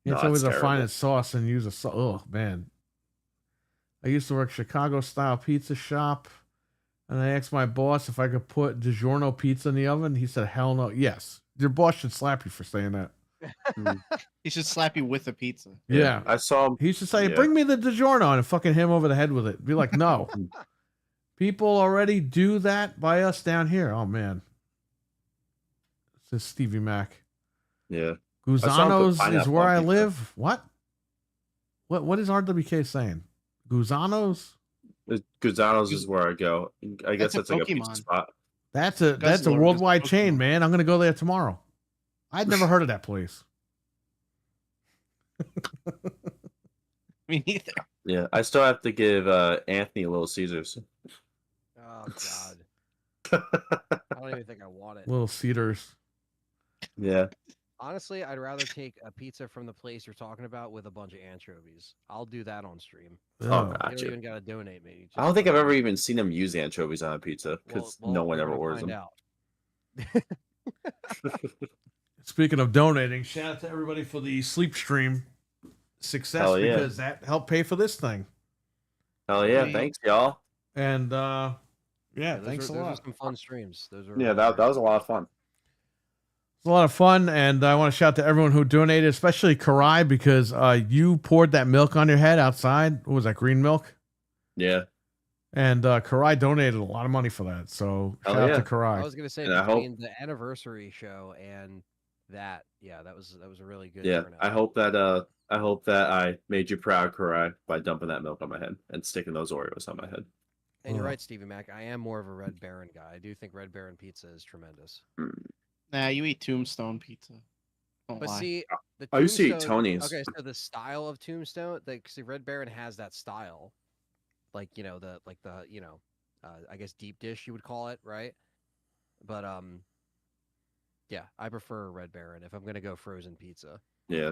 Anchovies are fine as sauce and use a salt. Ugh, man. I used to work Chicago-style pizza shop, and I asked my boss if I could put DiGiorno pizza in the oven. He said, hell no. Yes. Your boss should slap you for saying that. He should slap you with a pizza. Yeah. I saw him. He should say, bring me the DiGiorno, and fucking hit him over the head with it. Be like, no. People already do that by us down here. Oh, man. Says Stevie Mac. Yeah. Guzano's is where I live. What? What is RWK saying? Guzano's? Guzano's is where I go. I guess that's like a pizza spot. That's a worldwide chain, man. I'm gonna go there tomorrow. I'd never heard of that place. Me neither. Yeah, I still have to give Anthony a Little Caesars. Oh God. I don't even think I want it. Little Cedars. Yeah. Honestly, I'd rather take a pizza from the place you're talking about with a bunch of anchovies. I'll do that on stream. Oh, you gotcha. don't even gotta donate me. I don't think I've ever even seen them use anchovies on a pizza because no one ever orders them. Out. Speaking of donating, shout out to everybody for the sleep stream success because that helped pay for this thing. Hell yeah! Thanks, y'all. And thanks a lot. Those were some fun streams. Those were that was a lot of fun. It's a lot of fun, and I want to shout out to everyone who donated, especially Karai, because you poured that milk on your head outside. What was that, green milk? Yeah. And Karai donated a lot of money for that, so shout out to Karai. I was going to say, between the anniversary show and that, that was a really good turnout. I hope that I made you proud, Karai, by dumping that milk on my head and sticking those Oreos on my head. And you're Ugh. right, Stevie Mac. I am more of a Red Baron guy. I do think Red Baron pizza is tremendous. Nah, you eat Tombstone pizza. Don't But lie. see, the I used to eat Tombstone. Tony's. Okay, so the style of Tombstone, like, see, Red Baron has that style, like I guess deep dish you would call it, right? But yeah, I prefer Red Baron if I'm gonna go frozen pizza. Yeah.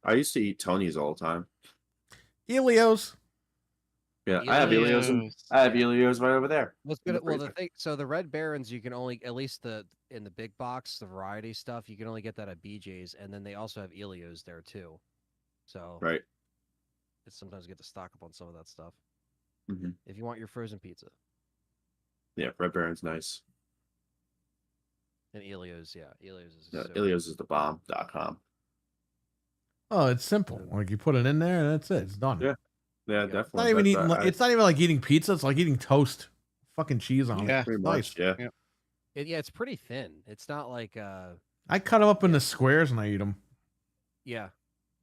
I used to eat Tony's all the time. Elio's. Yeah, I have Elio's. I have Elio's right over there. What's in good? the Well, the freezer. thing, so the Red Barons, you can only, at least in the big box, the variety stuff, you can only get that at BJ's, and then they also have Elio's there too. So Right. it's sometimes you get to stock up on some of that stuff hmm if you want your frozen pizza. Yeah, Red Baron's nice. And Elio's, yeah, Elio's is Yeah, so Elio's is the bomb.com. Oh, it's simple. Like you put it in there, and that's it. It's done. Yeah. Yeah, Yeah. It's not definitely. even That's- eating. It's not even like eating pizza. It's like eating toast. Fucking cheese on Yeah. it. pretty It's much. nice. Yeah. Yeah, it's pretty thin. It's not like I cut them up into squares and I eat them. yeah.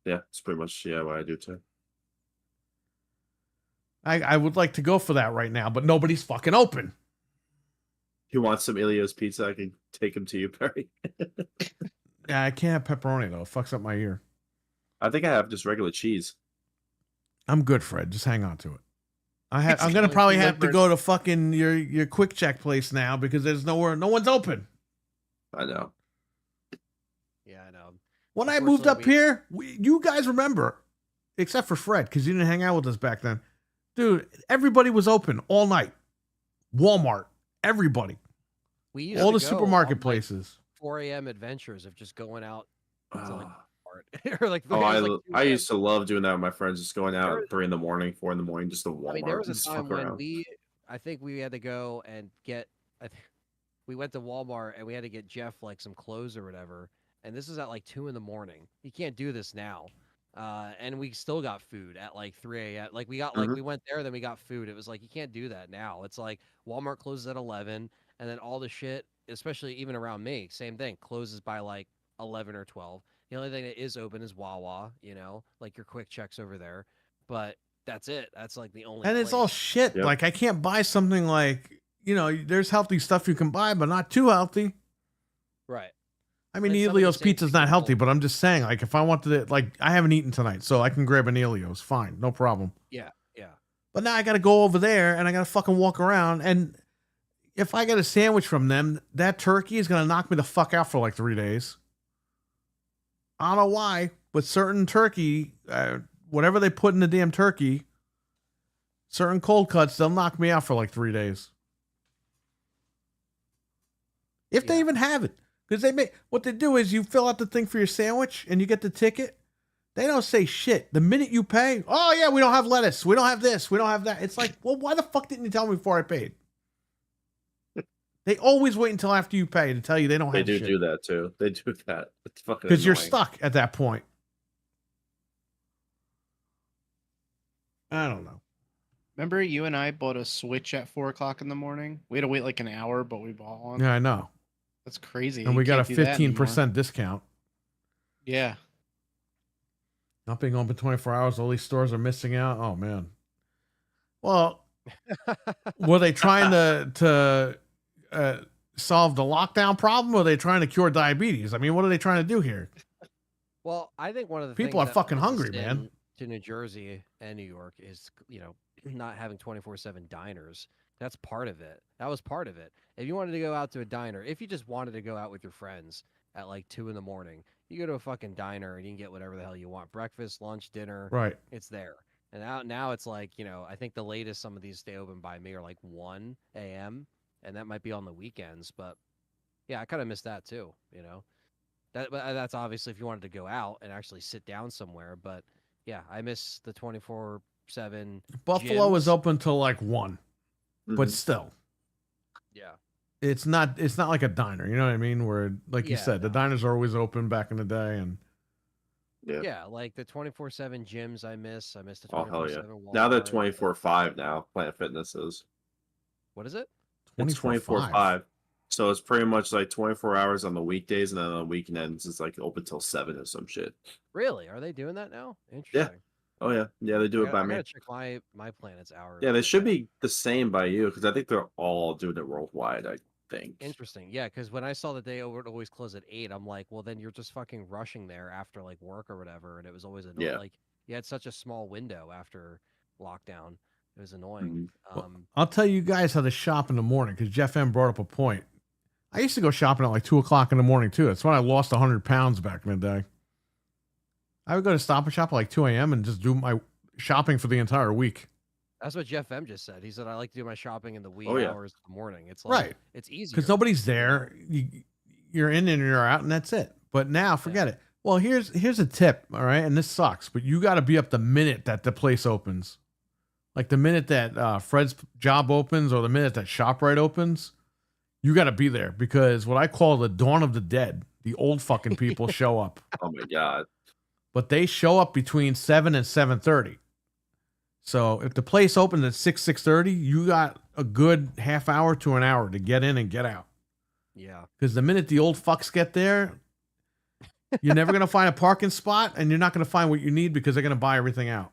Yeah, it's pretty much what I do too. I would like to go for that right now, but nobody's fucking open. If you want some Elio's pizza, I can take him to you, Perry. Yeah, I can't have pepperoni though. It fucks up my ear. I think I have just regular cheese. I'm good, Fred. Just hang on to it. I'm It's gonna only probably have to delivered. go to fucking your quick check place now because there's no one's open. I know. Yeah, I know. When I moved up Unfortunately, here, you guys remember, except for Fred, because you didn't hang out with us back then. Dude, everybody was open all night. Walmart, everybody, we used all to the go supermarket on, like, places. 4 a.m. adventures of just going out to like Ah. Walmart. Or like Oh, it was like 2 I a.m. used to love doing that with my friends, just going out There at 3 in the morning, 4 in the morning, just to Walmart. I mean, there was a and just time fuck when around. I think we had to go and get, we went to Walmart and we had to get Jeff like some clothes or whatever. And this is at like 2 in the morning. You can't do this now. And we still got food at like 3 a.m. Like we got like Mhm. we went there, then we got food. It was like you can't do that now. It's like Walmart closes at 11, and then all the shit, especially even around me, same thing, closes by like 11 or 12. The only thing that is open is Wawa, like your quick checks over there. But that's it. That's like the only And it's all place. shit. Yep. Like I can't buy something like, there's healthy stuff you can buy, but not too healthy. Right. I mean, And some of the Elio's same pizza's people not healthy, don't- but I'm just saying, like, if I wanted to, like, I haven't eaten tonight, so I can grab an Elio's. Fine, no problem. Yeah. But now I got to go over there and I got to fucking walk around. And if I get a sandwich from them, that turkey is going to knock me the fuck out for like 3 days. I don't know why, but certain turkey, whatever they put in the damn turkey, certain cold cuts, they'll knock me out for like 3 days. If they Yeah. even have it. Because what they do is you fill out the thing for your sandwich and you get the ticket. They don't say shit. The minute you pay, oh yeah, we don't have lettuce. We don't have this. We don't have that. It's like, well, why the fuck didn't you tell me before I paid? They always wait until after you pay to tell you they don't They have do shit. do that too. They do that. It's fucking Because you're annoying. stuck at that point. I don't know. Remember, you and I bought a Switch at 4 o'clock in the morning. We had to wait like an hour, but we bought one. Yeah, I know. That's crazy. And You we got a can't do that anymore. 15% discount. Yeah. Not being open 24 hours, all these stores are missing out. Oh man. Well, were they trying to solve the lockdown problem, or are they trying to cure diabetes? I mean, what are they trying to do here? Well, I think one of the People things are that fucking brings hungry, us man. to New Jersey and New York is, not having 24/7 diners. That's part of it. That was part of it. If you wanted to go out to a diner, if you just wanted to go out with your friends at like 2 in the morning, you go to a fucking diner and you can get whatever the hell you want. Breakfast, lunch, dinner. Right. It's there. And now it's like, I think the latest some of these stay open by me are like 1 a.m. and that might be on the weekends, but yeah, I kind of miss that too, But that's obviously if you wanted to go out and actually sit down somewhere, but yeah, I miss the 24/7. Buffalo gyms. is open till like 1, but Mhm. still, Yeah. it's not like a diner. You know what I mean? Where, like you Yeah, said, the no. diners are always open back in the day, and Yeah. Yeah, like the 24/7 gyms I miss. I miss the Oh hell 24/7 yeah. Now they're Walmart. 24/5 now. Planet Fitness is. What is it? It's 24/5. 24/5. So it's pretty much like 24 hours on the weekdays, and then on the weekends it's like open till 7 or some shit. Really? Are they doing that now? Interesting. Oh yeah, yeah, they do it by I me. gotta check my planet's hours. Yeah, they but, should be the same by you because I think they're all doing it worldwide. I think. Interesting. Yeah, because when I saw that they would always close at 8, I'm like, well, then you're just fucking rushing there after like work or whatever, and it was always annoying. Yeah. Like you had such a small window after lockdown. It was annoying. Mhm. Well, I'll tell you guys how to shop in the morning because Jeff M brought up a point. I used to go shopping at like 2 o'clock in the morning too. That's when I lost 100 pounds back in the day. I would go to Stop and Shop at like 2 a.m. and just do my shopping for the entire week. That's what Jeff M just said. He said I like to do my shopping in the wee Oh, yeah. hours of the morning. It's like Right. it's easier Because nobody's there. You're in and you're out, and that's it. But now, forget it. Well, here's a tip, all right? And this sucks, but you got to be up the minute that the place opens. Like the minute that Fred's job opens or the minute that ShopRite opens, you got to be there because what I call the dawn of the dead, the old fucking people show up. Oh my god. But they show up between 7 and 7:30. So if the place opens at 6:30, you got a good half hour to an hour to get in and get out. Yeah. Because the minute the old fucks get there, you're never going to find a parking spot and you're not going to find what you need because they're going to buy everything out.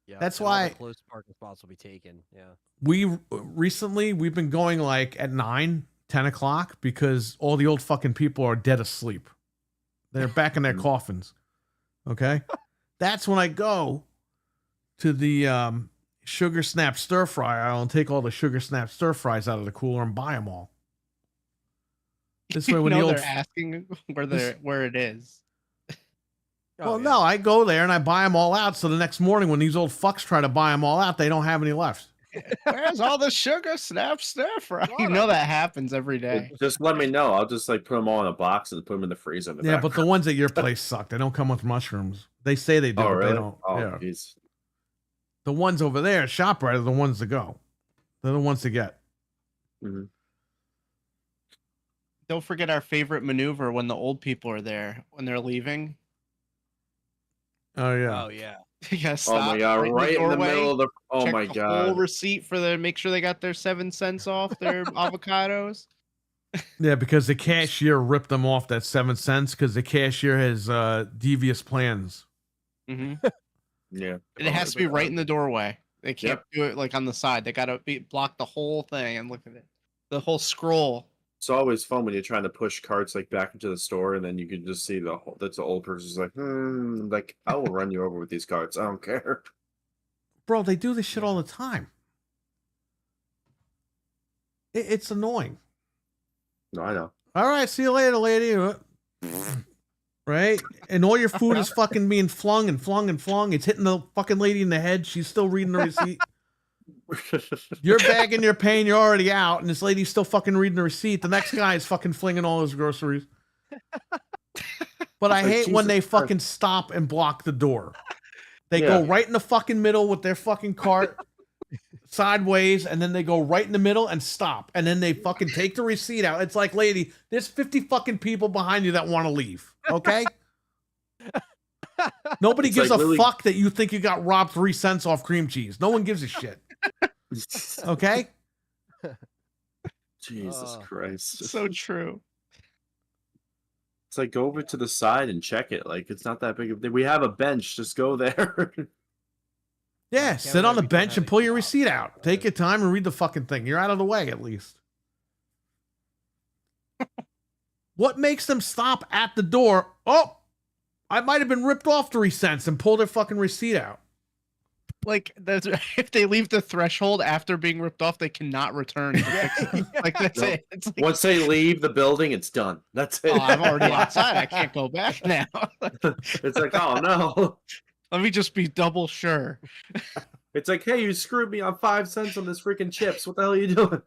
Yeah. That's and all the why close parking spots will be taken. Yeah. we've been going like at 9, 10 o'clock because all the old fucking people are dead asleep. They're back in their coffins. Okay. That's when I go to the Sugar Snap stir fry aisle and take all the Sugar Snap stir fries out of the cooler and buy them all. This way, when the old they're asking where it is. well, no, I go there and I buy them all out. So the next morning, when these old fucks try to buy them all out, they don't have any left. Where's all the Sugar Snap stir fry? You know that happens every day. Just let me know. I'll just like put them all in a box and put them in the freezer. Yeah, but the ones at your place suck. They don't come with mushrooms. They say they do, Oh but really? they don't. Oh Yeah. jeez. The ones over there at ShopRite are the ones to go. They're the ones to get. Mm-hmm. Don't forget our favorite maneuver when the old people are there when they're leaving. Oh yeah. Oh yeah. You gotta Oh stop my god! Right in the doorway, middle of the. Oh check my the god! whole receipt for make sure they got their 7 cents off their avocados. Yeah, because the cashier ripped them off that 7 cents because the cashier has devious plans. Mm-hmm. Yeah. And it has to be right in the doorway. They can't Yep. do it like on the side. They gotta block the whole thing and look at it. The whole scroll. It's always fun when you're trying to push carts like back into the store, and then you can just see that's the old person's like, like I will run you over with these carts. I don't care. Bro, they do this shit all the time. It's annoying. No, I know. All right, see you later, lady. Right? And all your food is fucking being flung and flung and flung. It's hitting the fucking lady in the head. She's still reading the receipt. You're bagging your pain. You're already out. And this lady's still fucking reading the receipt. The next guy is fucking flinging all his groceries. But I hate when they fucking stop and block the door. They go right in the fucking middle with their fucking cart sideways, and then they go right in the middle and stop. And then they fucking take the receipt out. It's like, lady, there's 50 fucking people behind you that want to leave. Okay? Nobody It's gives like a Lily- fuck that you think you got robbed 3 cents off cream cheese. No one gives a shit. Okay? Jesus Christ. So true. It's like go over to the side and check it. Like it's not that big of a thing. We have a bench. Just go there. Yeah, Can't sit on the we don't bench have and it pull your out. receipt out. Take your time and read the fucking thing. You're out of the way at least. What makes them stop at the door? Oh, I might have been ripped off 3 cents and pull their fucking receipt out. Like if they leave the threshold after being ripped off, they cannot return. To fix it. Like that's Nope. it. It's like, Once they leave the building, it's done. That's it. oh, I'm already outside. I can't go back now. It's like, oh no. Let me just be double sure. It's like, hey, you screwed me on 5 cents on this freaking chips. What the hell are you doing?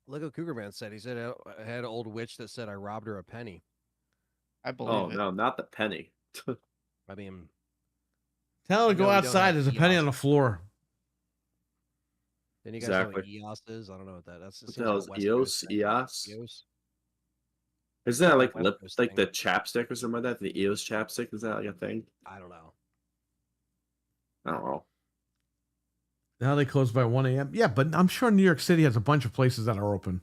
Look what Cougar Man said. He said I had an old witch that said I robbed her a penny. I believe Oh it. no, not the penny. I mean, Tell her to No, go we don't outside. have There's a penny EOS. on the floor. then you guys know what Exactly. EOS is? I don't know what that. That's What the hell is EOS? EOS? EOS. Isn't that like West lip, Coast like thing. the chapstick or something like that? The EOS chapstick? Is that like a thing? I don't know. I don't know. Now they close by 1 a.m. Yeah, but I'm sure New York City has a bunch of places that are open.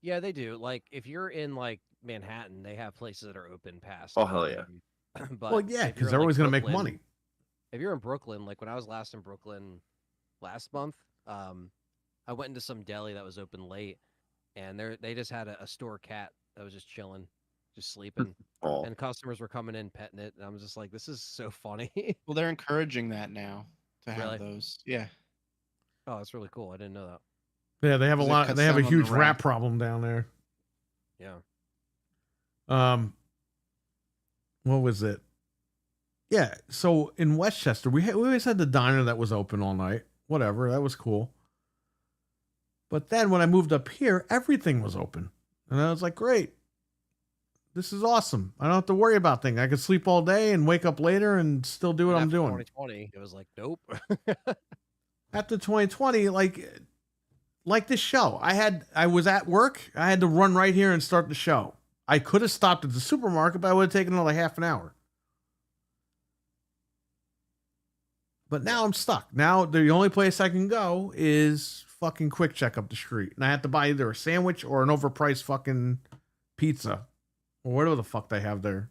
Yeah, they do. Like if you're in like Manhattan, they have places that are open past. Oh, hell yeah. 9 a.m. But Well, yeah, if because you're in, they're like, always going to make Brooklyn, money. if you're in Brooklyn, like when I was last in Brooklyn last month, I went into some deli that was open late, and they just had a store cat that was just chilling, just sleeping, Oh, and customers were coming in petting it, and I was just like, this is so funny. Well, they're encouraging that now to have Really? those. Yeah, Oh, that's really cool. I didn't know that. Yeah, they have a 'cause it lot. cuts They have a down on the huge rat rat. problem down there. Yeah. What was it? Yeah. So in Westchester, we always had the diner that was open all night. Whatever, that was cool. But then when I moved up here, everything was open, and I was like, great. This is awesome. I don't have to worry about things. I can sleep all day and wake up later and still do what And I'm after doing. 2020, it was like, nope. After 2020, like this show, I was at work. I had to run right here and start the show. I could have stopped at the supermarket, but I would have taken another half an hour. But now I'm stuck. Now the only place I can go is fucking Quick Check up the street, and I have to buy either a sandwich or an overpriced fucking pizza or whatever the fuck they have there.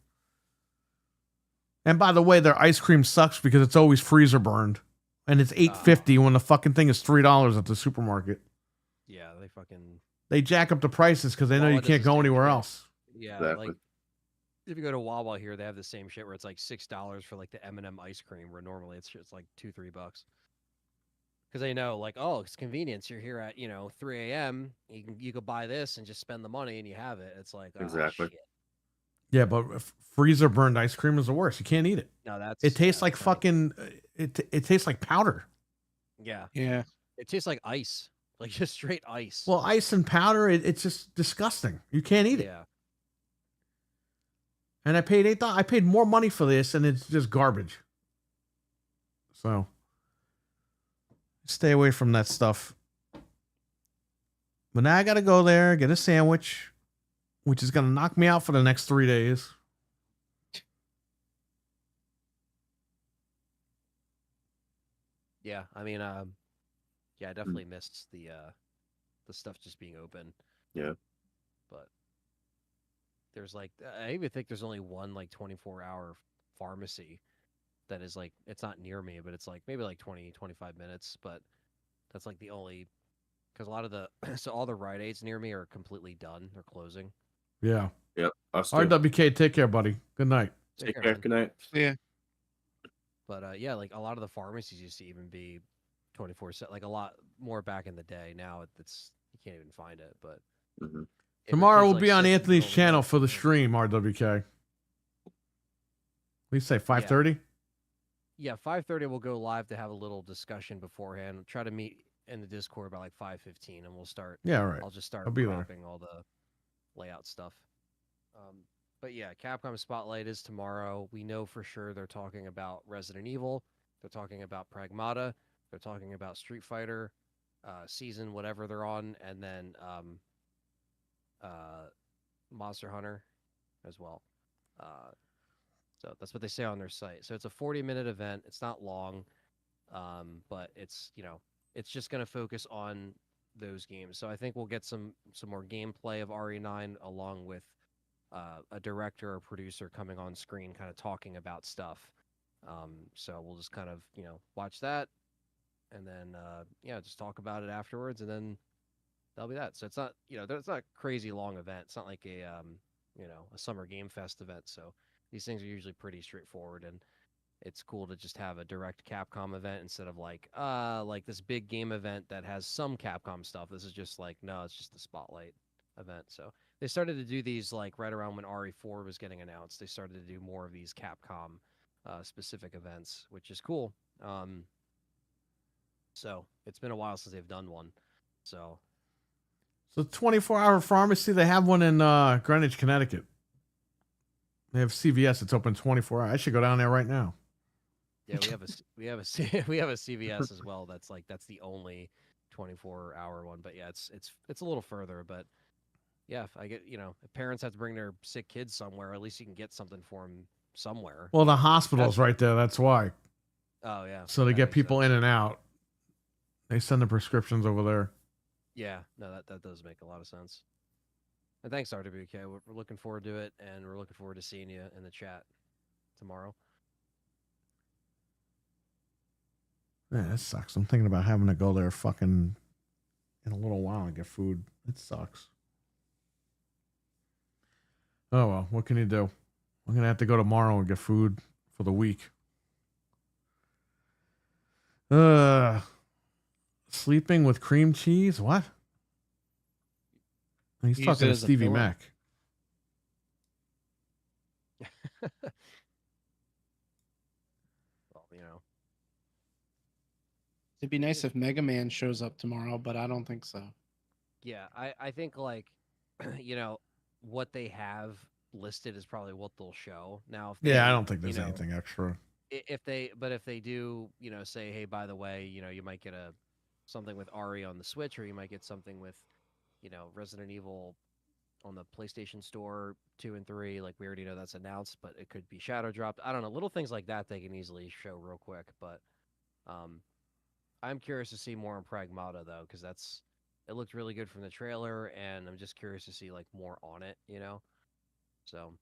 And by the way, their ice cream sucks because it's always freezer burned, and it's $8.50 when the fucking thing is $3 at the supermarket. Yeah, they fucking. They jack up the prices because they know Wawa you does can't the go same anywhere shit. else. Yeah, Exactly. like if you go to Wawa here, they have the same shit where it's like $6 for like the M&M ice cream, where normally it's just like $2-3. Because they know, like, oh, it's convenience. You're here at 3 a.m. You could buy this and just spend the money and you have it. It's like, oh, Exactly. shit. Yeah, but freezer burned ice cream is the worst. You can't eat it. No, that's It tastes like that's not- fucking. It tastes like powder. Yeah, yeah. it tastes like ice, like just straight ice. Well, ice and powder, it's just disgusting. You can't eat it. yeah, And I paid $8. I paid more money for this, and it's just garbage. So stay away from that stuff. But now I got to go there, get a sandwich, which is going to knock me out for the next 3 days. yeah. I mean, yeah, I definitely missed the stuff just being open. Yeah. But there's like, I even think there's only one like 24-hour pharmacy that is like, it's not near me, but it's like maybe like 20-25 minutes. But that's like the only, because a lot of the so all the Rite Aids near me are completely done. They're closing. Yeah. Yep. Us too. RWK, take care, buddy. Good night. Take care. man. Good night. Yeah. But yeah, like a lot of the pharmacies used to even be 24/7, like a lot more back in the day. Now it's you can't even find it. But Mhm. if your Tomorrow kid's, we'll like, be on sick in the Anthony's middle of the channel night, for the yeah. stream, RWK. We say 5:30? Yeah, 5:30 we'll go live to have a little discussion beforehand. Try to meet in the Discord by like 5:15, and we'll start. Yeah, all right. I'll just start I'll be there. prepping all the layout stuff. But yeah, Capcom Spotlight is tomorrow. We know for sure they're talking about Resident Evil. They're talking about Pragmata. They're talking about Street Fighter season, whatever they're on, and then Monster Hunter as well. So that's what they say on their site. So it's a 40-minute event. It's not long, but it's it's just going to focus on those games. So I think we'll get some more gameplay of RE9 along with a director or producer coming on screen, kind of talking about stuff. So we'll just kind of watch that, and then just talk about it afterwards, and then that'll be that. So it's not it's not a crazy long event. It's not like a a Summer Game Fest event. So these things are usually pretty straightforward, and it's cool to just have a direct Capcom event instead of like this big game event that has some Capcom stuff. This is just like, no, it's just the Spotlight event. So they started to do these like right around when RE4 was getting announced. They started to do more of these Capcom specific events, which is cool. So it's been a while since they've done one. So 24-hour pharmacy. They have one in Greenwich, Connecticut. They have CVS. It's open 24 hours. I should go down there right now. yeah, we have a CVS as well. That's the only 24-hour one. But yeah, it's a little further. But yeah, if I get if parents have to bring their sick kids somewhere, at least you can get something for them somewhere. Well, the hospital's right there. That's why. Oh yeah. So they that get makes people sense. in and out. They send the prescriptions over there. Yeah, no, that does make a lot of sense. And thanks, RWK. We're looking forward to it, and we're looking forward to seeing you in the chat tomorrow. Yeah, that sucks. I'm thinking about having to go there fucking in a little while and get food. It sucks. Oh well, what can you do? I'm gonna have to go tomorrow and get food for the week. Sleeping with cream cheese? What? He's Use talking it to as a Stevie pillow. Mac. Well, you know, It'd be nice if Mega Man shows up tomorrow, but I don't think so. yeah, I think like, you know, what they have listed is probably what they'll show. Now, if Yeah, I they, don't think you there's know, anything extra. if they do, you know, say, hey, by the way, you know, you might get a something with Ari on the Switch, or you might get something with, you know, Resident Evil on the PlayStation Store 2 and 3. Like we already know that's announced, but it could be shadow dropped. I don't know, little things like that they can easily show real quick. But um, I'm curious to see more on Pragmata though, because that's it looked really good from the trailer, and I'm just curious to see like more on it, you know. So,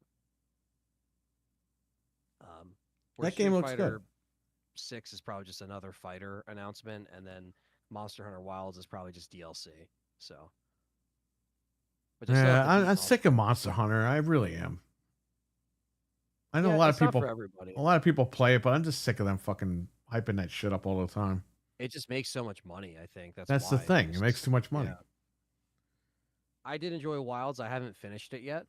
where That game Street looks good. Fighter 6 is probably just another fighter announcement, and then Monster Hunter Wilds is probably just DLC. So, but I still have Yeah, to beat I'm Monster sick of Monster Hunter. I really am. I know Yeah, a lot of it's not for people. everybody. A lot of people play it, but I'm just sick of them fucking hyping that shit up all the time. It just makes so much money. I think that's That's the why. thing. It makes too much money. Yeah. I did enjoy Wilds. I haven't finished it yet.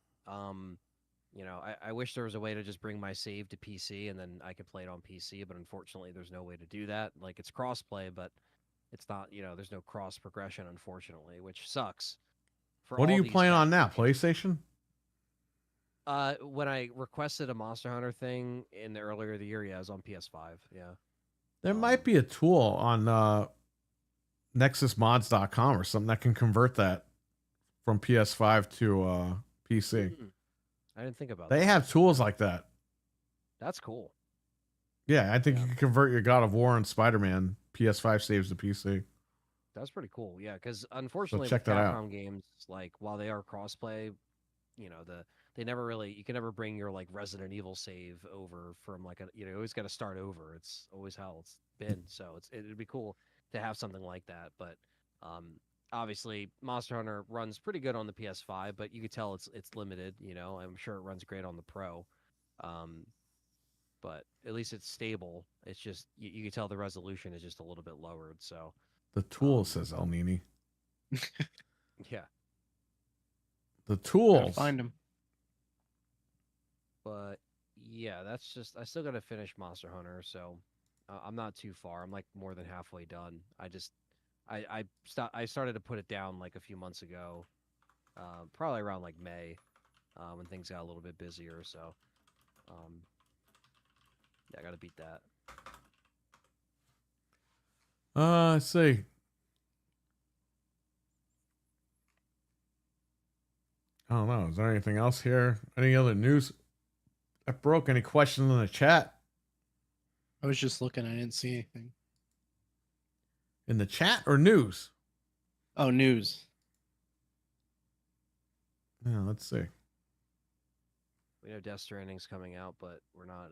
You know, I wish there was a way to just bring my save to PC and then I could play it on PC, but unfortunately, there's no way to do that. Like it's crossplay, but it's not. You know, there's no cross progression, unfortunately, which sucks for What are all you these playing on casual now? games. PlayStation? When I requested a Monster Hunter thing in the earlier of the year, yeah, it was on PS5. Yeah. There might be a tool on nexusmods.com or something that can convert that from PS5 to PC. I didn't think about They that. have tools Yeah. like that. That's cool. Yeah, I think Yeah. you can convert your God of War and Spider-Man PS5 saves to PC. That's pretty cool. Yeah, because So unfortunately with check that out. Capcom games, like while they are crossplay, you know, they never really you can never bring your like Resident Evil save over from like a you always got to start over. It's always how it's been. So it'd be cool to have something like that. But um, obviously Monster Hunter runs pretty good on the PS5, but you could tell it's limited. You know, I'm sure it runs great on the Pro. Um, but at least it's stable. It's just you can tell the resolution is just a little bit lowered. So The tool um, says El Nini. yeah. The Gotta tools. find him. But yeah, that's just I still got to finish Monster Hunter, so I'm not too far. I'm like more than halfway done. I started to put it down like a few months ago, probably around like May, when things got a little bit busier. So yeah, I got to beat that. Let's see. I don't know. Is there anything else here? Any other news that broke? Any questions in the chat? I was just looking. I didn't see anything. In the chat or news? Oh, news. Yeah, let's see. We know Death Stranding's coming out, but we're not.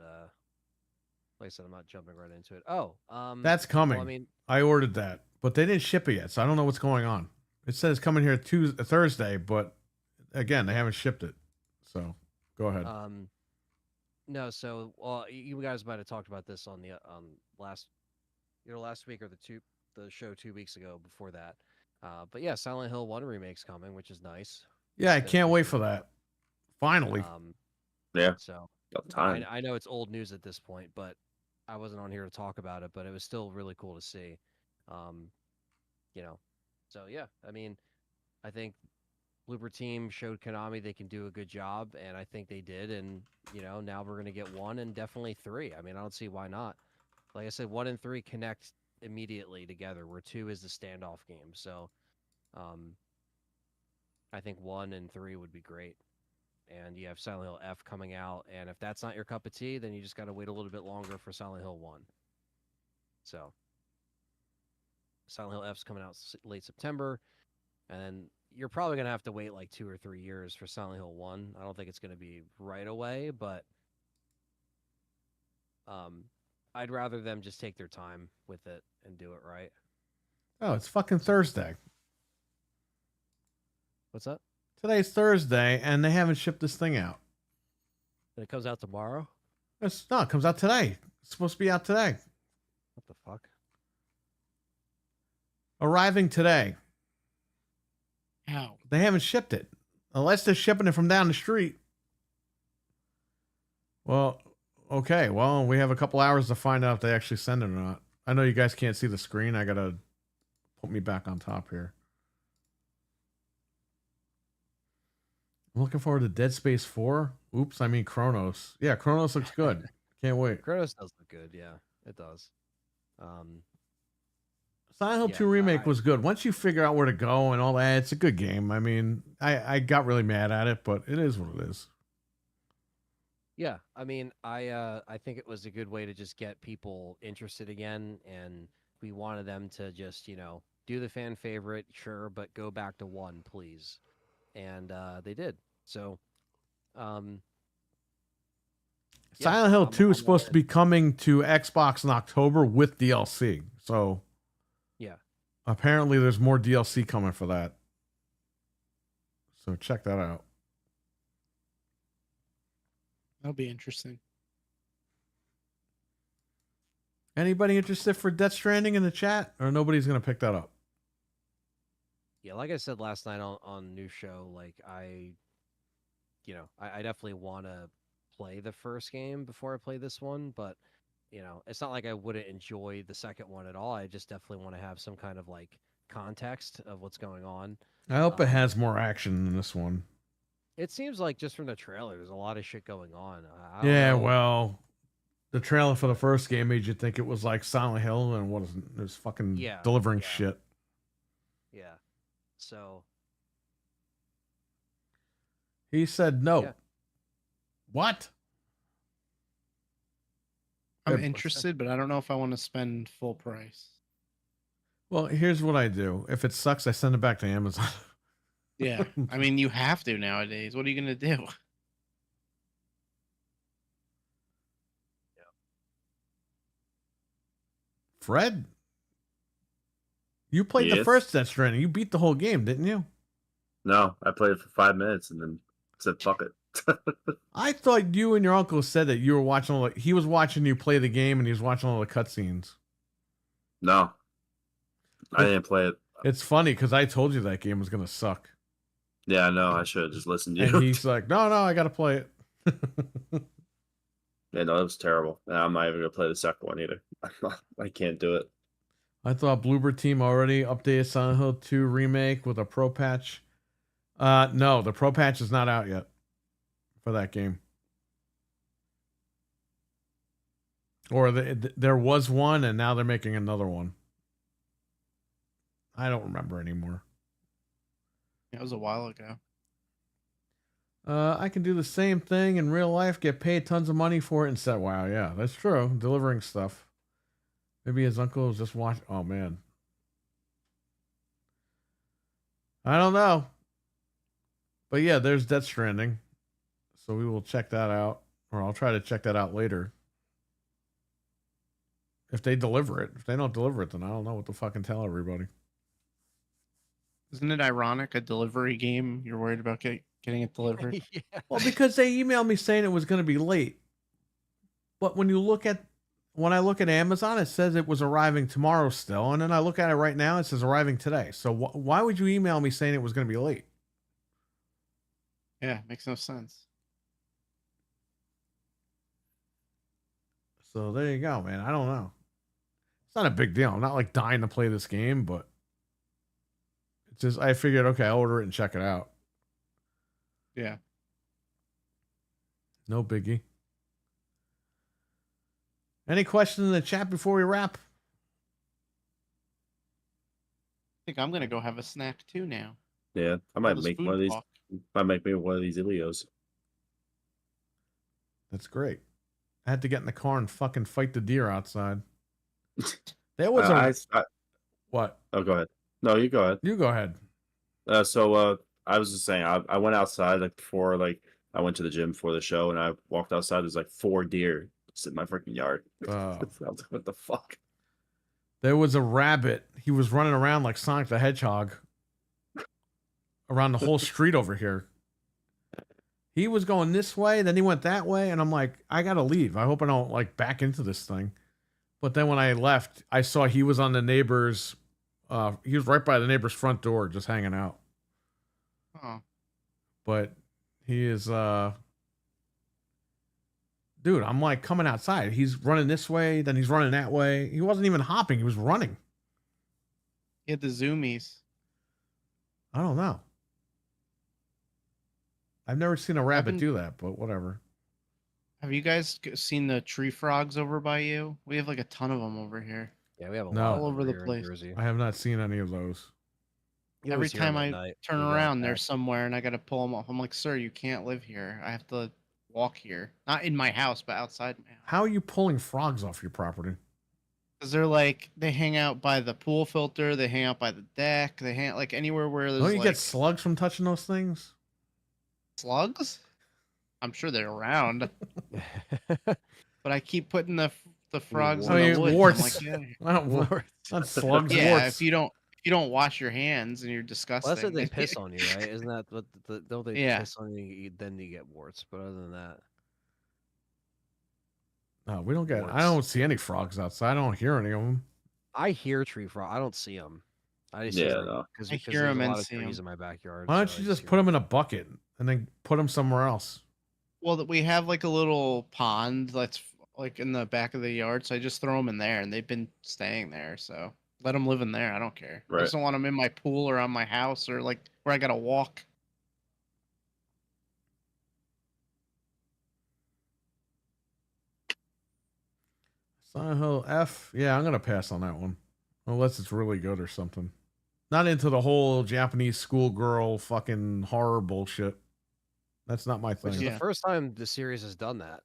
Like I said, I'm not jumping right into it. Oh, That's coming. well, I mean, I ordered that, but they didn't ship it yet, so I don't know what's going on. It says coming here Thursday, but again, they haven't shipped it. So go ahead. no. So, well, you guys might have talked about this on the last, last week or the show 2 weeks ago before that. But yeah, Silent Hill 1 remake's coming, which is nice. Yeah, I Been can't wait officially for that. Finally. Yeah, So got the time. I know it's old news at this point, but I wasn't on here to talk about it, but it was still really cool to see. You know, so yeah, I mean, I think Bloober Team showed Konami they can do a good job, and I think they did. And now we're gonna get 1 and definitely 3. I mean, I don't see why not. Like I said, 1 and 3 connect immediately together, where 2 is the standoff game. So, I think 1 and 3 would be great. And you have Silent Hill F coming out, and if that's not your cup of tea, then you just got to wait a little bit longer for Silent Hill 1. So, Silent Hill F's coming out late September, and then you're probably going to have to wait like 2 or 3 years for Silent Hill 1. I don't think it's going to be right away, but I'd rather them just take their time with it and do it right. Oh, it's fucking Thursday. What's up? Today's Thursday, and they haven't shipped this thing out. And it comes out tomorrow? It comes out today. It's supposed to be out today. What the fuck? Arriving today. How? They haven't shipped it. Unless they're shipping it from down the street. Well, okay. Well, we have a couple hours to find out if they actually send it or not. I know you guys can't see the screen. I gotta put me back on top here. I'm looking forward to Dead Space 4. Oops, I mean Chronos. Yeah, Chronos looks good. Can't wait. Chronos does look good, yeah. It does. Silent Hill 2 Remake was good. Once you figure out where to go and all that, it's a good game. I mean, I got really mad at it, but it is what it is. Yeah, I mean, I think it was a good way to just get people interested again, and we wanted them to just, do the fan favorite, sure, but go back to 1, please. And they did. So, Silent Hill 2 is supposed to be coming to Xbox in October with DLC. So, yeah. Apparently there's more DLC coming for that. So check that out. That'll be interesting. Anybody interested for Death Stranding in the chat? Or nobody's going to pick that up? Yeah, like I said last night on New Show, like I definitely want to play the first game before I play this one, but it's not like I wouldn't enjoy the second one at all. I just definitely want to have some kind of like context of what's going on. I hope it has more action than this one. It seems like just from the trailer, there's a lot of shit going on. I Yeah, don't know. well, the trailer for the first game made you think it was like Silent Hill and it was fucking delivering shit. Yeah. So he said no. Yeah. What? I'm interested, but I don't know if I want to spend full price. Well, here's what I do. If it sucks, I send it back to Amazon. Yeah. I mean, you have to nowadays. What are you going to do? Fred? You played the first Death Stranding. You beat the whole game, didn't you? No, I played it for 5 minutes and then said, fuck it. I thought you and your uncle said that you were watching he was watching you play the game and he was watching all the cutscenes. No. I didn't play it. It's funny because I told you that game was going to suck. Yeah, I know. I should have just listened to you. And he's like, no, I got to play it. Yeah, no, it was terrible. And I'm not even going to play the second one either. I can't do it. I thought Bloober Team already updated Silent Hill 2 Remake with a pro patch. No, the pro patch is not out yet for that game. Or there was one, and now they're making another one. I don't remember anymore. It was a while ago. I can do the same thing in real life, get paid tons of money for it, and say, wow, yeah, that's true. Delivering stuff. Maybe his uncle was just watching. Oh, man. I don't know. But yeah, there's Death Stranding. So we will check that out. Or I'll try to check that out later. If they deliver it. If they don't deliver it, then I don't know what to fucking tell everybody. Isn't it ironic? A delivery game, you're worried about getting it delivered? Yeah. Well, because they emailed me saying it was going to be late. But when I look at Amazon, it says it was arriving tomorrow still. And then I look at it right now, it says arriving today. So why would you email me saying it was going to be late? Yeah, makes no sense. So there you go, man. I don't know. It's not a big deal. I'm not like dying to play this game, but it's just, I figured, okay, I'll order it and check it out. Yeah. No biggie. Any questions in the chat before we wrap? I think I'm going to go have a snack too now. Yeah, I might make one of these. I might make one of these Ilios. That's great. I had to get in the car and fucking fight the deer outside. There was what? Oh, go ahead. No, you go ahead. You go ahead. I was just saying, I went outside before I went to the gym before the show, and I walked outside. There's 4 deer sitting in my freaking yard. I was like, what the fuck? There was a rabbit. He was running around like Sonic the Hedgehog around the whole street over here. He was going this way, then he went that way, and I'm like, I gotta leave. I hope I don't like back into this thing. But then when I left, I saw he was on the neighbor's. He was right by the neighbor's front door, just hanging out. Oh. But he is, dude. I'm like coming outside. He's running this way, then he's running that way. He wasn't even hopping. He was running. He had the zoomies. I don't know. I've never seen a rabbit do that, but whatever. Have you guys seen the tree frogs over by you? We have like a ton of them over here. Yeah, we have a No. lot All over the here in place. Jersey. I have not seen any of those. You Every always hear 'em time at I night. turn You go around, back. they're somewhere, and I got to pull them off. I'm like, sir, you can't live here. I have to walk here. Not in my house, but outside my house. How are you pulling frogs off your property? Because they're like, they hang out by the pool filter. They hang out by the deck. They hang out like anywhere where there's Don't you like get slugs from touching those things? slugs. I'm sure they're around, but I keep putting the frogs Oh, in you- the woods. warts. I'm like, get out of here. I don't, not slugs, Yeah, warts. if you don't wash your hands and you're disgusting. Well, that's if they piss on you, right? Isn't that what? Don't they Yeah. piss on you? Then you get warts. But other than that, No, we don't get. Warts. I don't see any frogs outside. I don't hear any of them. I hear tree frog. I don't see them. I just Yeah, hear no. because I there's hear a 'em and lot of see trees 'em. in my backyard. Why don't so you I just hear put them in a bucket and then put them somewhere else? Well, we have like a little pond that's like in the back of the yard, so I just throw them in there, and they've been staying there. So let them live in there. I don't care. I Right. just don't want them in my pool or on my house or like where I gotta walk. Silent Hill F. Yeah, I'm gonna pass on that one, unless it's really good or something. Not into the whole Japanese schoolgirl fucking horror bullshit. That's not my Which is thing. Yeah. the first time the series has done that.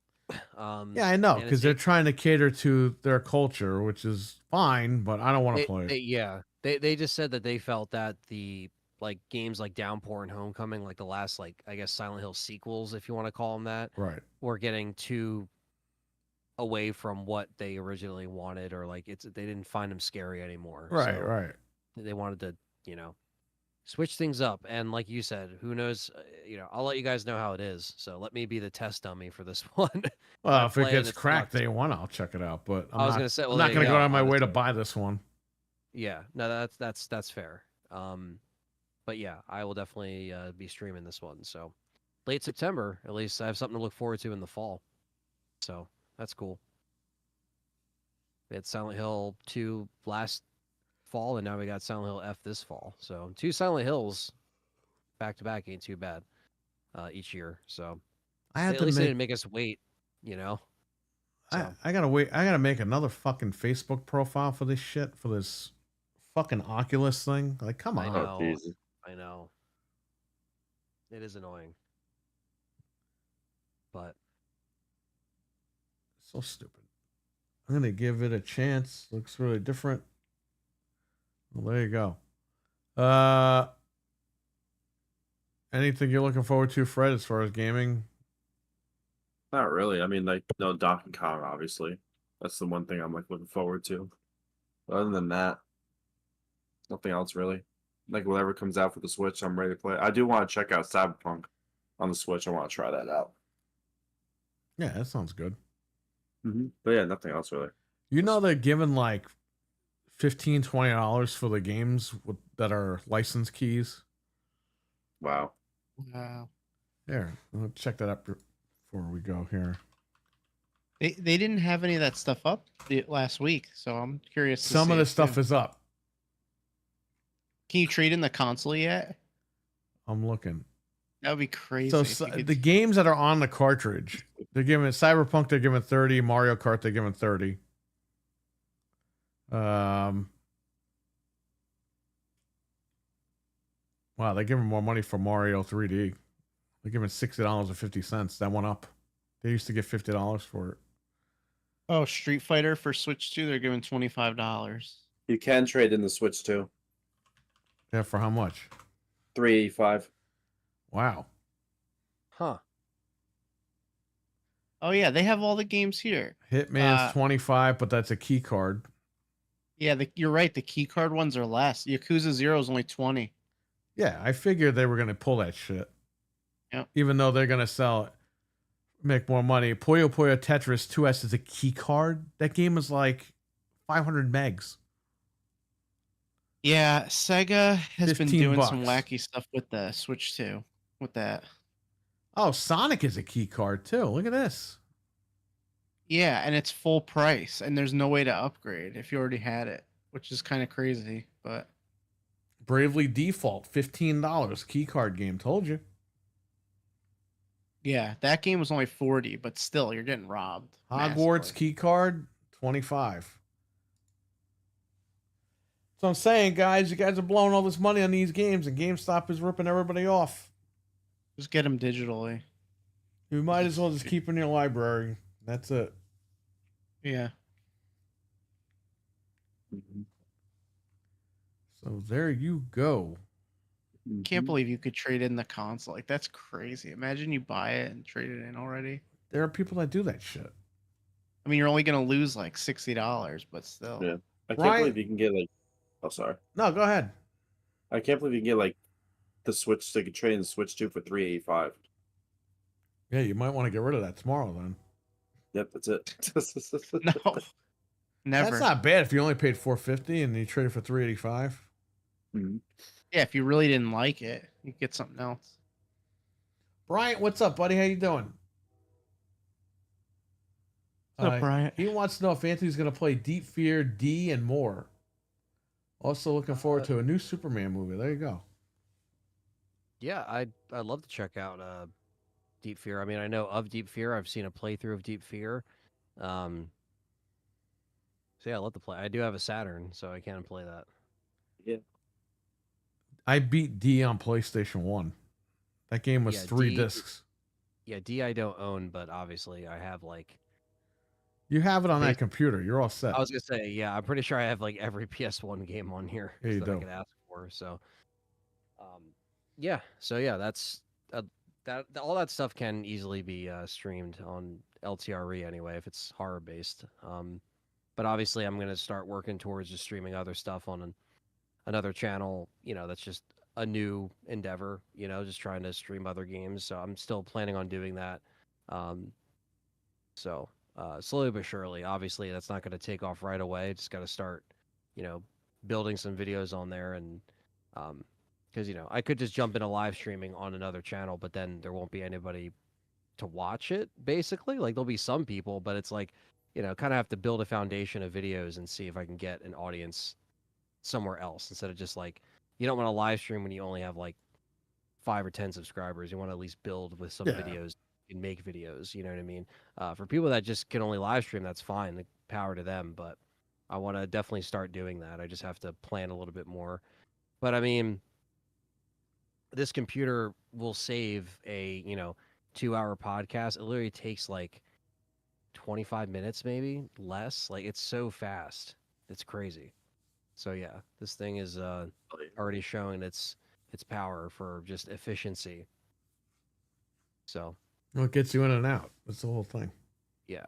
Yeah, I know, and because it's- they're trying to cater to their culture, which is fine, but I don't want to play it. Yeah, they just said that they felt that the like games like Downpour and Homecoming, like the last like I guess Silent Hill sequels, if you want to call them that, Right. were getting too away from what they originally wanted, or like they didn't find them scary anymore. Right, So right. they wanted to, switch things up. And like you said, who knows? I'll let you guys know how it is. So let me be the test dummy for this one. Well, if it play it, gets it's cracked sucked. day one, I'll check it out. But I was gonna say, well, I'm not there you gonna go go, out of my way to honestly. buy this one. Yeah, no, that's fair. But yeah, I will definitely be streaming this one. So late September, at least I have something to look forward to in the fall. So that's cool. We had Silent Hill 2 last fall, and now we got Silent Hill F this fall. So 2 Silent Hills back to back ain't too bad each year. So I have at to least they make. didn't make us wait. So. I gotta wait. I gotta make another fucking Facebook profile for this shit, for this fucking Oculus thing. Like, come I on. know. Oh, Jesus. I know. It is annoying. But So stupid. I'm gonna give it a chance. Looks really different. Well, there you go. Anything you're looking forward to, Fred, as far as gaming? Not really. I mean, like, no Donkey Kong, obviously. That's the one thing I'm like looking forward to. But other than that, nothing else really. Like whatever comes out for the Switch, I'm ready to play. I do want to check out Cyberpunk on the Switch. I want to try that out. Yeah, that sounds good. But yeah, nothing else really. You know they're giving like $15, $20 for the games that are license keys. Wow. Wow. Here, I'll check that up before we go here. They didn't have any of that stuff up last week, so I'm curious. Some of the stuff is up. Can you trade in the console yet? I'm looking. That would be crazy. So if you could- the games that are on the cartridge, they're giving Cyberpunk. They're giving 30. Mario Kart. They're giving 30. Wow, they're giving more money for Mario 3D. They're giving $60.50. That went up. They used to get $50 for it. Oh, Street Fighter for Switch 2, they're giving $25. You can trade in the Switch too. Yeah, for how much? $385. Wow. Huh. Oh yeah, they have all the games here. Hitman's 25, but that's a key card. Yeah, you're right. The key card ones are less. Yakuza 0 is only 20. Yeah, I figured they were gonna pull that shit. Yep. Even though they're gonna make more money. Puyo Puyo Tetris 2S is a key card. That game is like 500 megs. Yeah, Sega has been doing some $15. wacky stuff with the Switch too. With that. Oh, Sonic is a key card too. Look at this. Yeah, and it's full price, and there's no way to upgrade if you already had it, which is kind of crazy. But Bravely Default, $15. Key card game. Told you. yeah, that game was only 40, but still, you're getting robbed. Hogwarts massively. key card, 25. So I'm saying, guys, you guys are blowing all this money on these games, and GameStop is ripping everybody off. Just get them digitally. You might as well just keep in your library. That's it. Yeah. So there you go. Can't believe you could trade in the console. Like, that's crazy. Imagine you buy it and trade it in already. There are people that do that shit. I mean, you're only going to lose like $60, but still. Yeah. I can't believe you can get like. Oh, sorry. No, go ahead. I can't believe you can get like the Switch. They could trade in the Switch 2 for $385. Yeah, you might want to get rid of that tomorrow then. Yep, that's it. No. Never. That's not bad if you only paid $450 and you traded for $385. Mhm. Yeah, if you really didn't like it, you could get something else. Bryant, what's up, buddy? How you doing? What's up, Bryant? He wants to know if Anthony's going to play Deep Fear D and more. Also looking forward to a new Superman movie. There you go. Yeah, I'd love to check out Deep Fear. I mean, I know of Deep Fear. I've seen a playthrough of Deep Fear. So yeah, I love to play. I do have a Saturn, so I can play that. Yeah. I beat D on PlayStation 1. That game was Yeah, 3 D- discs. Yeah, D I don't own, but obviously I have like. You have it on that computer. You're all set. I was gonna say, yeah, I'm pretty sure I have like every PS1 game on here Yeah, you that do. I could ask for. So, yeah, so yeah, that's that all that stuff can easily be streamed on LTRE anyway if it's horror based. But obviously, I'm gonna start working towards just streaming other stuff on another channel. You know, that's just a new endeavor. You know, just trying to stream other games. So I'm still planning on doing that. So slowly but surely. Obviously, that's not going to take off right away. Just got to start, you know, building some videos on there, and because you know, I could just jump into live streaming on another channel, but then there won't be anybody to watch it. Basically, like there'll be some people, but it's like, you know, kind of have to build a foundation of videos and see if I can get an audience somewhere else instead of just like, you don't want to live stream when you only have like 5 or 10 subscribers. You want to at least build with some videos and make videos. You know what I mean? For people that just can only live stream, that's fine. The power to them. But I want to definitely start doing that. I just have to plan a little bit more. But I mean, this computer will save a 2-hour podcast. It literally takes like 25 minutes, maybe less. Like it's so fast. It's crazy. So yeah, this thing is already showing its power for just efficiency. So Well, it gets you in and out. That's the whole thing. yeah.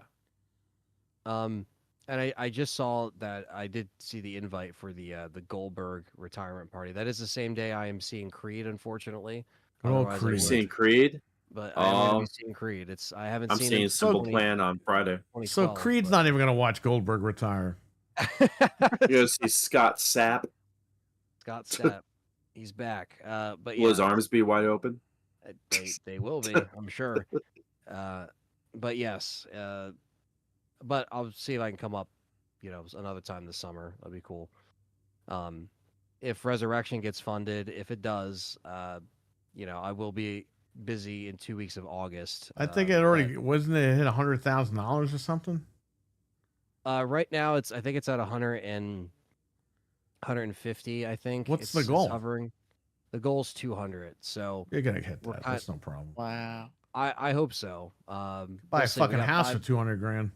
And I just saw that I did see the invite for the Goldberg retirement party. That is the same day I am seeing Creed, unfortunately. Oh, Otherwise I Creed. You would. seeing Creed? But I am going to be seeing Creed. I haven't I'm seen seeing it Simple 20 Plan on Friday. So 2012, Creed's not even going to watch Goldberg retire. You're gonna see Scott Sapp. Scott Stapp. He's back. But Will yeah, his arms be wide open? they will be, I'm sure. But yes, but I'll see if I can come up, another time this summer. That'd be cool. If Resurrection gets funded, if it does, I will be busy in 2 weeks of August. I think it already wasn't it hit $100,000 or something. Right now I think it's at 150. I think. What's the It's goal? hovering. The goal's 200. So You're gonna hit that. That's no problem. Wow. I hope so. Buy we'll a see. We fucking got house for 200 grand,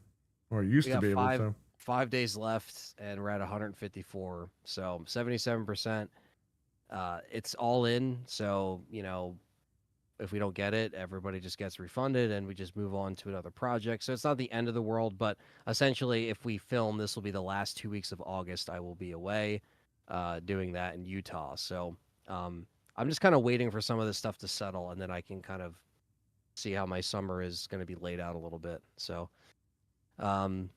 or it used we to got be able to. 5 days left, and we're at 154. So 77%. It's all in. So if we don't get it, everybody just gets refunded and we just move on to another project. So it's not the end of the world, but essentially, if we film, this will be the last 2 weeks of August. I will be away doing that in Utah. So I'm just kind of waiting for some of this stuff to settle, and then I can kind of see how my summer is going to be laid out a little bit. So, but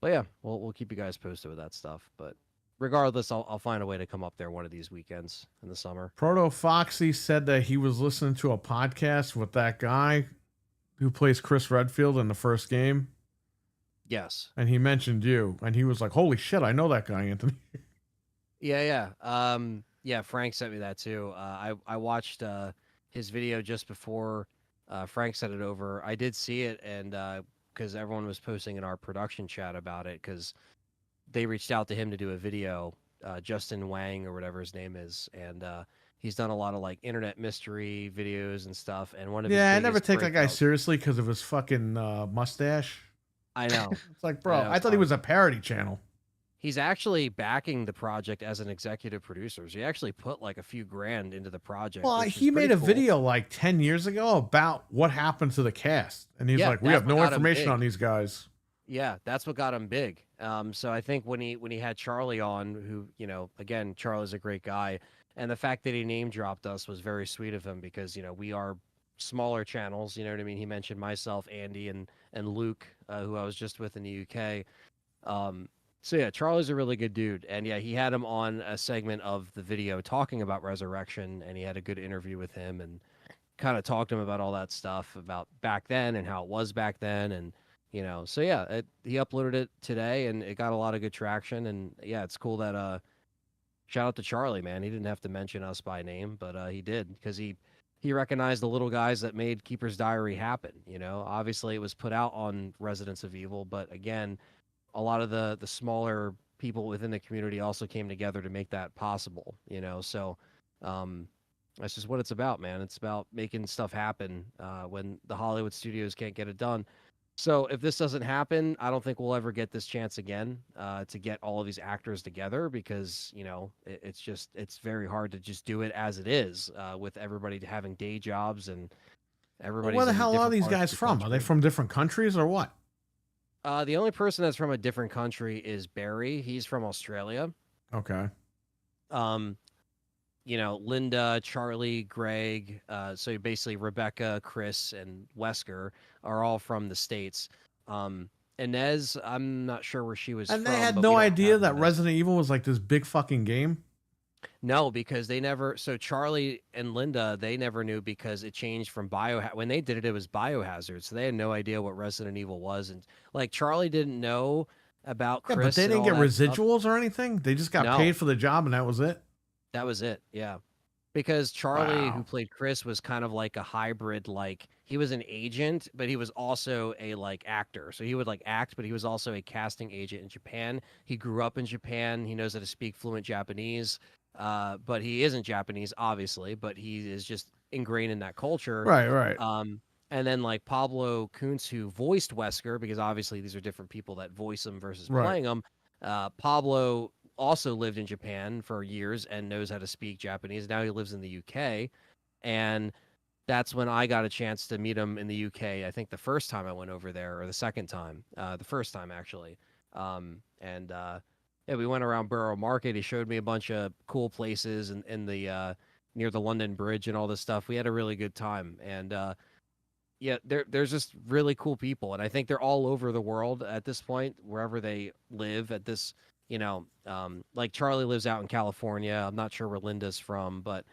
yeah, we'll keep you guys posted with that stuff. But regardless, I'll find a way to come up there one of these weekends in the summer. Proto Foxy said that he was listening to a podcast with that guy who plays Chris Redfield in the first game. Yes. And he mentioned you, and he was like, "Holy shit, I know that guy, Anthony." Yeah. Yeah, Frank sent me that too. I watched his video just before Frank sent it over. I did see it, and because everyone was posting in our production chat about it, because they reached out to him to do a video, Justin Wang or whatever his name is, and he's done a lot of like internet mystery videos and stuff. And one of his I never biggest take that guy breakouts- seriously because of his fucking mustache. I know. It's like, bro, I know. I thought he was a parody channel. He's actually backing the project as an executive producer. So he actually put like a few grand into the project. Well, which is he made pretty a cool. video like 10 years ago about what happened to the cast. And he's Yeah, like, we that's have what no got him information big. on these guys. Yeah, that's what got him big. So I think when he had Charlie on, who, again, Charlie's a great guy, and the fact that he name dropped us was very sweet of him because, we are smaller channels, you know what I mean? He mentioned myself, Andy, and Luke, who I was just with in the UK. So yeah, Charlie's a really good dude. And yeah, he had him on a segment of the video talking about Resurrection, and he had a good interview with him and kind of talked to him about all that stuff about back then and how it was back then. And, so yeah, he uploaded it today and it got a lot of good traction. And yeah, it's cool that, shout out to Charlie, man. He didn't have to mention us by name, but he did because he recognized the little guys that made Keeper's Diary happen. Obviously it was put out on Residents of Evil, but again, a lot of the smaller people within the community also came together to make that possible, so that's just what it's about, man. It's about making stuff happen when the Hollywood studios can't get it done. So if this doesn't happen, I don't think we'll ever get this chance again to get all of these actors together because, it's very hard to just do it as it is with everybody having day jobs and everybody. Where the hell are these guys from? Are they from different countries or what? The only person that's from a different country is Barry. He's from Australia. Okay. Linda, Charlie, Greg, so basically Rebecca, Chris, and Wesker are all from the States. Inez, I'm not sure where she was And from. they had but no we don't idea have that Inez. Resident Evil was like this big fucking game. No, because they never. So Charlie and Linda, they never knew because it changed from when they did it, it was Biohazard, so they had no idea what Resident Evil was, and like Charlie didn't know about Chris. Yeah, but they and didn't all get that stuff. residuals or anything. They just got No. paid for the job, and that was it. That was it, yeah. Because Charlie, Wow. who played Chris, was kind of like a hybrid. Like he was an agent, but he was also a like actor. So he would like act, but he was also a casting agent in Japan. He grew up in Japan. He knows how to speak fluent Japanese. But he isn't Japanese, obviously. But he is just ingrained in that culture. Right. And then like Pablo Kuntz, who voiced Wesker, because obviously these are different people that voice him versus Right. playing him. Pablo also lived in Japan for years and knows how to speak Japanese. Now he lives in the UK. And that's when I got a chance to meet him in the UK. I think the first time I went over there, or the second time, the first time actually. Yeah, we went around Borough Market. He showed me a bunch of cool places in the near the London Bridge and all this stuff. We had a really good time. And yeah, there's just really cool people. And I think they're all over the world at this point, wherever they live at this. Like Charlie lives out in California. I'm not sure where Linda's from, but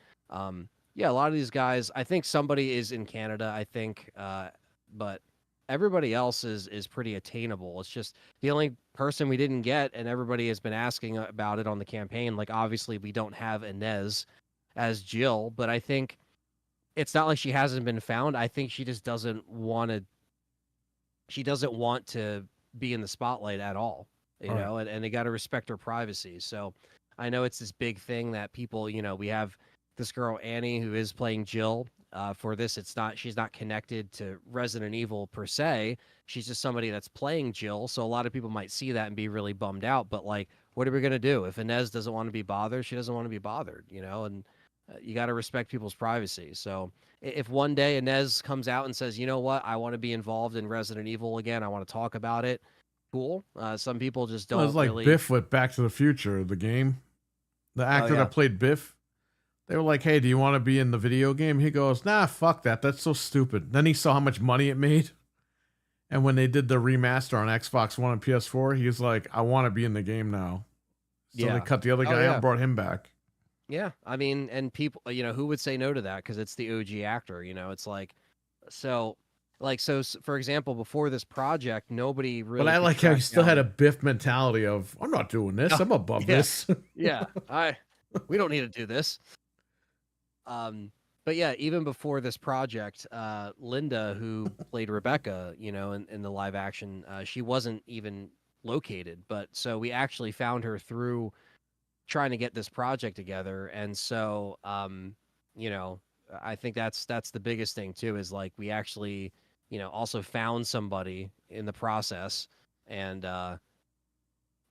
yeah, a lot of these guys, I think somebody is in Canada, I think, but everybody else is pretty attainable. It's just the only person we didn't get, and everybody has been asking about it on the campaign. Like, obviously, we don't have Inez as Jill, but I think it's not like she hasn't been found. I think she just doesn't want to. She doesn't want to be in the spotlight at all. You know, and they got to respect her privacy. So I know it's this big thing that people, we have this girl, Annie, who is playing Jill for this. She's not connected to Resident Evil per se. She's just somebody that's playing Jill. So a lot of people might see that and be really bummed out. But like, what are we going to do? If Inez doesn't want to be bothered, she doesn't want to be bothered, and You got to respect people's privacy. So if one day Inez comes out and says, you know what, I want to be involved in Resident Evil again, I want to talk about it, cool. Some people just Well, it's don't like really. Biff with Back to the Future, the game. The actor yeah. that played Biff, they were like, "Hey, do you want to be in the video game?" He goes, "Nah, fuck that. That's so stupid." Then he saw how much money it made, and when they did the remaster on Xbox One and PS4, he was like, "I want to be in the game now." So they Yeah. cut the other Oh, guy out yeah. and brought him back. Yeah, I mean, and people, who would say no to that? Because it's the OG actor. It's like, so, for example, before this project, nobody really. But I could like how he track still had a down- Biff mentality of, "I'm not doing this. Oh, I'm above yeah. this." Yeah, we don't need to do this. But yeah, even before this project, Linda, who played Rebecca, in the live action, she wasn't even located. But so we actually found her through trying to get this project together, and so I think that's the biggest thing too, is like we actually also found somebody in the process, and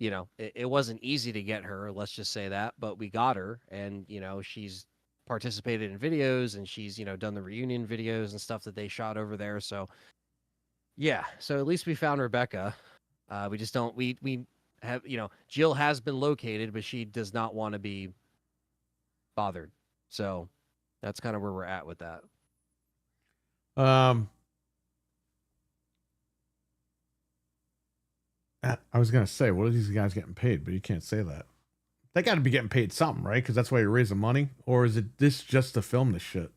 it wasn't easy to get her, let's just say that, but we got her, and she's participated in videos, and she's done the reunion videos and stuff that they shot over there. So yeah, so at least we found Rebecca. We just don't we have Jill has been located, but she does not want to be bothered. So that's kind of where we're at with that. I was gonna say, what are these guys getting paid? But you can't say that. They got to be getting paid something, right? Because that's why you're raising money. Or is it this just to film this shit?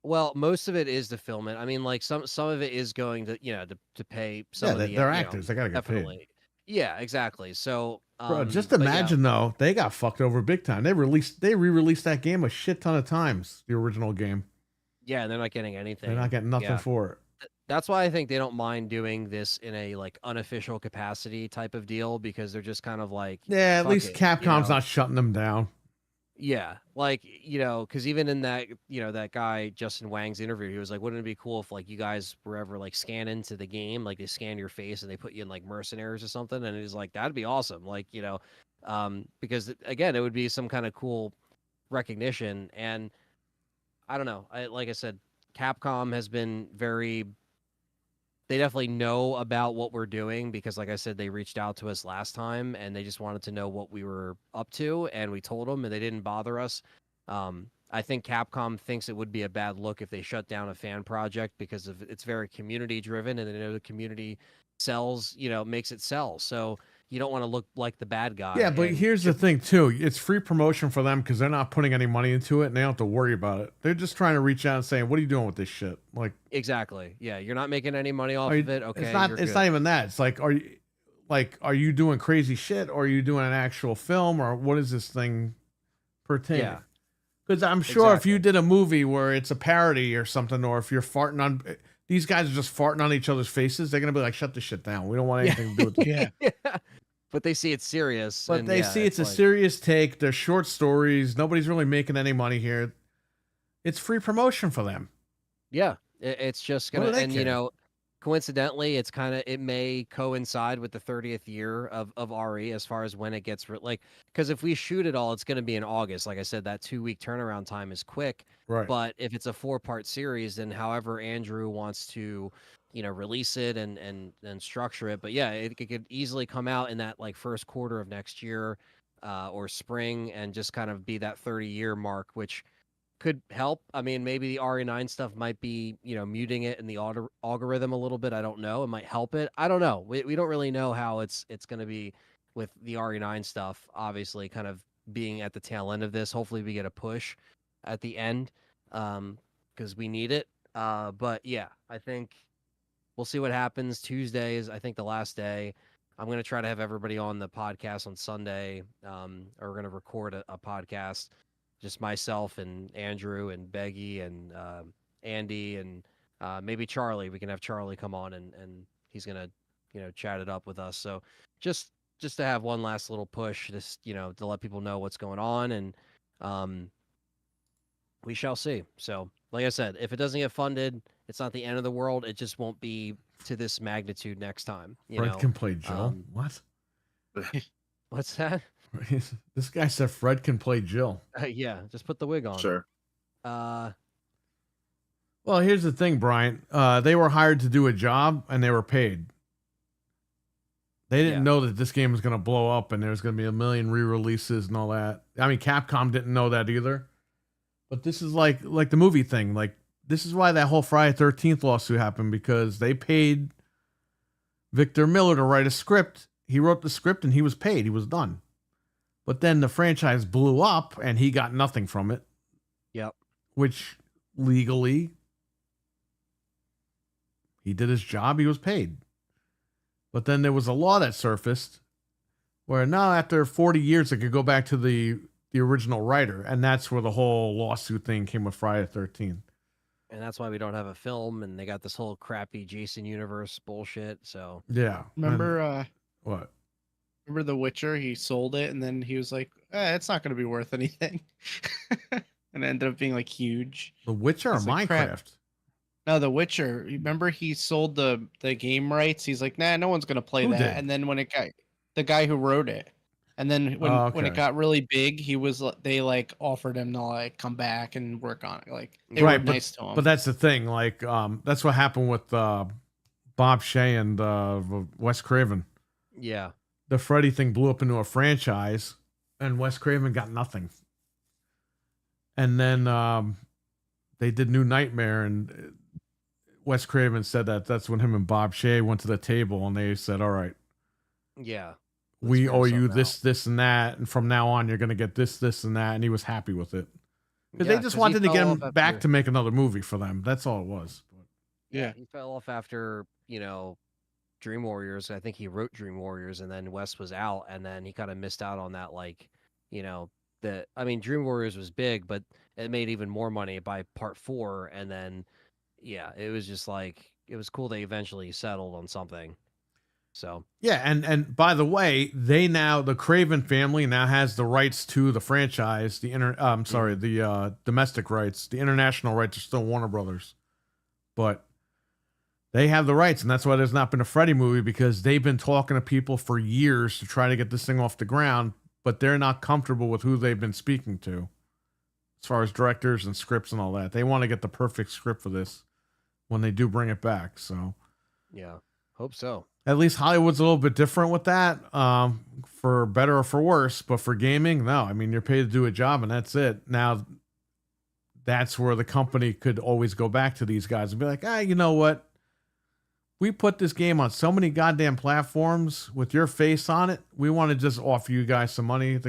Well, most of it is to film it. I mean, like some of it is going to to pay some of the they're actors. They got to get definitely. paid. Yeah, exactly. So Bro, just but yeah. imagine though, they got fucked over big time. They re-released that game a shit ton of times, the original game. Yeah, they're not getting anything. They're not getting nothing for it. That's why I think they don't mind doing this in a like unofficial capacity type of deal, because they're just kind of like, Yeah, at fuck least it, Capcom's not shutting them down. Yeah, like because even in that that guy Justin Wang's interview, he was like, "Wouldn't it be cool if like you guys were ever like scan into the game, like they scan your face and they put you in like mercenaries or something?" And he's like, "That'd be awesome." Like because again, it would be some kind of cool recognition. And I don't know. Like I said, Capcom has been very. They definitely know about what we're doing, because like I said, they reached out to us last time and they just wanted to know what we were up to, and we told them, and they didn't bother us. I think Capcom thinks it would be a bad look if they shut down a fan project, because it's very community driven, and they know the community sells, makes it sell. So you don't want to look like the bad guy. Yeah, but here's the thing too. It's free promotion for them because they're not putting any money into it, and they don't have to worry about it. They're just trying to reach out and saying, "What are you doing with this shit?" Like, exactly. Yeah, you're not making any money off of it. Okay, it's not. It's not even that. It's like, are you doing crazy shit, or are you doing an actual film, or what is this thing pertaining? Yeah. Because I'm sure if you did a movie where it's a parody or something, or if you're farting on, these guys are just farting on each other's faces, they're gonna be like, "Shut this shit down. We don't want anything to do with it." Yeah. But they see it's serious. But they see it's a serious take. They're short stories. Nobody's really making any money here. It's free promotion for them. Yeah, it's just gonna, and coincidentally, it may coincide with the 30th year of RE as far as when it gets because if we shoot it all, it's gonna be in August. Like I said, that 2-week turnaround time is quick. Right. But if it's a 4-part series, then however Andrew wants to, release it and structure it. But yeah, it could easily come out in that like first quarter of next year, or spring, and just kind of be that 30-year mark, which could help. I mean, maybe the RE9 stuff might be, muting it in the algorithm a little bit. I don't know. It might help it. I don't know. We don't really know how it's going to be with the RE9 stuff, obviously kind of being at the tail end of this. Hopefully we get a push at the end, because we need it. But yeah, I think we'll see what happens. Tuesday is, I think, the last day. I'm going to try to have everybody on the podcast on Sunday. Or we're going to record a podcast. Just myself and Andrew and Beggy and Andy and maybe Charlie. We can have Charlie come on, and he's gonna chat it up with us. So just to have one last little push, just to let people know what's going on, and we shall see. So like I said, if it doesn't get funded, it's not the end of the world. It just won't be to this magnitude next time. Fred can play Joe. What? What's that? This guy said Fred can play Jill. Yeah, just put the wig on. Sure. Uh, Well, here's the thing, Brian. They were hired to do a job and they were paid. They didn't know that this game was going to blow up and there's going to be a million re-releases and all that. I mean, Capcom didn't know that either. But this is like the movie thing. Like, this is why that whole Friday 13th lawsuit happened, because they paid Victor Miller to write a script. He wrote the script and he was paid. He was done. But then the franchise blew up and he got nothing from it. Yep. Which legally, he did his job. He was paid. But then there was a law that surfaced where now after 40 years, it could go back to the original writer. And that's where the whole lawsuit thing came with Friday the 13th. And that's why we don't have a film, and they got this whole crappy Jason universe bullshit. So yeah. Remember what? Remember The Witcher? He sold it, and then he was like, it's not going to be worth anything. And it ended up being like huge. The Witcher or Like, Minecraft? crap. No, The Witcher. Remember he sold the game rights? He's like, nah, no one's going to play Who that. did? And then when it got, the guy who wrote it. And then when it got really big, they like offered him to like come back and work on it. Like they were nice to him. But that's the thing. Like, that's what happened with Bob Shea and Wes Craven. yeah, The Freddy thing blew up into a franchise, and Wes Craven got nothing. And then they did New Nightmare, and Wes Craven said that's when him and Bob Shea went to the table, and they said, "All right, yeah, we owe you this, and that, and from now on, you're going to get this, and that." And he was happy with it because they just wanted to get him back to make another movie for them. That's all it was. Yeah, he fell off after Dream Warriors. I think he wrote Dream Warriors, and then Wes was out, and then he kind of missed out on that. Like, Dream Warriors was big, but it made even more money by part 4, and then it was just like it was cool they eventually settled on something. So yeah, and by the way, the Craven family now has the rights to the franchise. The domestic rights. The international rights are still Warner Brothers, but they have the rights, and that's why there's not been a Freddy movie, because they've been talking to people for years to try to get this thing off the ground, but they're not comfortable with who they've been speaking to, as far as directors and scripts and all that. They want to get the perfect script for this when they do bring it back. So yeah, hope so. At least Hollywood's a little bit different with that, for better or for worse. But for gaming, no. I mean, you're paid to do a job, and that's it. Now, that's where the company could always go back to these guys and be like, you know what? We put this game on so many goddamn platforms with your face on it. We want to just offer you guys some money.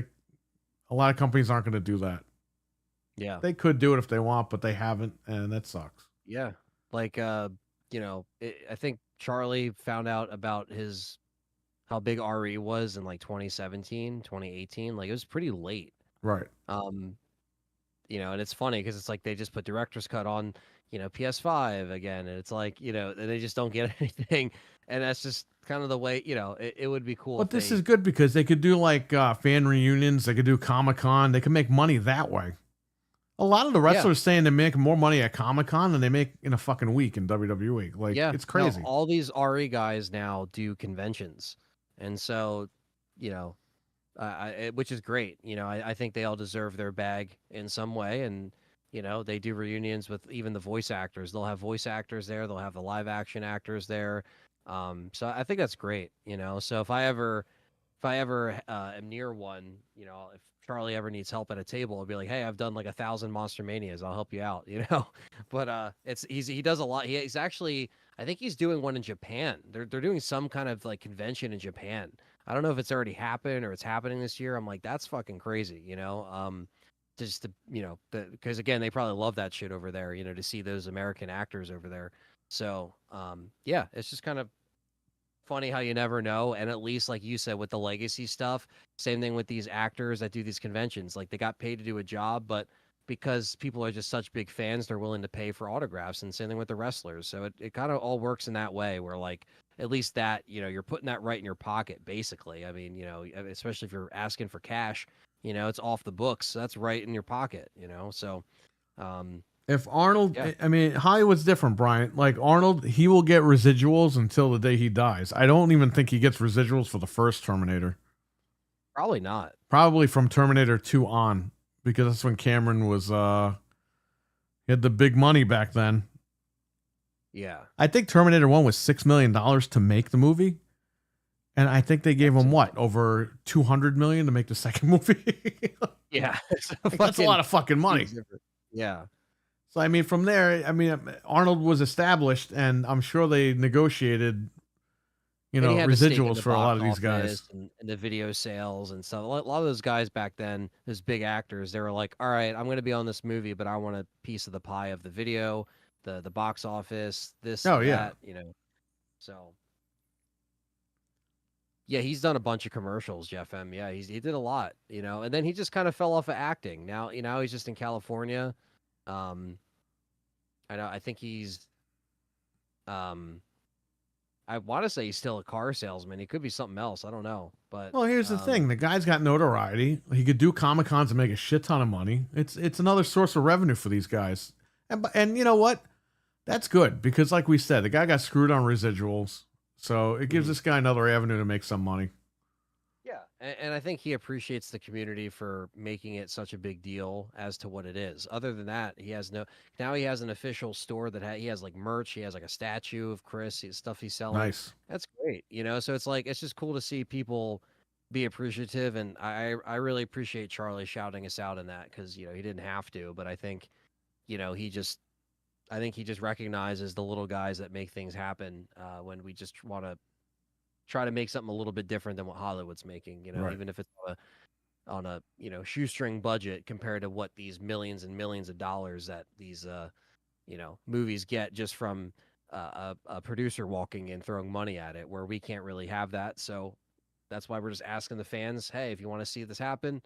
A lot of companies aren't going to do that. Yeah. They could do it if they want, but they haven't, and that sucks. Yeah. Like, I think Charlie found out about how big RE was in like 2017, 2018. Like, it was pretty late. Right. And it's funny because it's like they just put director's cut on, PS5 again. And it's like, they just don't get anything. And that's just kind of the way, it would be cool. But this is good because they could do like fan reunions. They could do Comic-Con. They could make money that way. A lot of the wrestlers saying they make more money at Comic-Con than they make in a fucking week in WWE. Like, it's crazy. No, all these RE guys now do conventions. And so, which is great. I think they all deserve their bag in some way. And, they do reunions with even the voice actors. They'll have voice actors there. They'll have the live action actors there. So I think that's great. So if I ever am near one, if Charlie ever needs help at a table, I'll be like, hey, I've done like 1,000 Monster Manias. I'll help you out, But he does a lot. He's actually, I think he's doing one in Japan. They're doing some kind of like convention in Japan. I don't know if it's already happened or it's happening this year. I'm like, that's fucking crazy, just to, because again, they probably love that shit over there, to see those American actors over there. So, it's just kind of funny how you never know. And at least, like you said, with the legacy stuff, same thing with these actors that do these conventions. Like, they got paid to do a job, but because people are just such big fans, they're willing to pay for autographs. And same thing with the wrestlers. So it kind of all works in that way where, like, at least that, you're putting that right in your pocket, basically. I mean, especially if you're asking for cash, it's off the books. So that's right in your pocket, so if Arnold, I mean, Hollywood's different, Brian. Like, Arnold, he will get residuals until the day he dies. I don't even think he gets residuals for the first Terminator. Probably not. Probably from Terminator 2 on, because that's when Cameron was he had the big money back then. Yeah. I think Terminator 1 was $6 million to make the movie. And I think they gave him what, over 200 million to make the second movie? Yeah. Like, that's a lot of fucking money. Yeah. So I mean, from there, I mean, Arnold was established, and I'm sure they negotiated, And he had a stake in residuals the for a lot box of these guys. office and the video sales and stuff. A lot of those guys back then, those big actors, they were like, "All right, I'm going to be on this movie, but I want a piece of the pie of the video, the box office, this, Oh, that, yeah. So yeah, he's done a bunch of commercials, Jeff M. Yeah, he did a lot, and then he just kind of fell off of acting. Now, he's just in California. I think he's I want to say he's still a car salesman. He could be something else. I don't know. But Well, here's the thing: the guy's got notoriety. He could do Comic Cons and make a shit ton of money. It's another source of revenue for these guys. And you know what? That's good because, like we said, the guy got screwed on residuals, so it gives this guy another avenue to make some money. Yeah, and I think he appreciates the community for making it such a big deal as to what it is. Other than that, he has now he has an official store that he has like merch. He has like a statue of Chris, stuff he's selling. Nice. That's great, So it's just cool to see people be appreciative, and I really appreciate Charlie shouting us out in that because he didn't have to, but I think I think he just recognizes the little guys that make things happen when we just want to try to make something a little bit different than what Hollywood's making, Right. even if it's on a shoestring budget compared to what these millions and millions of dollars that these movies get just from a producer walking in throwing money at it, where we can't really have that. So that's why we're just asking the fans, hey, if you want to see this happen,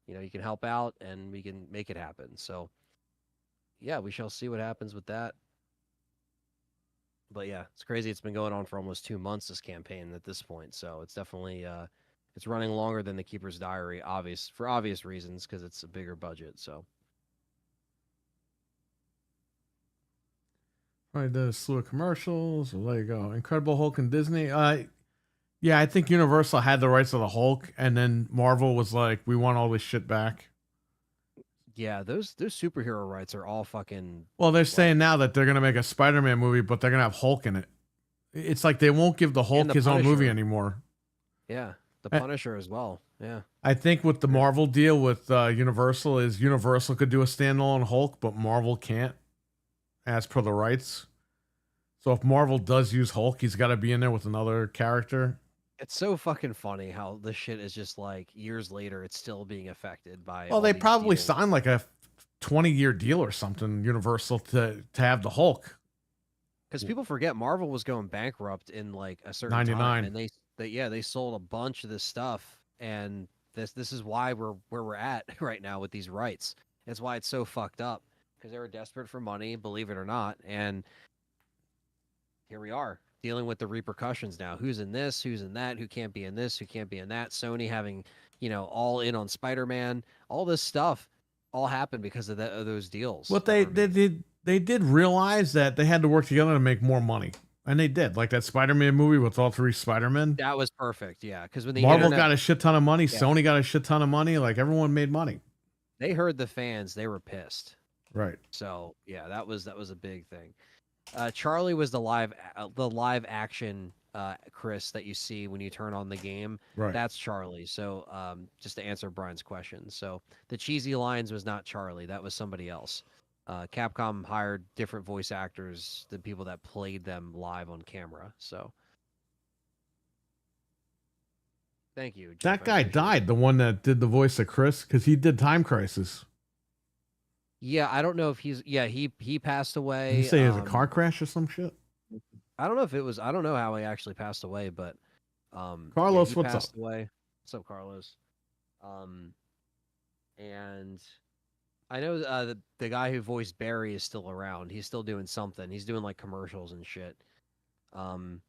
you can help out and we can make it happen. So yeah, we shall see what happens with that. But yeah, it's crazy. It's been going on for almost 2 months, this campaign at this point. So it's definitely it's running longer than the Keeper's Diary, for obvious reasons, because it's a bigger budget. So Right, did a slew of commercials. Well, there you go. Incredible Hulk and Disney. Yeah, I think Universal had the rights to the Hulk, and then Marvel was like, "We want all this shit back." yeah, those superhero rights are all fucking. Well, they're saying now that they're gonna make a Spider-Man movie, but they're gonna have Hulk in it. It's like they won't give the Hulk the his own movie Punisher. anymore. Yeah, the Punisher as well. Yeah, I think with the Marvel deal with Universal is Universal could do a standalone Hulk, but Marvel can't, as per the rights. So if Marvel does use Hulk, he's got to be in there with another character. it's so fucking funny how this shit is just like years later, it's still being affected by. Well, all they these probably deals. signed like a 20-year deal or something, Universal, to have the Hulk. Because people forget Marvel was going bankrupt in like a certain 99. time, and they sold a bunch of this stuff, and this is why we're where we're at right now with these rights. That's why it's so fucked up, because they were desperate for money, believe it or not, and here we are dealing with the repercussions now. Who's in this? Who's in that? Who can't be in this? Who can't be in that? Sony having all in on Spider-Man. All this stuff all happened because of those deals. What they did realize that they had to work together to make more money, and they did. Like that Spider-Man movie with all three Spider-Men. That was perfect, yeah. Because when Marvel got a shit ton of money, Yeah. Sony got a shit ton of money. Like everyone made money. They heard the fans, they were pissed. Right. So yeah, that was a big thing. Charlie was the live action Chris that you see when you turn on the game. Right. That's Charlie. So just to answer Brian's question, so the cheesy lines was not Charlie. That was somebody else. Capcom hired different voice actors than people that played them live on camera. So thank you, Jeff. That guy died, the one that did the voice of Chris, because he did Time Crisis. Yeah, I don't know if he passed away. Did you say it was a car crash or some shit? I don't know if it was. I don't know how he actually passed away, but Carlos, he what's passed up? away. What's up, Carlos? And I know the guy who voiced Barry is still around. He's still doing something. He's doing like commercials and shit. I'm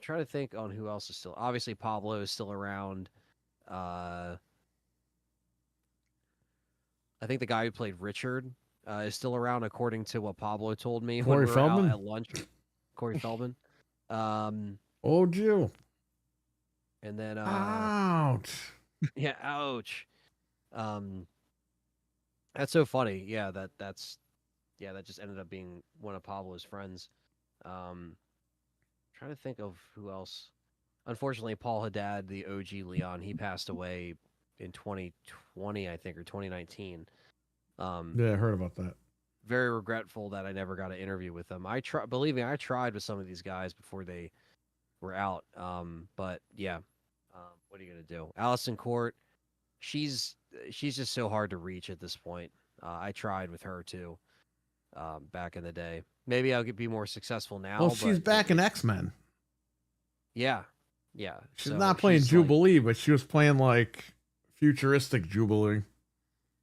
trying to think on who else is still. Obviously, Pablo is still around. I think the guy who played Richard is still around, according to what Pablo told me Corey when we were out Feldman? at lunch. Corey Feldman. Oh, Jill. And then ouch. yeah, ouch. That's so funny. Yeah, that's that just ended up being one of Pablo's friends. Trying to think of who else. Unfortunately, Paul Haddad, the OG Leon, he passed away in 2020, I think, or 2019. Yeah, I heard about that. Very regretful that I never got an interview with them. Believe me, I tried with some of these guys before they were out. But yeah, what are you gonna do? Allison Court, she's just so hard to reach at this point. I tried with her too, back in the day. Maybe I'll be more successful now. Well, she's but back in X-Men. Yeah, yeah. She's So not playing she's Jubilee, but she was playing like futuristic Jubilee.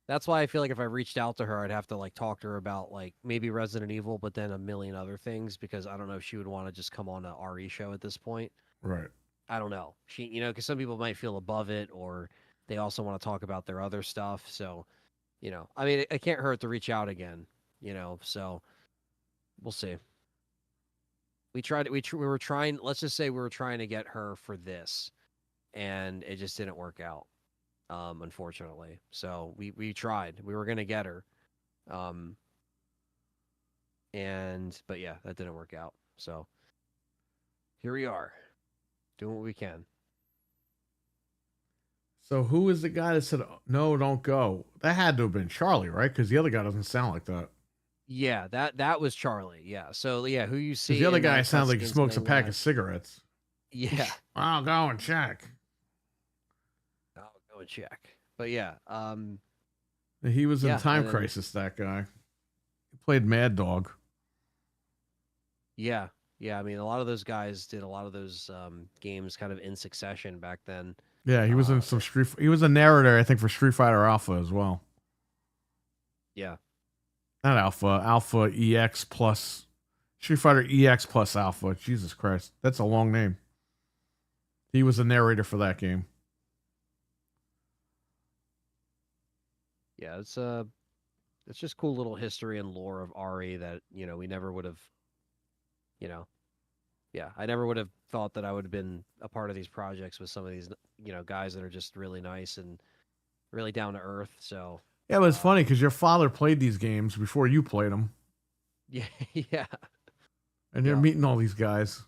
That's why I feel like if I reached out to her, I'd have to like talk to her about like maybe Resident Evil, but then a million other things because I don't know if she would want to just come on a RE show at this point. Right. I don't know. Because some people might feel above it, or they also want to talk about their other stuff. So, I mean, it can't hurt to reach out again. So we'll see. We tried. We were trying. Let's just say we were trying to get her for this, and it just didn't work out. Unfortunately. So we tried. We were gonna get her. But yeah, that didn't work out. So here we are, doing what we can. So who is the guy that said no, don't go? That had to have been Charlie, right? Because the other guy doesn't sound like that. Yeah, that was Charlie. Yeah. So yeah, who you see? The other in guy that sounds like he cutscene's smokes a name pack of was- cigarettes. Yeah. I'll go and check. I'll go and check. But yeah, He was in Yeah, Time and then- Crisis, that guy. He played Mad Dog. yeah. I mean, a lot of those guys did a lot of those games kind of in succession back then. Yeah, he was in some he was a narrator, I think, for Street Fighter Alpha as well. Yeah. Not Alpha, Alpha EX plus Street Fighter EX plus Alpha. Jesus Christ. That's a long name. He was a narrator for that game. Yeah, it's just cool little history and lore of RE that, we never would have, yeah, I never would have thought that I would have been a part of these projects with some of these, guys that are just really nice and really down to earth. So Yeah, but it's funny because your father played these games before you played them. yeah, yeah, And you're Yeah. meeting all these guys.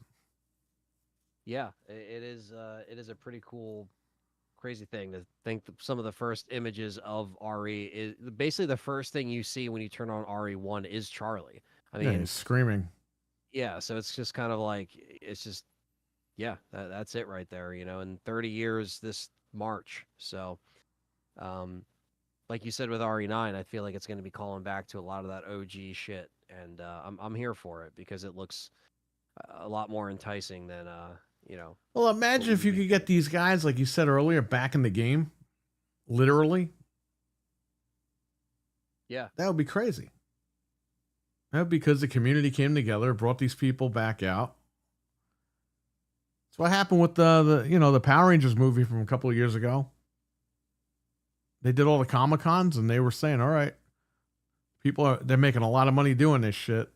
yeah, it is a pretty cool, crazy thing to think that some of the first images of RE is basically the first thing you see when you turn on RE1 is Charlie. I Yeah, mean, he's screaming. yeah, so it's just kind of like it's just that's it right there, and 30 years this March. So like you said with RE9, I feel like it's going to be calling back to a lot of that OG shit, and I'm here for it because it looks a lot more enticing than Well, imagine if you could get these guys, like you said earlier, back in the game. Literally. Yeah. That would be crazy. That would be because the community came together, brought these people back out. That's what happened with the Power Rangers movie from a couple of years ago. They did all the Comic-Cons and they were saying, all right, they're making a lot of money doing this shit.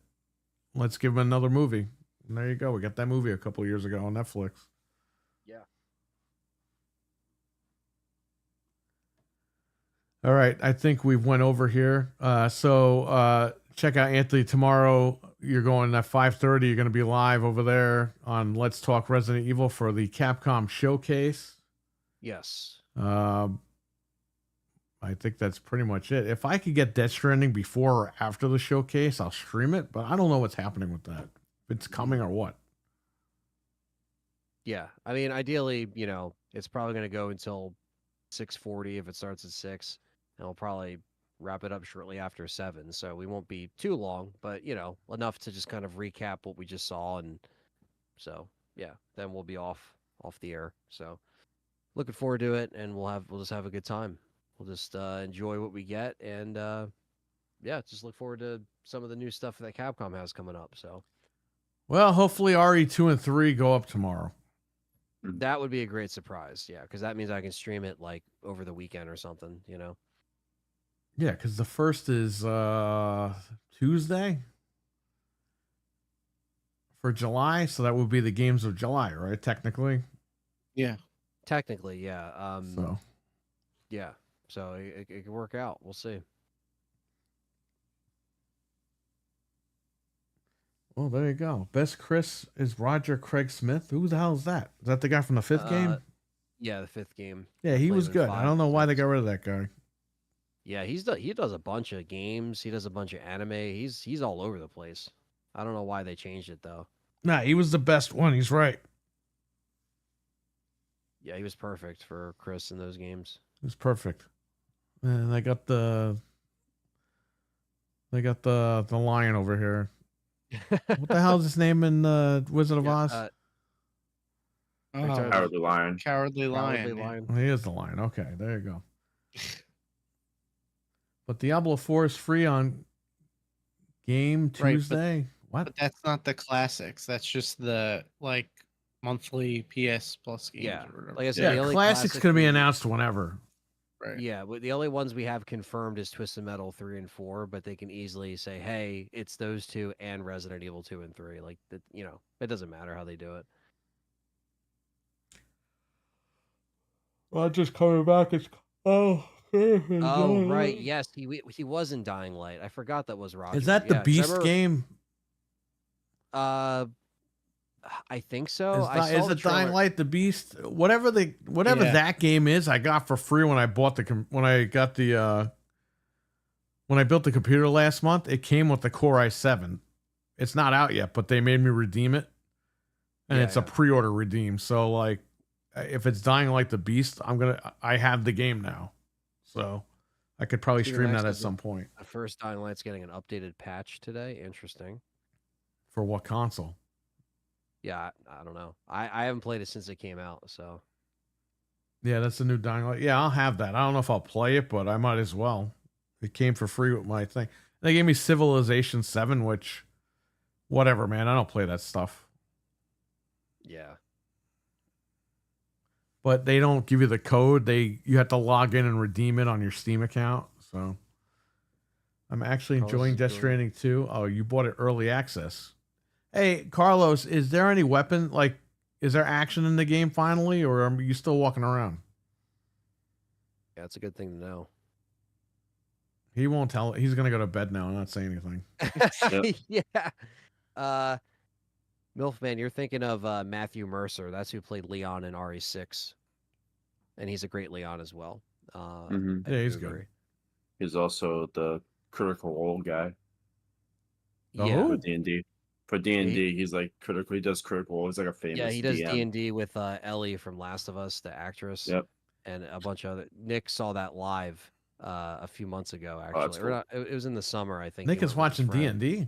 Let's give them another movie. And there you go. We got that movie a couple of years ago on Netflix. Yeah. All right. I think we've went over here. So check out Anthony tomorrow. You're going at 5:30. You're going to be live over there on Let's Talk Resident Evil for the Capcom Showcase. Yes. I think that's pretty much it. If I could get Death Stranding before or after the showcase, I'll stream it, but I don't know what's happening with that. If it's coming or what. Yeah. I mean, ideally, it's probably going to go until 6:40 if it starts at 6, and we'll probably wrap it up shortly after 7. So we won't be too long, but enough to just kind of recap what we just saw, and so yeah, then we'll be off the air. So looking forward to it, and we'll just have a good time. We'll just enjoy what we get, and yeah, just look forward to some of the new stuff that Capcom has coming up. So, Well, hopefully RE2 and 3 go up tomorrow. that would be a great surprise. Yeah, because that means I can stream it like over the weekend or something. Yeah, because the first is Tuesday for July, so that would be the games of July, right? Technically. Yeah. Technically, yeah. So Yeah. So it could work out. We'll see. well, there you go. Best Chris is Roger Craig Smith. Who the hell is that? Is that the guy from the fifth game? Yeah, the fifth game. Yeah, I he played was him in good. I 5 don't know and why they 6. got rid of that guy. Yeah, he does a bunch of games. He does a bunch of anime. He's all over the place. I don't know why they changed it though. Nah, he was the best one. He's right. Yeah, he was perfect for Chris in those games. He was perfect. And they got the lion over here. What the hell is his name in Wizard of Oz? Oh, Cowardly Lion. Cowardly Lion. Cowardly yeah. Lion. He is the lion. Okay, there you go. But Diablo 4 is free on Game Right, Tuesday. What? But that's not the classics. That's just the like monthly PS Plus games Yeah, or whatever. like I said, Yeah, the only classics classic could be we- announced whenever. Right. Yeah, but the only ones we have confirmed is Twisted Metal 3 and 4, but they can easily say, "Hey, it's those two and Resident Evil 2 and 3." Like that, it doesn't matter how they do it. Roger's coming back. It's Oh, right. Yes, he was in Dying Light. I forgot that was Roger. Is that the Yeah, 'cause I Beast remember- game? I think so. I saw Is the it Dying trailer. Light the Beast? Whatever Yeah. that game is, I got for free when I bought when I built the computer last month. It came with the Core i7. It's not out yet, but they made me redeem it, and Yeah, it's a yeah. pre-order redeem. So like, if it's Dying Light the Beast, I have the game now, so I could probably Steven stream Max that at says some point. The first Dying Light's getting an updated patch today. Interesting. For what console? Yeah, I don't know. I haven't played it since it came out, so Yeah, that's the new Dying Light. Yeah, I'll have that. I don't know if I'll play it, but I might as well. It came for free with my thing. They gave me Civilization 7, which, whatever, man. I don't play that stuff. yeah. But they don't give you the code. You have to log in and redeem it on your Steam account. So I'm actually Carlos enjoying is Death doing- Stranding 2. Oh, you bought it early access. Hey, Carlos, is there any weapon? Like, is there action in the game finally, or are you still walking around? Yeah, it's a good thing to know. He won't tell. He's going to go to bed now and not say anything. Yeah. Milfman, you're thinking of Matthew Mercer. That's who played Leon in RE6. And he's a great Leon as well. Mhm. I Yeah, do he's good. agree. He's also the Critical Role guy Oh, Yeah. who? for D&D. For D&D, he's like critical. He does Critical Role. He's like a famous Yeah, he does DM. D&D with Ellie from Last of Us, the actress. Yep. And a bunch of other. Nick saw that live a few months ago, Oh, that's actually. Or not, it was in the summer, I think. Nick he is went with his watching friend. D&D.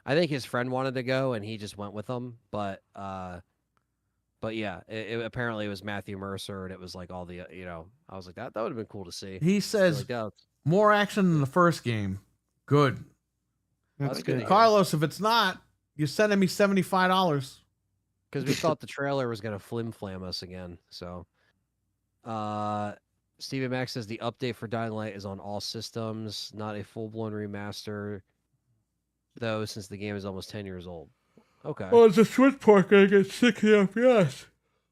I think his friend wanted to go, and he just went with him. But yeah, apparently it was Matthew Mercer, and it was like all the I was like that would have been cool to see. He says Like, oh, more action than the first game. Good. That's That's good. good. Carlos, if it's not, you're sending me $75. because we thought the trailer was gonna flim flam us again. So, Steven Max says the update for Dying Light is on all systems, not a full blown remaster, though, since the game is almost 10 years old. Okay. Well, it's a Switch port going to get 60 FPS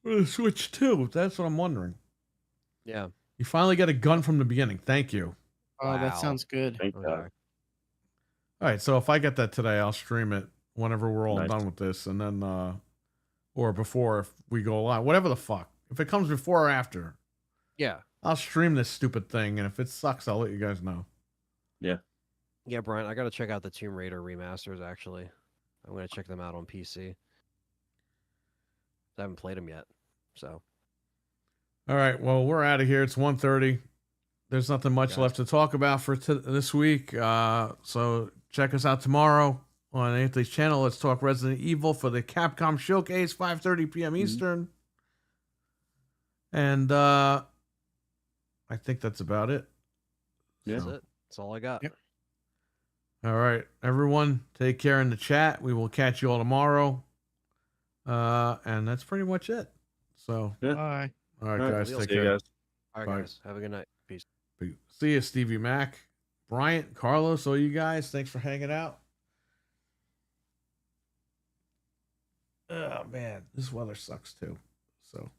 with a Switch 2. That's what I'm wondering. Yeah. You finally get a gun from the beginning. Thank you. Oh, Wow. that sounds good. Thank Okay. God. All right, so if I get that today, I'll stream it whenever we're all Nice. done with this, and then or before if we go live, whatever the fuck. If it comes before or after, Yeah. I'll stream this stupid thing, and if it sucks, I'll let you guys know. Yeah, Brian, I gotta check out the Tomb Raider remasters. Actually, I'm gonna check them out on PC. I haven't played them yet, so All right, well, we're out of here. It's 1:30. There's nothing much Guys. left to talk about for this week. So check us out tomorrow on Anthony's channel. Let's talk Resident Evil for the Capcom Showcase, 5:30 p.m. Eastern. And I think that's about it. Yeah. that's it. That's all I got. Yep. All right, everyone, take care in the chat. We will catch you all tomorrow. And that's pretty much it. So, Yeah. Bye. all right, All right, guys, see take See you care. guys. All right, Bye. guys, have a good night. Peace. See you, Stevie Mac, Bryant, Carlos, all you guys. Thanks for hanging out. Oh man, this weather sucks too. So.